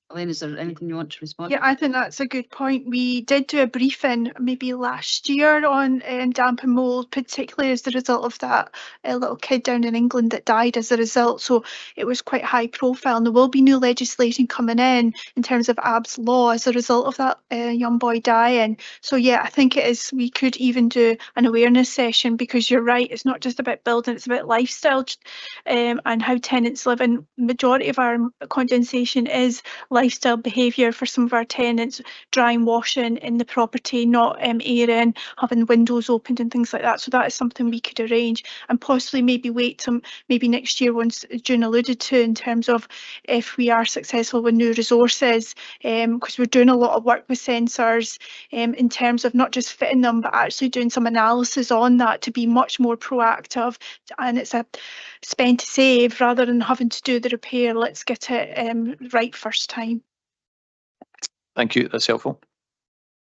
Elaine, is there anything you want to respond? Yeah, I think that's a good point. We did do a briefing maybe last year on damp and mould, particularly as the result of that little kid down in England that died as a result. So it was quite high profile, and there will be new legislation coming in terms of ABS law as a result of that young boy dying. So yeah, I think it is. We could even do an awareness session, because you're right, it's not just about building, it's about lifestyle and how tenants live. And majority of our condensation is lifestyle behaviour for some of our tenants, drying, washing in the property, not airing, having windows opened and things like that. So that is something we could arrange, and possibly maybe wait till maybe next year, once June alluded to, in terms of if we are successful with new resources, because we're doing a lot of work with sensors in terms of not just fitting them, but actually doing some analysis on that to be much more proactive. And it's a spend to save rather than having to do the repair. Let's get it right first time. Thank you. That's helpful.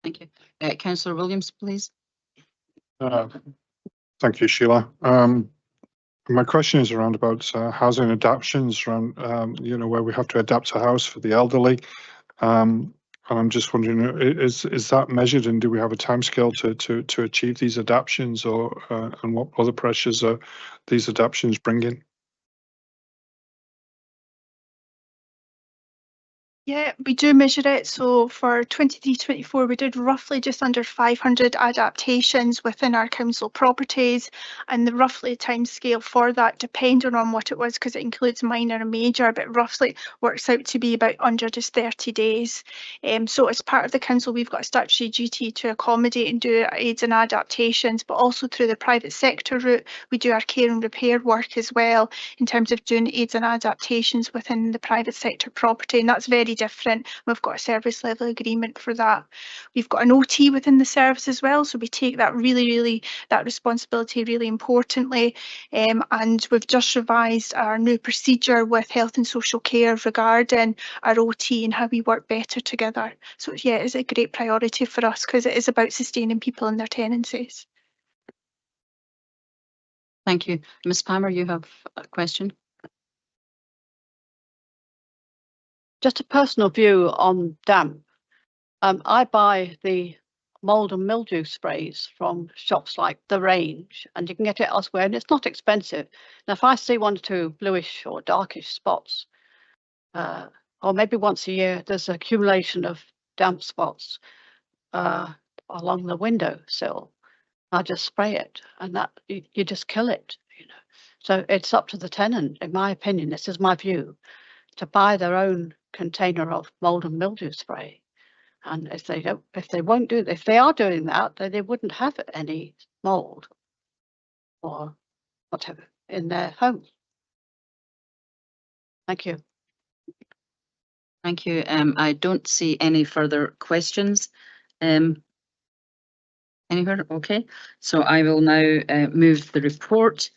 Thank you. Councillor Williams, please. Thank you, Sheila. My question is around about housing adaptations, around where we have to adapt a house for the elderly. And I'm just wondering, is that measured, and do we have a timescale to achieve these adaptations, or and what other pressures are these adaptations bringing? Yeah, we do measure it. So for 23-24, we did roughly just under 500 adaptations within our council properties, and the roughly timescale for that, depending on what it was, because it includes minor and major, but roughly works out to be about under just 30 days. So as part of the council, we've got a statutory duty to accommodate and do aids and adaptations, but also through the private sector route, we do our care and repair work as well, in terms of doing aids and adaptations within the private sector property, and that's very different. We've got a service level agreement for that. We've got an OT within the service as well, so we take that really that responsibility really importantly, and we've just revised our new procedure with health and social care regarding our OT and how we work better together. So yeah, it's a great priority for us, because it is about sustaining people in their tenancies. Thank you. Ms. Palmer, you have a question? Just a personal view on damp. I buy the mould and mildew sprays from shops like The Range, and you can get it elsewhere, and it's not expensive. Now, if I see 1 or 2 bluish or darkish spots, or maybe once a year, there's an accumulation of damp spots along the windowsill, I just spray it, and that you just kill it. So it's up to the tenant, in my opinion. This is my view, to buy their own container of mold and mildew spray. And if they are doing that, then they wouldn't have any mold or whatever in their home. Thank you. Thank you. I don't see any further questions. Anywhere? Okay. So I will now move the report.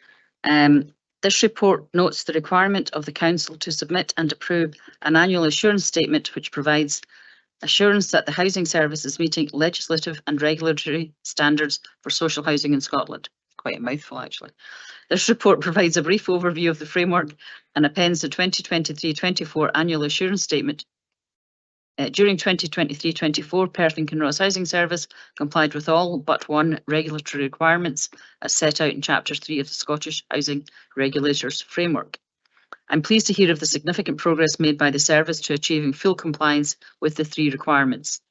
This report notes the requirement of the Council to submit and approve an annual assurance statement which provides assurance that the housing service is meeting legislative and regulatory standards for social housing in Scotland. Quite a mouthful, actually. This report provides a brief overview of the framework and appends the 2023-24 annual assurance statement. During 2023-24, Perth and Kinross Housing Service complied with all but one regulatory requirements as set out in Chapter 3 of the Scottish Housing Regulators Framework. I'm pleased to hear of the significant progress made by the service to achieving full compliance with the 3 requirements.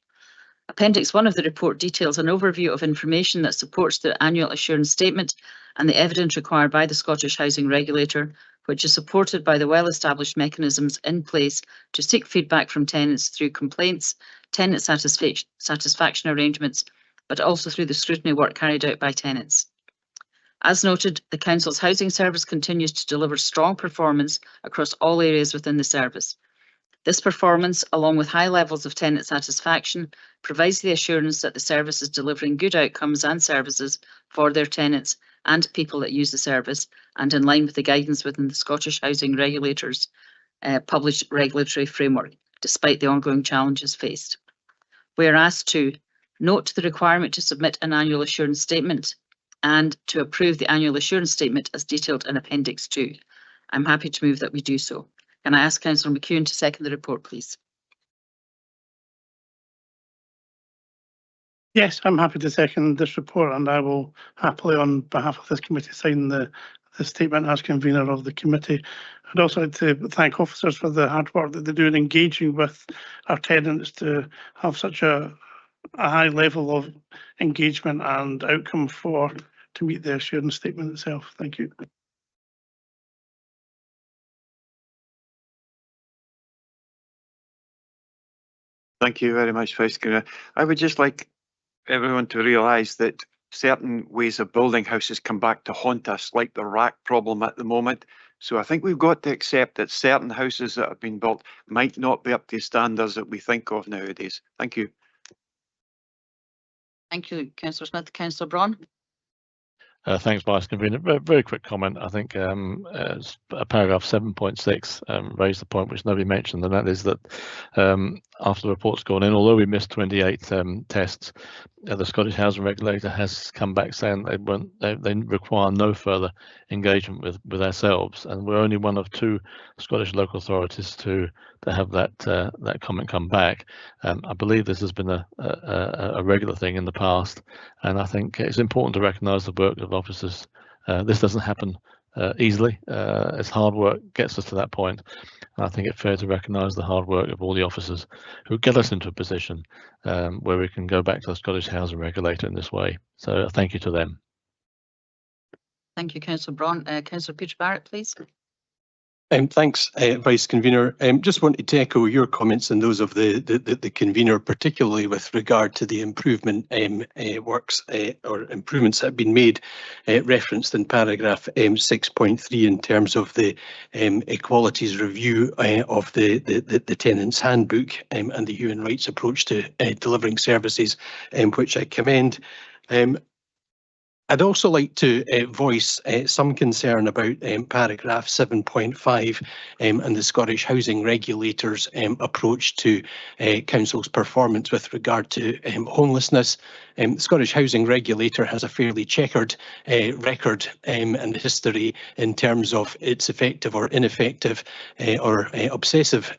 Appendix 1 of the report details an overview of information that supports the annual assurance statement and the evidence required by the Scottish Housing Regulator which is supported by the well-established mechanisms in place to seek feedback from tenants through complaints, tenant satisfaction arrangements, but also through the scrutiny work carried out by tenants. As noted, the Council's housing service continues to deliver strong performance across all areas within the service. This performance, along with high levels of tenant satisfaction, provides the assurance that the service is delivering good outcomes and services for their tenants and people that use the service, and in line with the guidance within the Scottish Housing Regulators published regulatory framework, despite the ongoing challenges faced. We are asked to note the requirement to submit an annual assurance statement and to approve the annual assurance statement as detailed in Appendix 2. I'm happy to move that we do so. Can I ask Councillor McEwen to second the report, please? Yes, I'm happy to second this report, and I will happily, on behalf of this committee, sign the statement as convener of the committee. I'd also like to thank officers for the hard work that they do in engaging with our tenants to have such a high level of engagement and outcome to meet the assurance statement itself. Thank you. Thank you very much, Vice Convener. I would just like everyone to realise that certain ways of building houses come back to haunt us, like the rack problem at the moment. So I think we've got to accept that certain houses that have been built might not be up to standards that we think of nowadays. Thank you. Thank you, Councillor Smith. Councillor Braun. Thanks, Vice Convener. Very quick comment. I think paragraph 7.6 raised the point which nobody mentioned, and that is that after the report's gone in, although we missed 28 tests, the Scottish Housing Regulator has come back saying they require no further engagement with ourselves, and we're only one of 2 Scottish local authorities to have that comment come back. I believe this has been a regular thing in the past, and I think it's important to recognise the work of officers. This doesn't happen easily. It's hard work gets us to that point. And I think it's fair to recognise the hard work of all the officers who get us into a position where we can go back to the Scottish Housing Regulator in this way. So thank you to them. Thank you, Councillor Braun. Councillor Peter Barrett, please. Thanks, Vice Convener. Just wanted to echo your comments and those of the convener, particularly with regard to the improvement works or improvements that have been made, referenced in paragraph 6.3 in terms of the equalities review of the tenants handbook and the human rights approach to delivering services, which I commend. I'd also like to voice some concern about paragraph 7.5 and the Scottish Housing Regulators' approach to council's performance with regard to homelessness. The Scottish Housing Regulator has a fairly checkered record and history in terms of its effective or ineffective or obsessive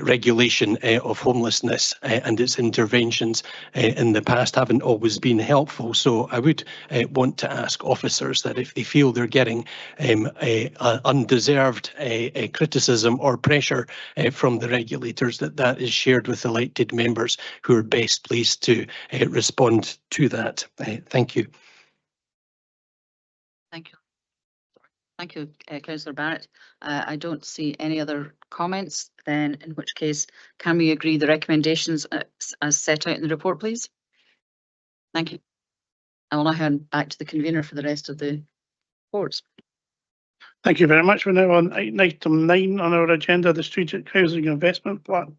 regulation of homelessness, and its interventions in the past haven't always been helpful. So I would want to ask officers that if they feel they're getting undeserved criticism or pressure from the regulators, that is shared with elected members who are best placed to respond to that. Thank you. Thank you. Thank you, Councillor Barrett. I don't see any other comments. Then, in which case, can we agree the recommendations as set out in the report, please? Thank you. I will now hand back to the convener for the rest of the reports. Thank you very much. We're now on item 9 on our agenda, the Strategic Housing Investment Plan.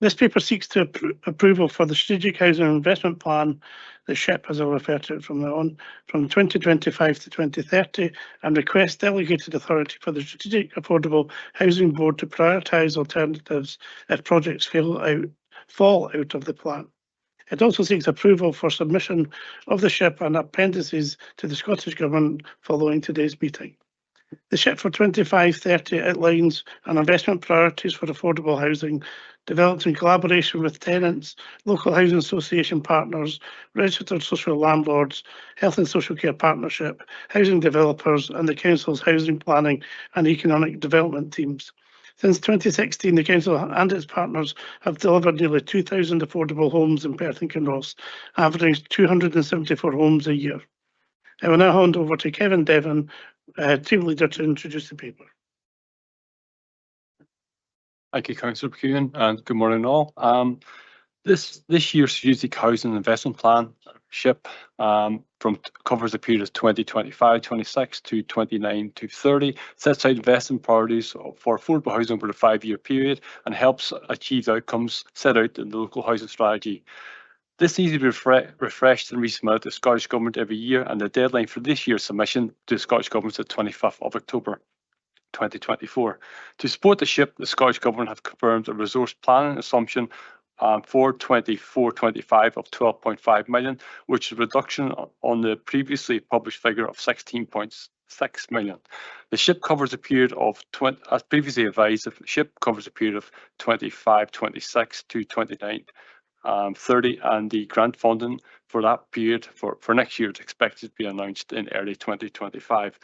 This paper seeks to approval for the Strategic Housing Investment Plan, the SHIP as I'll refer to it from now on, from 2025 to 2030, and requests delegated authority for the Strategic Affordable Housing Board to prioritise alternatives if projects fall out of the plan. It also seeks approval for submission of the SHIP and appendices to the Scottish Government following today's meeting. The SHIP for 25-30 outlines an investment priorities for affordable housing, developed in collaboration with tenants, local housing association partners, registered social landlords, health and social care partnership, housing developers, and the Council's housing planning and economic development teams. Since 2016, the Council and its partners have delivered nearly 2,000 affordable homes in Perth and Kinross, averaging 274 homes a year. I will now hand over to Kevin Devon, Team Leader to introduce the paper. Thank you, Councillor McEwen, and good morning all. This year's Strategic Housing Investment Plan SHIP covers the period of 2025-26 to 29-30, sets out investment priorities for affordable housing over the 5-year period and helps achieve the outcomes set out in the local housing strategy. This needs to be refreshed and resubmitted to the Scottish Government every year, and the deadline for this year's submission to the Scottish Government is the 25th of October. 2024. To support the SHIP, the Scottish Government have confirmed a resource planning assumption for 24-25 of 12.5 million, which is a reduction on the previously published figure of 16.6 million. The SHIP covers a period of, as previously advised, the SHIP covers a period of 25-26 to 29-30, and the grant funding for that period for next year is expected to be announced in early 2025.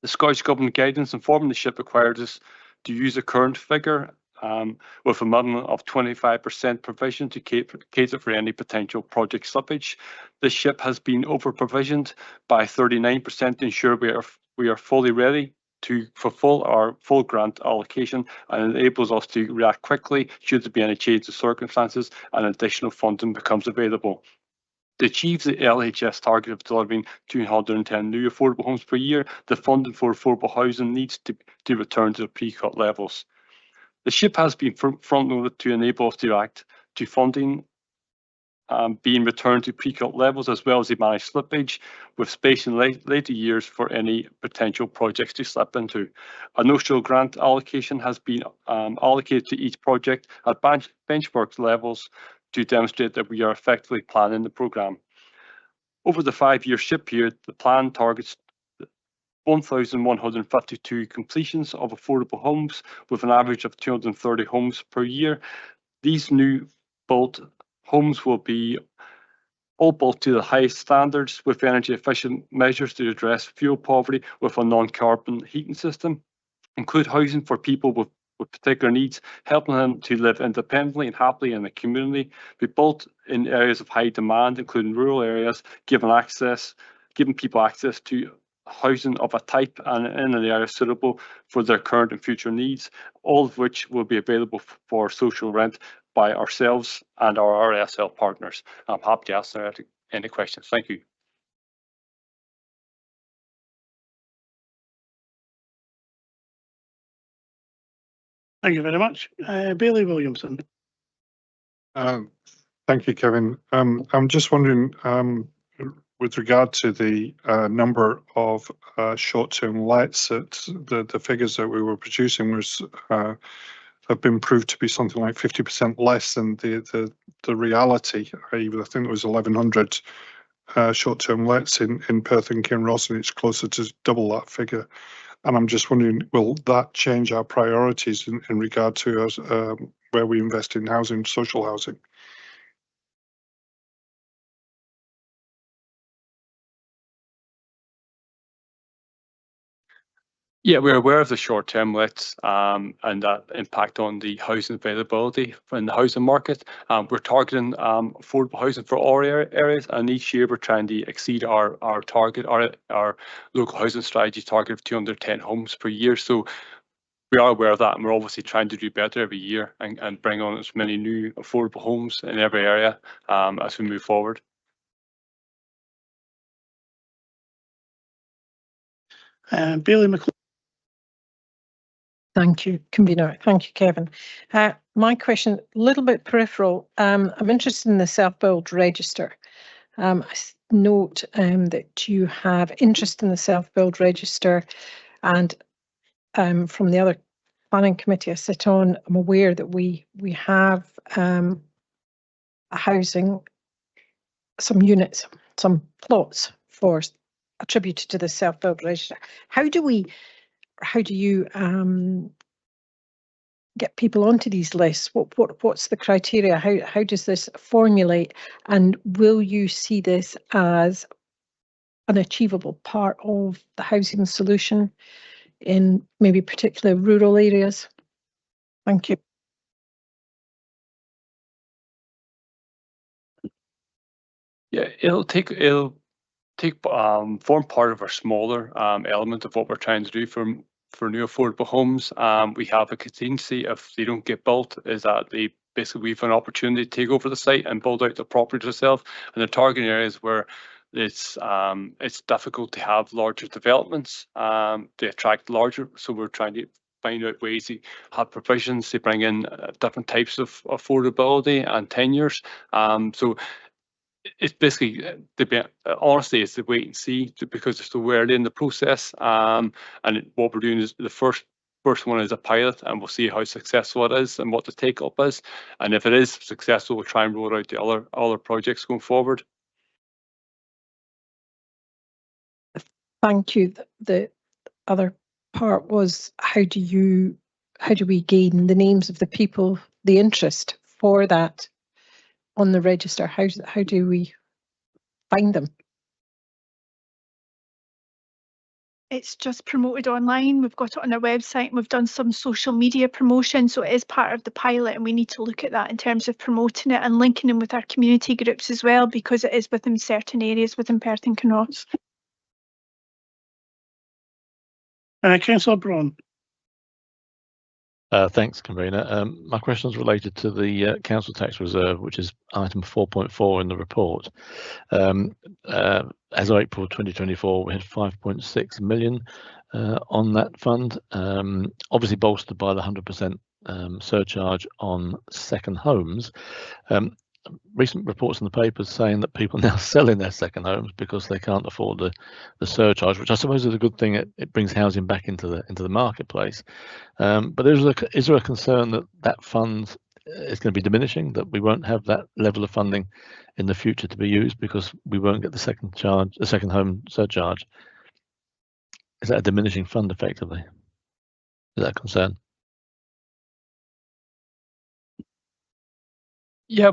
The Scottish Government guidance informing the SHIP requires us to use a current figure with a minimum of 25% provision to cater for any potential project slippage. The SHIP has been over-provisioned by 39% to ensure we are fully ready to fulfil our full grant allocation, and enables us to react quickly should there be any change of circumstances and additional funding becomes available. To achieve the LHS target of delivering 210 new affordable homes per year, the funding for affordable housing needs to return to the pre-cut levels. The SHIP has been front-loaded to enable us to react to funding being returned to pre-cut levels, as well as the managed slippage, with space in later years for any potential projects to slip into. A notional grant allocation has been allocated to each project at benchmark levels to demonstrate that we are effectively planning the programme. Over the 5-year SHIP period, the plan targets 1,152 completions of affordable homes with an average of 230 homes per year. These new built homes will be all built to the highest standards with energy efficient measures to address fuel poverty with a non-carbon heating system, include housing for people with particular needs, helping them to live independently and happily in the community, be built in areas of high demand, including rural areas, giving people access to housing of a type and in an area suitable for their current and future needs, all of which will be available for social rent by ourselves and our RSL partners. I'm happy to answer any questions. Thank you. Thank you very much. Bailey Williamson. Thank you, Kevin. I'm just wondering, with regard to the number of short-term lets, that the figures that we were producing have been proved to be something like 50% less than the reality. I think it was 1,100 short-term lets in Perth and Kinross, and it's closer to double that figure. And I'm just wondering, will that change our priorities in regard to us, where we invest in housing, social housing? Yeah, we're aware of the short-term lets and that impact on the housing availability in the housing market. We're targeting affordable housing for all areas, and each year we're trying to exceed our target, our local housing strategy target of 210 homes per year. So we are aware of that, and we're obviously trying to do better every year and bring on as many new affordable homes in every area as we move forward. Bailey McLeod. Thank you, Convener. Thank you, Kevin. My question, a little bit peripheral. I'm interested in the self-build register. I note that you have interest in the self-build register, and from the other planning committee I sit on, I'm aware that we have a housing, some units, some plots for attributed to the self-build register. How do you get people onto these lists? What's the criteria? How does this formulate? And will you see this as an achievable part of the housing solution in maybe particular rural areas? Thank you. Yeah, it'll form part of our smaller element of what we're trying to do for new affordable homes. We have a contingency if they don't get built, is that they basically we have an opportunity to take over the site and build out the property themselves. And the target areas where it's difficult to have larger developments to attract larger. So we're trying to find out ways to have provisions to bring in different types of affordability and tenures. So it's basically, honestly, it's the wait and see because it's so early in the process. And what we're doing is the first one is a pilot, and we'll see how successful it is and what the take up is. And if it is successful, we'll try and roll out the other projects going forward. Thank you. The other part was how do we gain the names of the people, the interest for that on the register? How do we find them? It's just promoted online. We've got it on our website and we've done some social media promotion. So it is part of the pilot and we need to look at that in terms of promoting it and linking them with our community groups as well, because it is within certain areas within Perth and Kinross. Councillor Braun. Thanks, convener. My question is related to the council tax reserve, which is item 4.4 in the report. As of April 2024, we had 5.6 million on that fund, obviously bolstered by the 100% surcharge on second homes. Recent reports in the papers saying that people are now selling their second homes because they can't afford the surcharge, which I suppose is a good thing. It brings housing back into the marketplace. But is there a concern that fund is going to be diminishing, that we won't have that level of funding in the future to be used because we won't get the second home surcharge? Is that a diminishing fund effectively? Is that a concern? Yeah,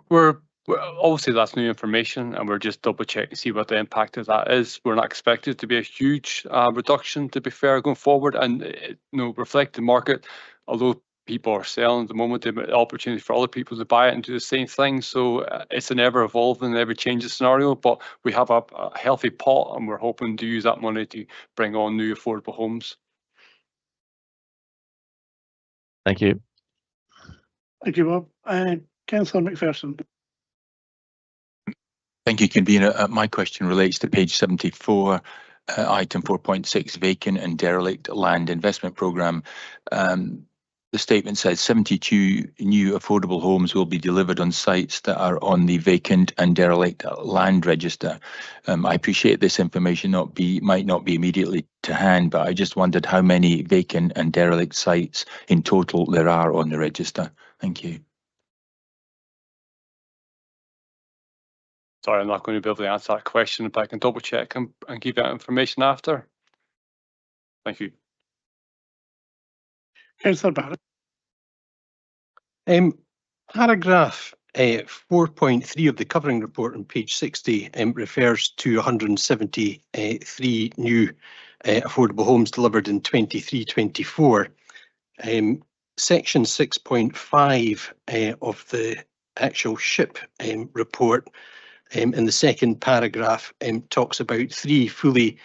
we're obviously that's new information, and we're just double checking to see what the impact of that is. We're not expected to be a huge reduction, to be fair, going forward, and reflect the market. Although people are selling at the moment, the opportunity for other people to buy it and do the same thing. So it's an ever evolving, ever changing scenario. But we have a healthy pot, and we're hoping to use that money to bring on new affordable homes. Thank you. Thank you, Bob. Councillor McPherson. Thank you, convener. My question relates to page 74, item 4.6, vacant and derelict land investment programme. The statement says 72 new affordable homes will be delivered on sites that are on the vacant and derelict land register. I appreciate this information might not be immediately to hand, but I just wondered how many vacant and derelict sites in total there are on the register. Thank you. Sorry, I'm not going to be able to answer that question, but I can double check and give that information after. Thank you. Councillor Barrett. Paragraph 4.3 of the covering report on page 60 refers to 173 new affordable homes delivered in 23-24. Section 6.5 of the actual SHIP report in the second paragraph talks about 3 fully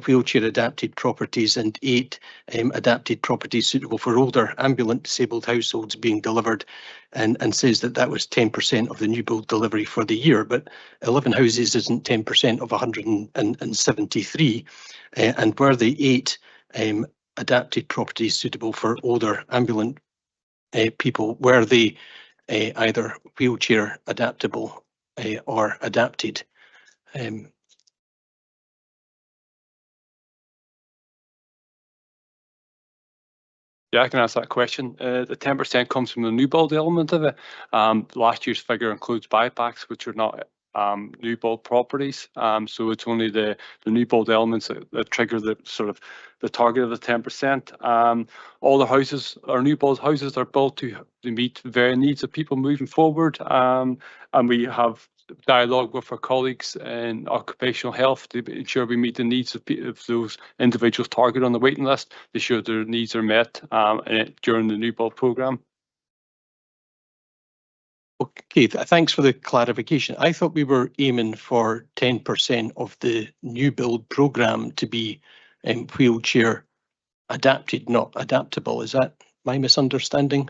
wheelchair adapted properties and 8 adapted properties suitable for older ambulant disabled households being delivered, and says that was 10% of the new build delivery for the year. But 11 houses isn't 10% of 173, and were the 8 adapted properties suitable for older ambulant people, were they either wheelchair adaptable or adapted? Yeah, I can answer that question. The 10% comes from the new build element of it. Last year's figure includes buybacks, which are not new build properties. So it's only the new build elements that trigger the sort of the target of the 10%. All the houses, our new build houses, are built to meet the very needs of people moving forward. And we have dialogue with our colleagues in occupational health to ensure we meet the needs of those individuals targeted on the waiting list, to ensure their needs are met during the new build programme. Okay, thanks for the clarification. I thought we were aiming for 10% of the new build programme to be wheelchair adapted, not adaptable. Is that my misunderstanding?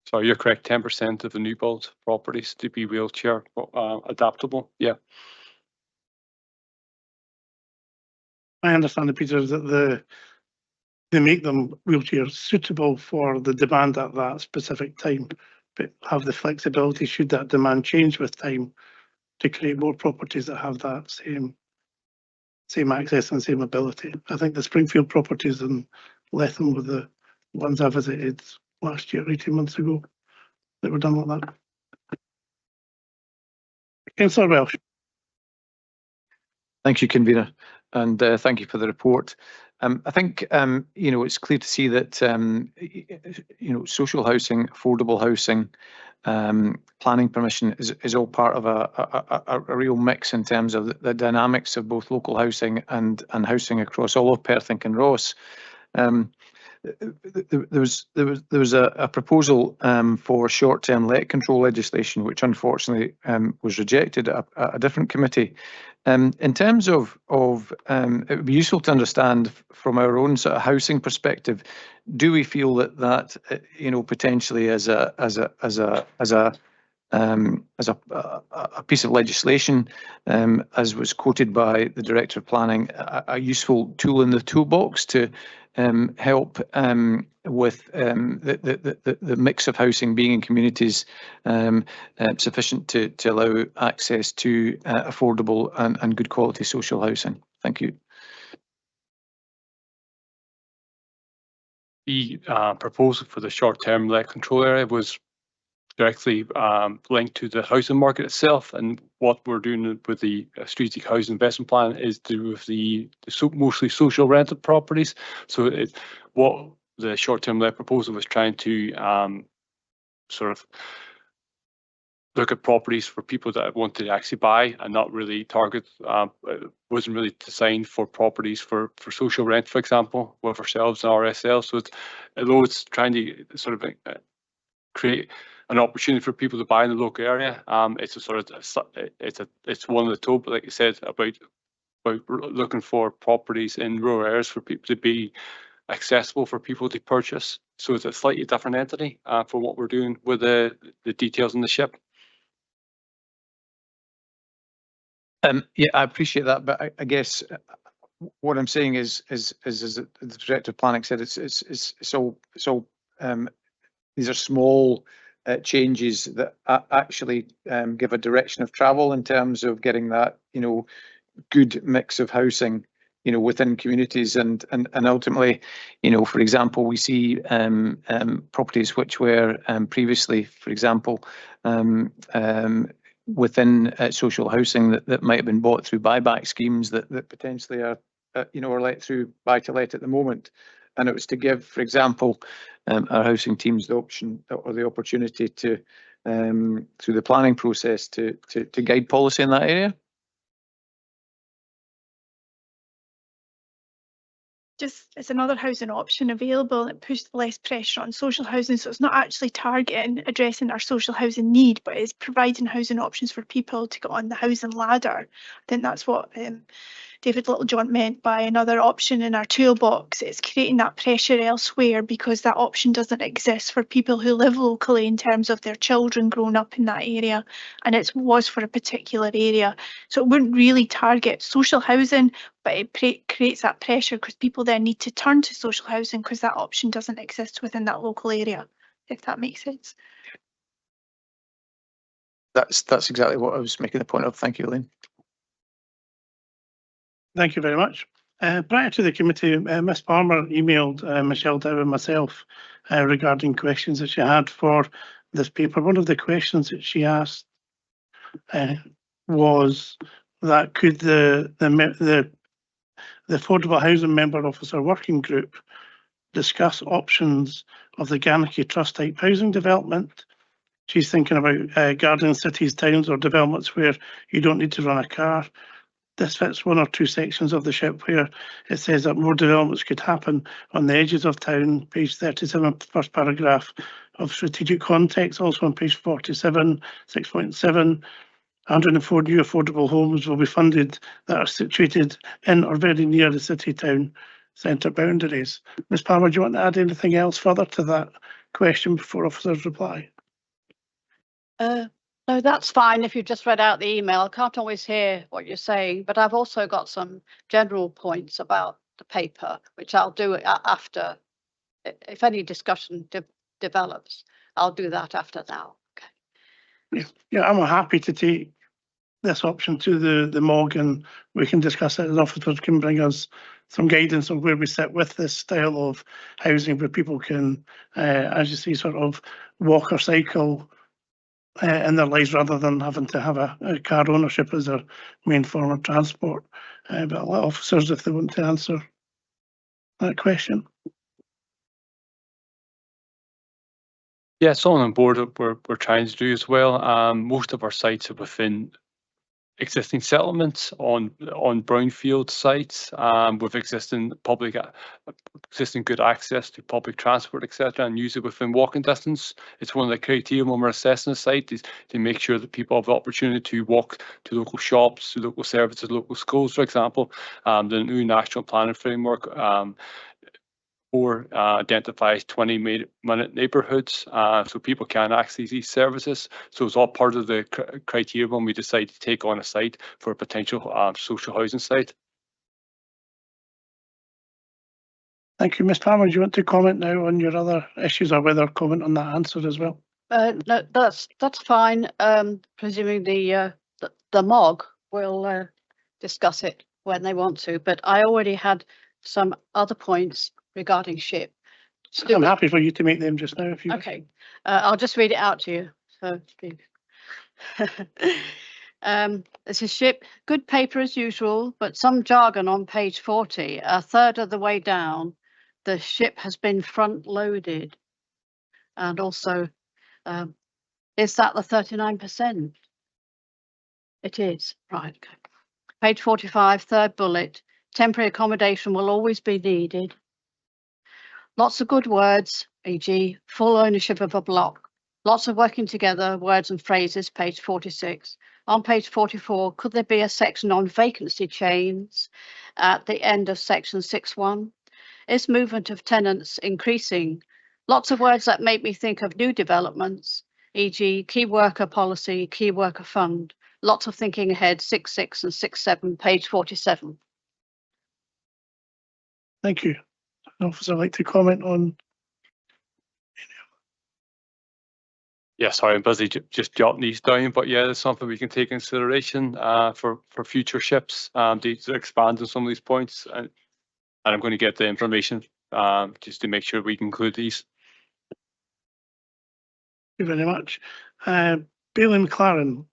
So you're correct, 10% of the new build properties to be wheelchair adaptable. Yeah. My understanding, Peter, is that they make them wheelchair suitable for the demand at that specific time, but have the flexibility should that demand change with time to create more properties that have that same access and same ability. I think the Springfield properties in Letham were the ones I visited last year, 18 months ago, that were done like that. Councillor Welsh. Thank you, convener, and thank you for the report. I think it's clear to see that social housing, affordable housing, planning permission is all part of a real mix in terms of the dynamics of both local housing and housing across all of Perth and Kinross. There was a proposal for short-term let control legislation, which unfortunately was rejected at a different committee. In terms of it would be useful to understand from our own sort of housing perspective, do we feel that potentially as a piece of legislation, as was quoted by the Director of Planning, a useful tool in the toolbox to help with the mix of housing being in communities sufficient to allow access to affordable and good quality social housing. Thank you. The proposal for the short-term let control area was directly linked to the housing market itself, and what we're doing with the strategic housing investment plan is to do with the mostly social rented properties. So what the short-term let proposal was trying to sort of look at properties for people that want to actually buy and not really target, it wasn't really designed for properties for social rent, for example, with ourselves and RSL. So although it's trying to sort of create an opportunity for people to buy in the local area, it's a sort of it's one of the tools, like you said, about looking for properties in rural areas for people to be accessible for people to purchase. So it's a slightly different entity for what we're doing with the details in the SHIP. Yeah, I appreciate that, but I guess what I'm saying is the Director of Planning said, it's all these are small changes that actually give a direction of travel in terms of getting that good mix of housing within communities, and ultimately, for example, we see properties which were previously, for example, within social housing that might have been bought through buyback schemes that potentially are are let through buy to let at the moment. And it was to give, for example, our housing teams the option or the opportunity to through the planning process to guide policy in that area. Just it's another housing option available, and it puts less pressure on social housing. So it's not actually targeting addressing our social housing need, but it's providing housing options for people to get on the housing ladder. I think that's what David Littlejohn meant by another option in our toolbox. It's creating that pressure elsewhere because that option doesn't exist for people who live locally in terms of their children growing up in that area, and it was for a particular area. So it wouldn't really target social housing, but it creates that pressure because people then need to turn to social housing because that option doesn't exist within that local area, if that makes sense. That's exactly what I was making the point of. Thank you, Elaine. Thank you very much. Prior to the committee, Ms Palmer emailed Michelle Dow and myself regarding questions that she had for this paper. One of the questions that she asked was that could the Affordable Housing Member Officer Working Group discuss options of the Garnocky Trust type housing development. She's thinking about garden cities, towns or developments where you don't need to run a car. this fits one or two sections of the SHIP where it says that more developments could happen on the edges of town, page 37, first paragraph of strategic context, also on page 47, 6.7. 104 new affordable homes will be funded that are situated in or very near the city town centre boundaries. Ms Palmer, do you want to add anything else further to that question before officers reply? No, that's fine if you just read out the email. I can't always hear what you're saying, but I've also got some general points about the paper, which I'll do after. If any discussion develops, I'll do that after now. Okay. Yeah, I'm happy to take this option to the MOG and we can discuss it, and officers can bring us some guidance on where we sit with this style of housing where people can, as you say, sort of walk or cycle in their lives rather than having to have a car ownership as their main form of transport. But I'll let officers, if they want to answer that question. Yeah, something on board that we're trying to do as well. Most of our sites are within existing settlements on brownfield sites with existing good access to public transport, etc., and use it within walking distance. It's one of the criteria when we're assessing a site is to make sure that people have the opportunity to walk to local shops, to local services, local schools, for example. The new national planning framework identifies 20-minute neighbourhoods, so people can access these services. So it's all part of the criteria when we decide to take on a site for a potential social housing site. Thank you. Ms Palmer, do you want to comment now on your other issues or whether comment on that answer as well? No, that's fine. Presuming the MOG will discuss it when they want to, but I already had some other points regarding SHIP. I'm happy for you to make them just now if you wish. Okay, I'll just read it out to you. So, this is SHIP. Good paper as usual, but some jargon on page 40. A third of the way down, the SHIP has been front loaded. And also, is that the 39%? It is, right. Okay. Page 45, third bullet. Temporary accommodation will always be needed. Lots of good words, e.g. full ownership of a block. Lots of working together, words and phrases, page 46. On page 44, could there be a section on vacancy chains at the end of section 6.1? Is movement of tenants increasing? Lots of words that make me think of new developments, e.g. key worker policy, key worker fund. Lots of thinking ahead, 6.6 and 6.7, page 47. Thank you. Officer, like to comment on? Yeah, sorry, I'm busy just jotting these down, but yeah, there's something we can take in consideration for future ships to expand on some of these points, and I'm going to get the information just to make sure we can include these. Thank you very much. Bailey McLaren.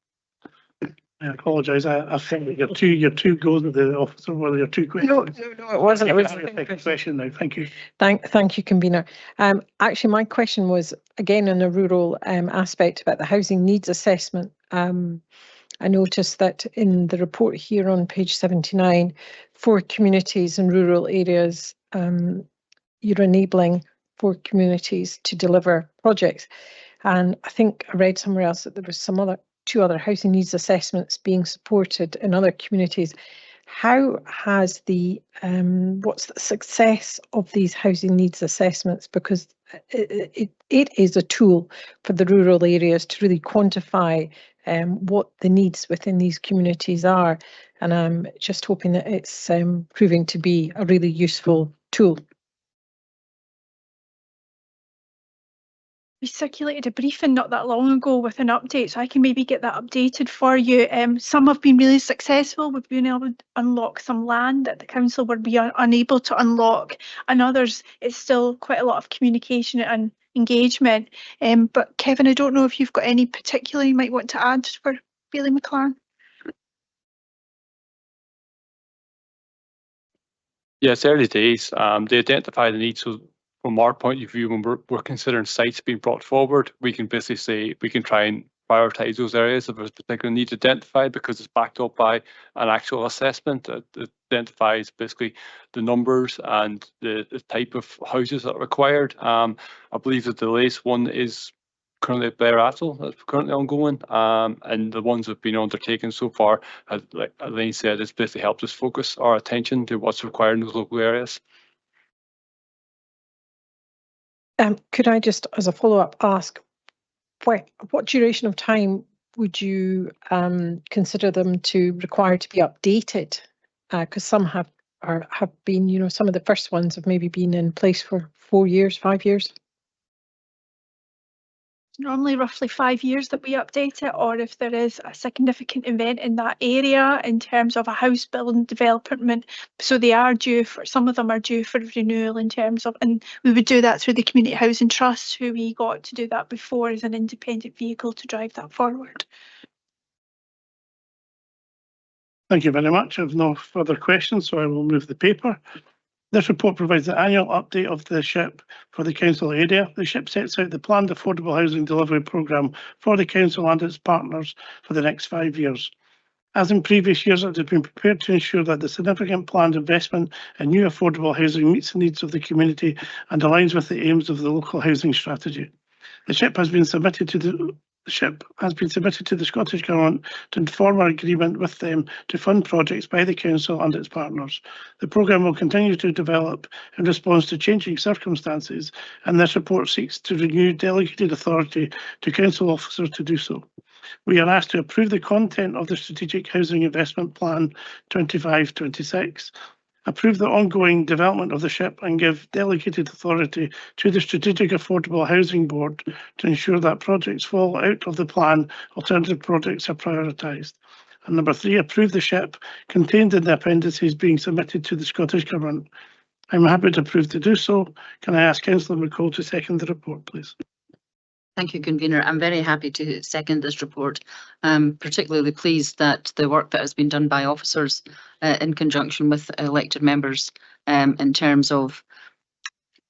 I apologise. I think your two goes with the officer. Well, your two questions. No, it wasn't. It was a question now. Thank you. Thank you, convener. Actually, my question was again in a rural aspect about the housing needs assessment. I noticed that in the report here on page 79, for communities in rural areas, you're enabling for communities to deliver projects. And I think I read somewhere else that there was two other housing needs assessments being supported in other communities. How has what's the success of these housing needs assessments? Because it is a tool for the rural areas to really quantify what the needs within these communities are. And I'm just hoping that it's proving to be a really useful tool. We circulated a briefing not that long ago with an update, so I can maybe get that updated for you. Some have been really successful. We've been able to unlock some land that the council would be unable to unlock, and others it's still quite a lot of communication and engagement. But Kevin, I don't know if you've got any particular you might want to add for Bailey McLaren. Yeah, it's early days. They identify the needs. So from our point of view, when we're considering sites being brought forward, we can basically say we can try and prioritise those areas if there's particular needs identified, because it's backed up by an actual assessment that identifies basically the numbers and the type of houses that are required. I believe that the latest one is currently at Blair Atholl, that's currently ongoing, and the ones that have been undertaken so far, like Elaine said, it's basically helped us focus our attention to what's required in those local areas. Could I just, as a follow-up, ask what duration of time would you consider them to require to be updated? Because some have been, you know, some of the first ones have maybe been in place for 4 years, 5 years. Normally roughly 5 years that we update it, or if there is a significant event in that area in terms of a house building development. So they are due for, some of them are due for renewal in terms of, and we would do that through the Community Housing Trust, who we got to do that before as an independent vehicle to drive that forward. Thank you very much. I have no further questions, so I will move the paper. This report provides the annual update of the SHIP for the council area. The SHIP sets out the planned affordable housing delivery programme for the council and its partners for the next 5 years. As in previous years, it has been prepared to ensure that the significant planned investment in new affordable housing meets the needs of the community and aligns with the aims of the local housing strategy. The SHIP has been submitted to the Scottish Government to form an agreement with them to fund projects by the council and its partners. The programme will continue to develop in response to changing circumstances, and this report seeks to renew delegated authority to council officers to do so. We are asked to approve the content of the Strategic Housing Investment Plan 25-26, approve the ongoing development of the SHIP and give delegated authority to the Strategic Affordable Housing Board to ensure that projects fall out of the plan, alternative projects are prioritised. And number 3, approve the SHIP contained in the appendices being submitted to the Scottish Government. I'm happy to approve to do so. Can I ask Councillor McCall to second the report, please? Thank you, Convener. I'm very happy to second this report. I'm particularly pleased that the work that has been done by officers in conjunction with elected members in terms of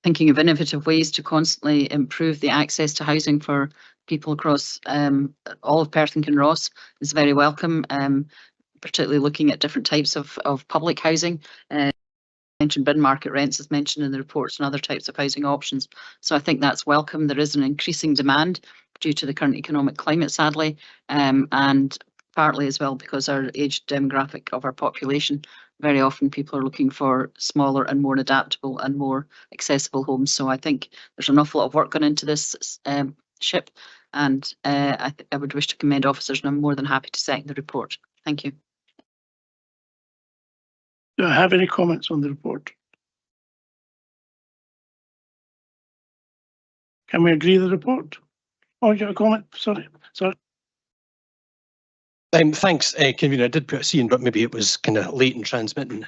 thinking of innovative ways to constantly improve the access to housing for people across all of Perth and Kinross is very welcome, particularly looking at different types of public housing. Mentioned bin market rents as mentioned in the reports and other types of housing options. So I think that's welcome. There is an increasing demand due to the current economic climate, sadly, and partly as well because our age demographic of our population. Very often people are looking for smaller and more adaptable and more accessible homes. So I think there's an awful lot of work gone into this SHIP, and I would wish to commend officers, and I'm more than happy to second the report. Thank you. Do I have any comments on the report? Can we agree the report? Oh, you got a comment? Sorry. Thanks, Convener. I did put a C in, but maybe it was kind of late in transmitting.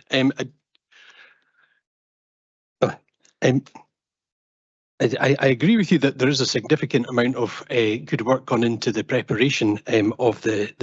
I agree with you that there is a significant amount of good work gone into the preparation of the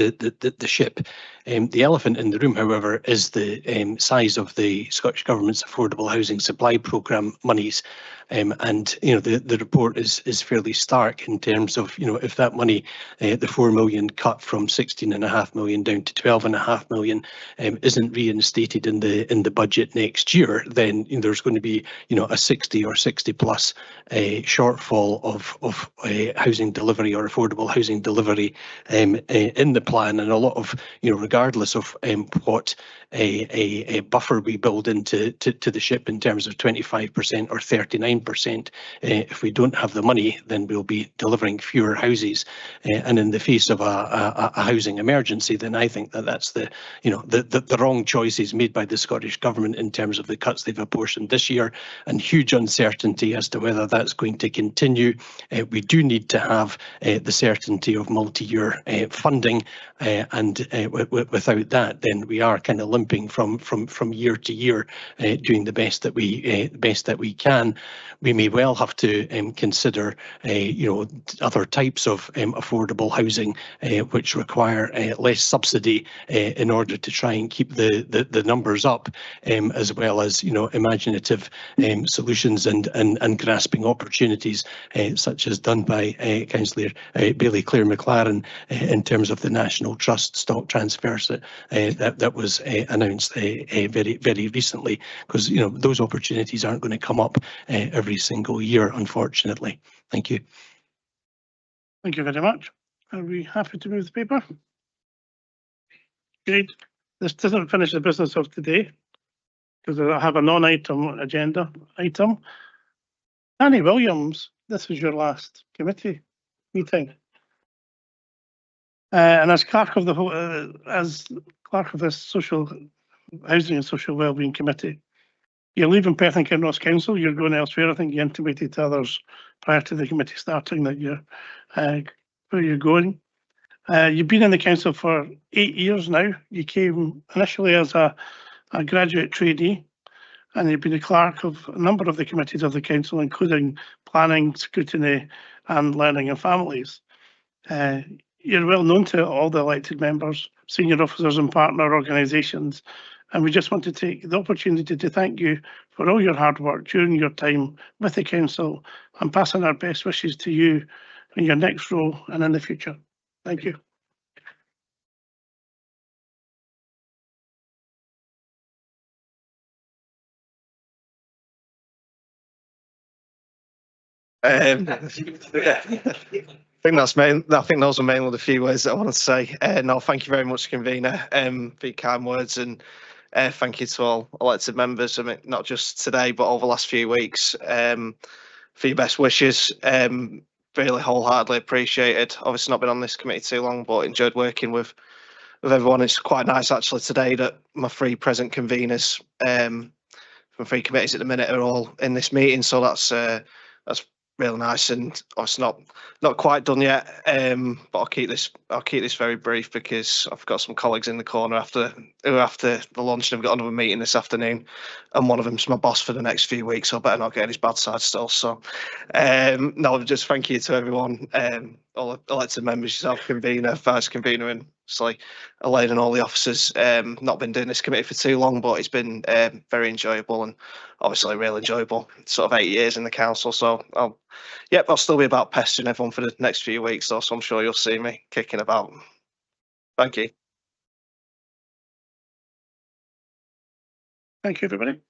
SHIP. The elephant in the room, however, is the size of the Scottish Government's Affordable Housing Supply Programme monies. And you know the report is fairly stark in terms of, you know, if that money, the 4 million cut from 16.5 million down to 12.5 million, isn't reinstated in the budget next year, then there's going to be, you know, a 60 or 60 plus shortfall of housing delivery or affordable housing delivery in the plan, and a lot of, you know, regardless of what a buffer we build into the SHIP in terms of 25% or 39%. If we don't have the money, then we'll be delivering fewer houses. And in the face of a housing emergency, then I think that's the wrong choices made by the Scottish Government in terms of the cuts they've apportioned this year, and huge uncertainty as to whether that's going to continue. We do need to have the certainty of multi-year funding, and without that, then we are kind of limping from year to year, doing the best that we can. We may well have to consider other types of affordable housing which require less subsidy in order to try and keep the numbers up, as well as imaginative solutions and grasping developing opportunities, such as done by Councillor Bailey Claire McLaren in terms of the National Trust stock transfers that was announced very recently, because those opportunities aren't going to come up every single year, unfortunately. Thank you. Thank you very much. Are we happy to move the paper? Great. This doesn't finish the business of today, because I have a non-item agenda item. Annie Williams, this was your last committee meeting. And as clerk of the Social Housing and Social Wellbeing Committee, you're leaving Perth and Kinross Council, you're going elsewhere. I think you intimated to others prior to the committee starting that you're where you're going. You've been in the council for 8 years now. You came initially as a graduate trainee, and you've been the clerk of a number of the committees of the council, including planning, scrutiny, and learning and families. You're well known to all the elected members, senior officers and partner organisations, and we just want to take the opportunity to thank you for all your hard work during your time with the council, and passing our best wishes to you in your next role and in the future. Thank you. I think that's main. I think those are mainly the few words that I want to say. No, thank you very much, convener, for your kind words, and thank you to all elected members. I mean, not just today, but over the last few weeks, for your best wishes. Really wholeheartedly appreciated. Obviously, not been on this committee too long, but enjoyed working with everyone. It's quite nice actually today that my three present conveners from three committees at the minute are all in this meeting. So that's real nice, and obviously not quite done yet, but I'll keep this very brief, because I've got some colleagues in the corner after the lunch, and I've got another meeting this afternoon, and one of them's my boss for the next few weeks, so I better not get his bad side still. So no, just thank you to everyone, all elected members, yourself, convener, vice convener, and Elaine and all the officers. Not been doing this committee for too long, but it's been very enjoyable, and obviously real enjoyable sort of 8 years in the council. So I'll still be about pestering everyone for the next few weeks, though, so I'm sure you'll see me kicking about. Thank you. Thank you, everybody.